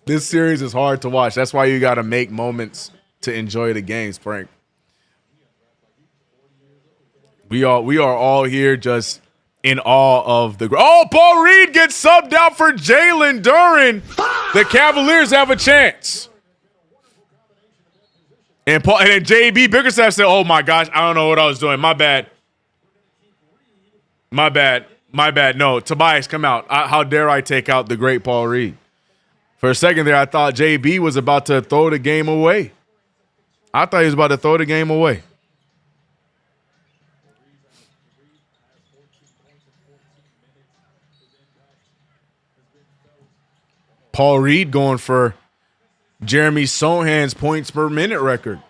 This series is hard to watch. That's why you got to make moments to enjoy the games, Frank. We are all here just in awe of the. Oh, Paul Reed gets subbed out for Jalen Duren. The Cavaliers have a chance. And then JB Bickerstaff said, "Oh my gosh, I don't know what I was doing. My bad. No, Tobias, come out. How dare I take out the great Paul Reed?" For a second there, I thought JB was about to throw the game away. Paul Reed going for Jeremy Sohan's points per minute record.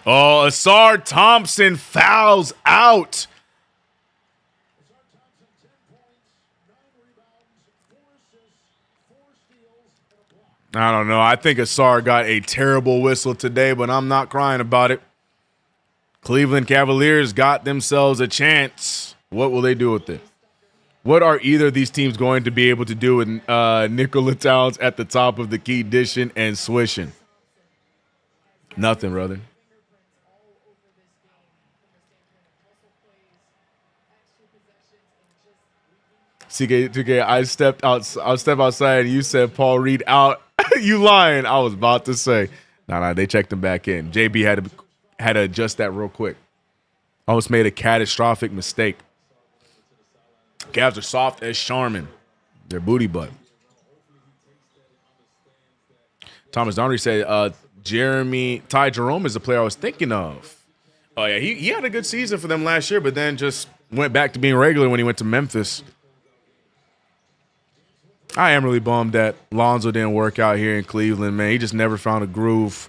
Oh, Asar Thompson fouls out. I don't know. I think Asar got a terrible whistle today, but I'm not crying about it. Cleveland Cavaliers got themselves a chance. What will they do with it? What are either of these teams going to be able to do with Nikola Towns at the top of the key dishing and swishing? Nothing, brother. CK2K, I stepped outside and you said Paul Reed out. You lying. I was about to say. No, they checked him back in. JB had to adjust that real quick. Almost made a catastrophic mistake. Cavs are soft as Charmin. Their booty butt. Thomas Donry said, Ty Jerome is the player I was thinking of. Oh, yeah, he had a good season for them last year, but then just went back to being regular when he went to Memphis. I am really bummed that Lonzo didn't work out here in Cleveland, man. He just never found a groove.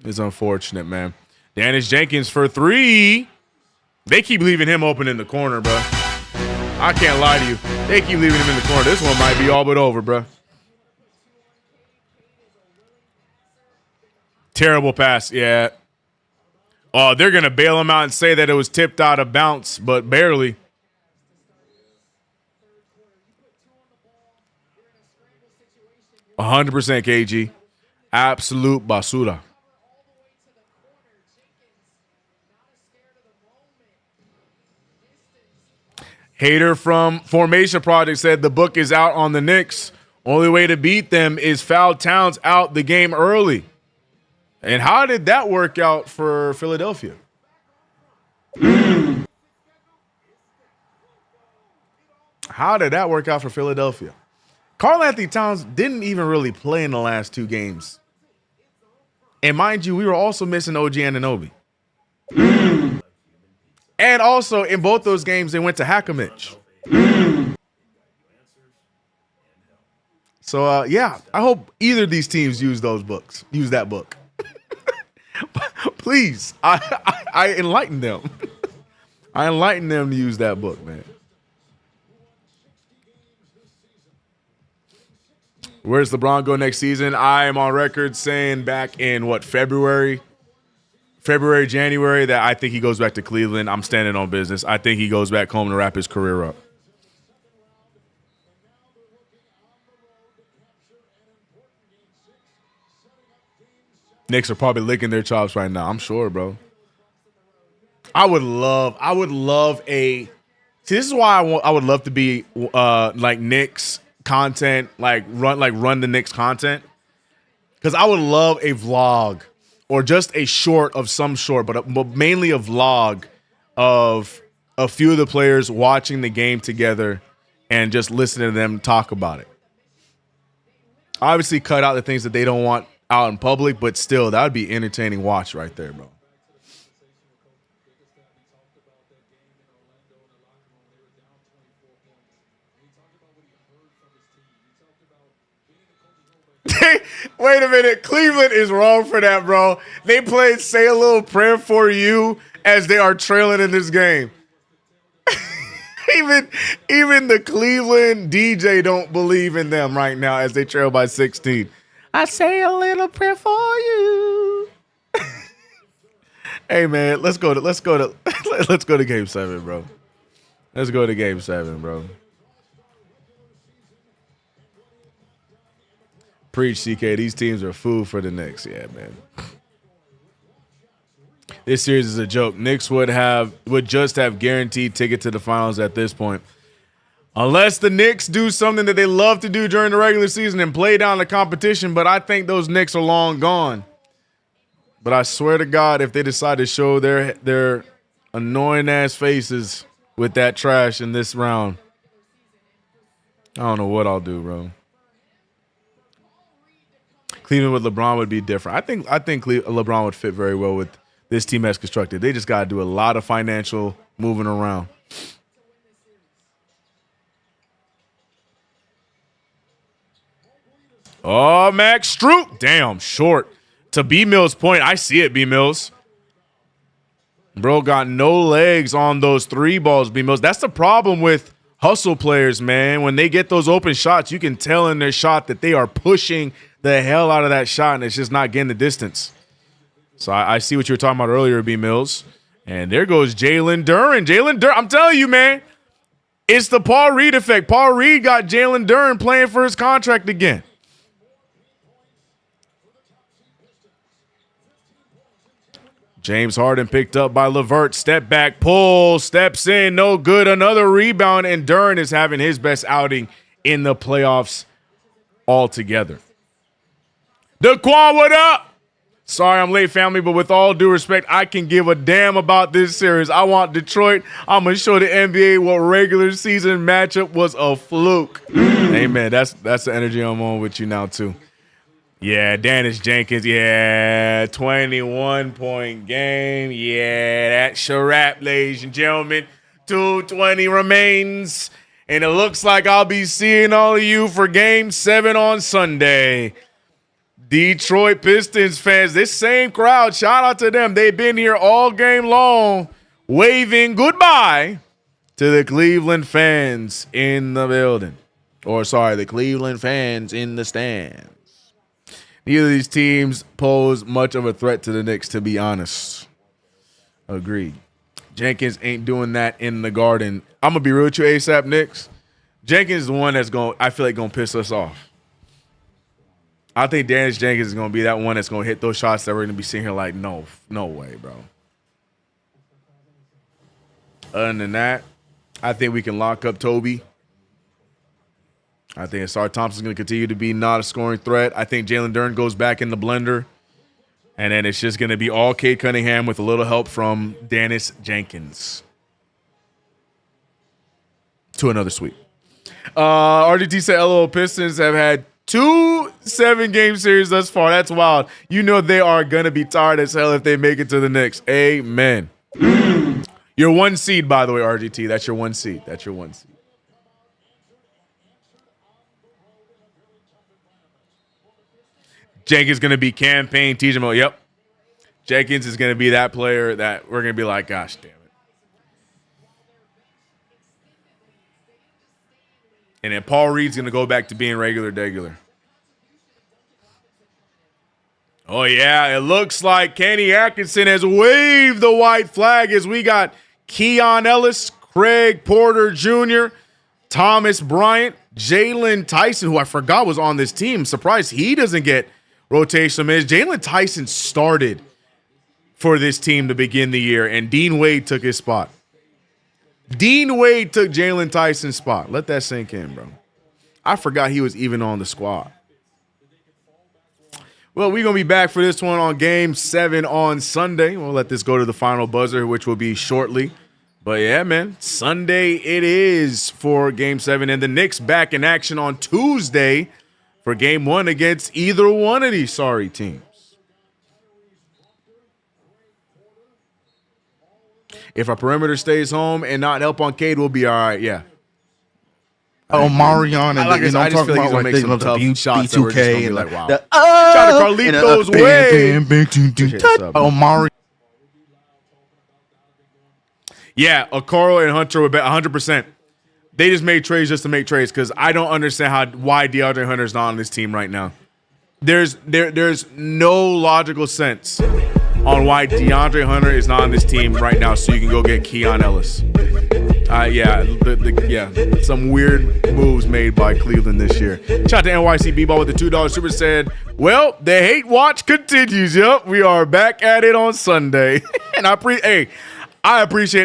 It's unfortunate, man. Dennis Jenkins for 3. They keep leaving him open in the corner, bro. I can't lie to you. They keep leaving him in the corner. This one might be all but over, bro. Terrible pass, yeah. Oh, they're going to bail him out and say that it was tipped out of bounds, but barely. $100% KG. Absolute basura. Hater from Formation Project said the book is out on the Knicks. Only way to beat them is foul Towns out the game early. And how did that work out for Philadelphia? How did that work out for Philadelphia? Karl Anthony Towns didn't even really play in the last 2 games. And mind you, we were also missing OG Anunoby. And also, in both those games, they went to Hakamich. So, yeah, I hope either of these teams use that book. Please, I enlighten them. I enlighten them to use that book, man. Where's LeBron go next season? I am on record saying back in, February, January, that I think he goes back to Cleveland. I'm standing on business. I think he goes back home to wrap his career up. Knicks are probably licking their chops right now. I'm sure, bro. I would love a. See, this is why I would love to be like Knicks content, run the Knicks content, because I would love a vlog or just a short of some sort, but mainly a vlog of a few of the players watching the game together and just listening to them talk about it. Obviously, cut out the things that they don't want out in public, but still, that would be entertaining watch right there, bro. Wait a minute. Cleveland is wrong for that, bro. They played Say a Little Prayer for You as they are trailing in this game. Even the Cleveland DJ don't believe in them right now as they trail by 16. I say a little prayer for you. Hey man, let's go to game 7, bro. Let's go to game 7, bro. Preach, CK. These teams are food for the Knicks. Yeah, man. This series is a joke. Knicks would just have guaranteed ticket to the finals at this point. Unless the Knicks do something that they love to do during the regular season and play down the competition, but I think those Knicks are long gone. But I swear to God, if they decide to show their annoying-ass faces with that trash in this round, I don't know what I'll do, bro. Cleveland with LeBron would be different. I think LeBron would fit very well with this team as constructed. They just got to do a lot of financial moving around. Oh, Max Strus. Damn, short. To B Mills' point, I see it, B Mills. Bro got no legs on those 3 balls, B Mills. That's the problem with hustle players, man. When they get those open shots, you can tell in their shot that they are pushing the hell out of that shot, and it's just not getting the distance. So I see what you were talking about earlier, B Mills. And there goes Jalen Duren. I'm telling you, man, it's the Paul Reed effect. Paul Reed got Jalen Duren playing for his contract again. James Harden picked up by LeVert. Step back, pull, steps in, no good. Another rebound, and Duren is having his best outing in the playoffs altogether. Daquan, what up? Sorry I'm late, family, but with all due respect, I can give a damn about this series. I want Detroit. I'm going to show the NBA what regular season matchup was a fluke. Amen. That's the energy I'm on with you now, too. Yeah, Dennis Jenkins. Yeah, 21-point game. Yeah, that's your wrap, ladies and gentlemen. 2:20 remains, and it looks like I'll be seeing all of you for Game 7 on Sunday. Detroit Pistons fans, this same crowd, shout out to them. They've been here all game long, waving goodbye to the Cleveland fans in the building. The Cleveland fans in the stands. Neither of these teams pose much of a threat to the Knicks, to be honest. Agreed. Jenkins ain't doing that in the Garden. I'm going to be real with you, ASAP Knicks. Jenkins is the one that's going to piss us off. I think Dennis Jenkins is going to be that one that's going to hit those shots that we're going to be seeing here like, no way, bro. Other than that, I think we can lock up Toby. I think Asar Thompson's going to continue to be not a scoring threat. I think Jalen Duren goes back in the blender. And then it's just going to be all Cade Cunningham with a little help from Dennis Jenkins. To another sweep. RGT said LOL Pistons have had 2 7-game series thus far. That's wild. You know they are going to be tired as hell if they make it to the Knicks. Amen. Your 1 seed, by the way, RGT. That's your 1 seed. Jenkins going to be campaign TJ. Yep. Jenkins is going to be that player that we're going to be like, gosh, damn it. And then Paul Reed's going to go back to being regular. Oh, yeah. It looks like Kenny Atkinson has waved the white flag as we got Keon Ellis, Craig Porter Jr., Thomas Bryant, Jalen Tyson, who I forgot was on this team. Surprised he doesn't get rotational minutes. Jalen Tyson started for this team to begin the year, and Dean Wade took his spot. Dean Wade took Jalen Tyson's spot. Let that sink in, bro. I forgot he was even on the squad. Well, we're going to be back for this one on Game 7 on Sunday. We'll let this go to the final buzzer, which will be shortly. But, yeah, man, Sunday it is for Game 7. And the Knicks back in action on Tuesday for Game 1 against either one of these sorry teams. If our perimeter stays home and not help on Cade, we'll be all right, yeah. Oh, Marion, and I I'm talking about like make some tough shots that we're just gonna B2K be and like, wow. the Shout out to Carlitos Way. Oh, Mario. Yeah, Okoro and Hunter were 100%. They just made trades just to make trades because I don't understand why DeAndre Hunter's not on this team right now. There's no logical sense on why DeAndre Hunter is not on this team right now so you can go get Keon Ellis. Some weird moves made by Cleveland this year. Shout out to NYC B-Ball with the $2 super said, well, the hate watch continues. Yep, we are back at it on Sunday. And I appreciate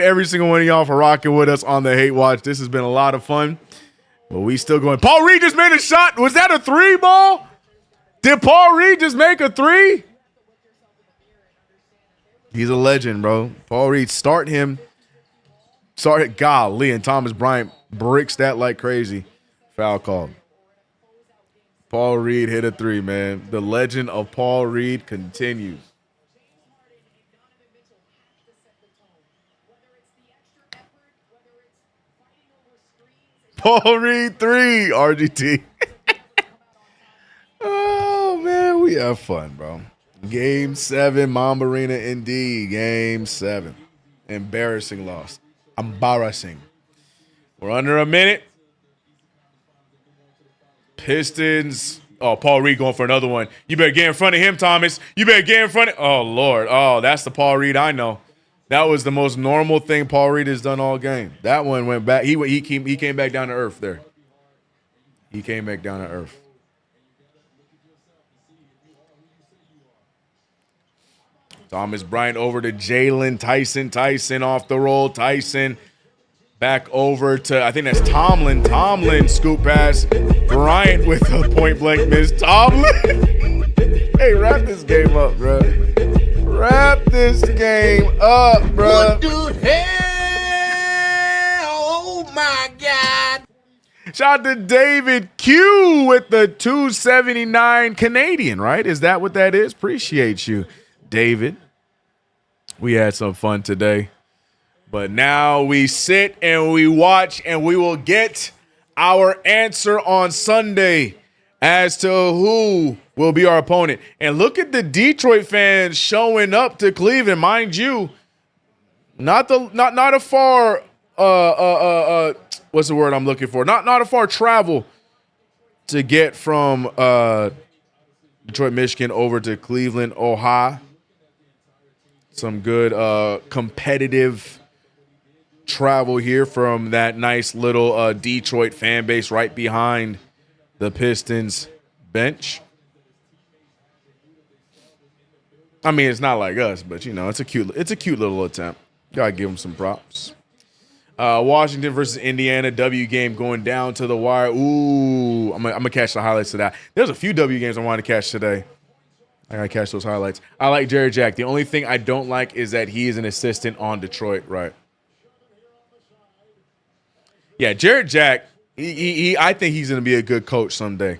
every single one of y'all for rocking with us on the hate watch. This has been a lot of fun. But we still going. Paul Reed just made a shot. Was that a 3 ball? Did Paul Reed just make a 3? He's a legend, bro. Paul Reed, start him. Sorry, golly, and Thomas Bryant bricks that like crazy. Foul call. Paul Reed hit a 3, man. The legend of Paul Reed continues. Paul Reed 3, RGT. Oh, man, we have fun, bro. Game 7, Mamba Arena indeed. Game 7. Embarrassing loss. Embarrassing. We're under a minute. Pistons. Oh, Paul Reed going for another one. You better get in front of him, Thomas. You better get in front of. Oh, Lord. Oh, that's the Paul Reed I know. That was the most normal thing Paul Reed has done all game. That one went back. He came back down to earth there. He came back down to earth. Thomas Bryant over to Jalen Tyson. Tyson off the roll. Tyson back over to, I think that's Tomlin. Tomlin scoop pass. Bryant with a point blank miss. Tomlin. Hey, wrap this game up, bro. Wrap this game up, bro. What the hell? Oh, my God. Shout out to David Q with the 279 Canadian, right? Is that what that is? Appreciate you, David. We had some fun today. But now we sit and we watch and we will get our answer on Sunday as to who will be our opponent. And look at the Detroit fans showing up to Cleveland. Mind you, not a far what's the word I'm looking for? Not a far travel to get from Detroit, Michigan over to Cleveland, Ohio. Some good competitive travel here from that nice little Detroit fan base right behind the Pistons bench. I mean, it's not like us, but you know, it's a cute little attempt. Gotta give them some props. Washington versus Indiana, W game going down to the wire. Ooh, I'm gonna catch the highlights of that. There's a few W games I wanted to catch today. I gotta catch those highlights. I like Jared Jack. The only thing I don't like is that he is an assistant on Detroit, right? Yeah, Jared Jack. I think he's gonna be a good coach someday.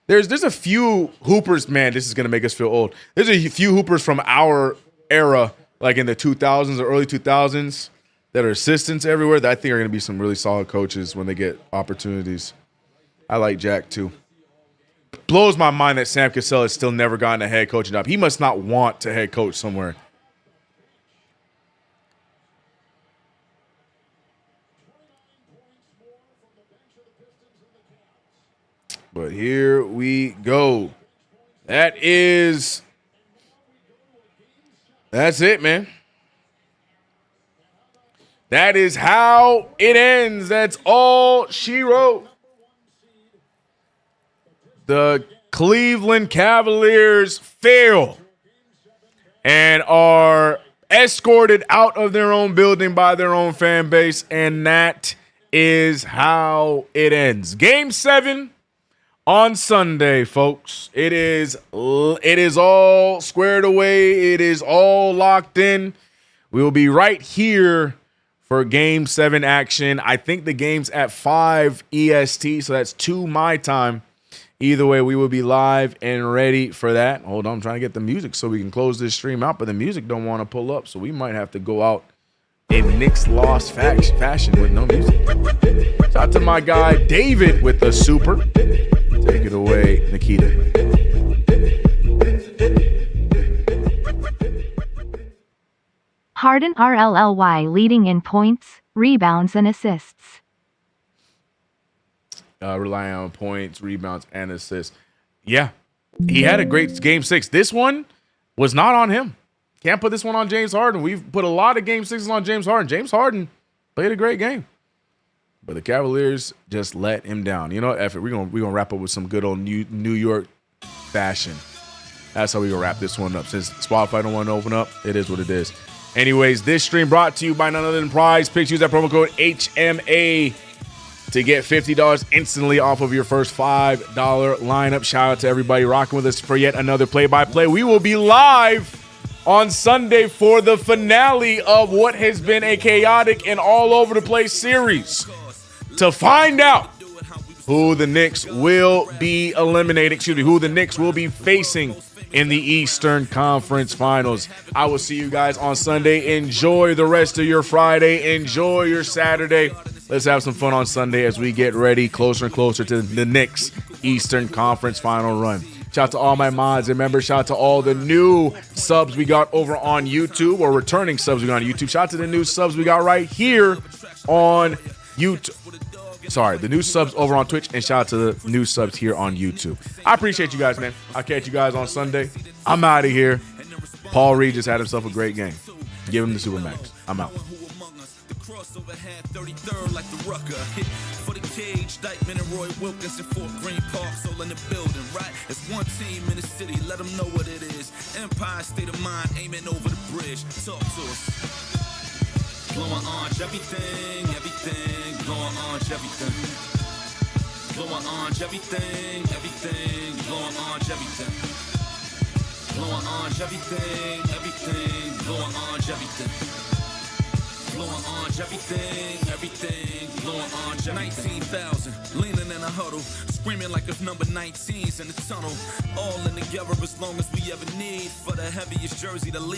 There's a few hoopers, man. This is gonna make us feel old. There's a few hoopers from our era, like in the 2000s or early 2000s, that are assistants everywhere. That I think are gonna be some really solid coaches when they get opportunities. I like Jack too. Blows my mind that Sam Cassell has still never gotten a head coaching job. He must not want to head coach somewhere. But here we go. That's it, man. That is how it ends. That's all she wrote. The Cleveland Cavaliers fail and are escorted out of their own building by their own fan base, and that is how it ends. Game 7 on Sunday, folks. It is all squared away. It is all locked in. We will be right here for Game 7 action. I think the game's at 5 EST, so that's 2 my time. Either way, we will be live and ready for that. Hold on, I'm trying to get the music so we can close this stream out, but the music don't want to pull up, so we might have to go out in Knicks lost fashion with no music. Shout out to my guy David with the super. Take it away, Nikita. Harden RLLY leading in points, rebounds, and assists. Relying on points, rebounds, and assists. Yeah, he had a great Game 6. This one was not on him. Can't put this one on James Harden. We've put a lot of Game 6s on James Harden. James Harden played a great game, but the Cavaliers just let him down. You know what? Effort. We're gonna wrap up with some good old New York fashion. That's how we gonna wrap this one up. Since Spotify don't want to open up, it is what it is. Anyways, this stream brought to you by none other than PrizePicks. Use that promo code HMA to get $50 instantly off of your first $5 lineup. Shout out to everybody rocking with us for yet another play-by-play. We will be live on Sunday for the finale of what has been a chaotic and all over the place series to find out who the Knicks will be eliminating, who the Knicks will be facing in the Eastern Conference Finals. I will see you guys on Sunday. Enjoy the rest of your Friday. Enjoy your Saturday. Let's have some fun on Sunday as we get ready closer and closer to the Knicks Eastern Conference Final run. Shout out to all my mods and members. Shout out to all the new subs we got over on YouTube, or returning subs we got on YouTube. Shout out to the new subs we got right here on YouTube. Sorry, the new subs over on Twitch, and shout out to the new subs here on YouTube. I appreciate you guys, man. I'll catch you guys on Sunday. I'm out of here. Paul Reed just had himself a great game. Give him the Supermax. I'm out. Crossover had 33rd like the rucker. Hit for the cage, Dykeman and Roy Wilkins and Fort Green Park, all in the building, right? It's one team in the city, let them know what it is. Empire state of mind, aiming over the bridge. Talk to us. Blowing orange, everything, blowing orange, everything. Blowing orange, everything, blowing orange, everything. Blowing orange, everything, blowing orange, everything. Blowing orange, everything, blowing orange, 19,000, leaning in a huddle, screaming like if number 19's in the tunnel. All in together as long as we ever need, for the heaviest jersey to lead.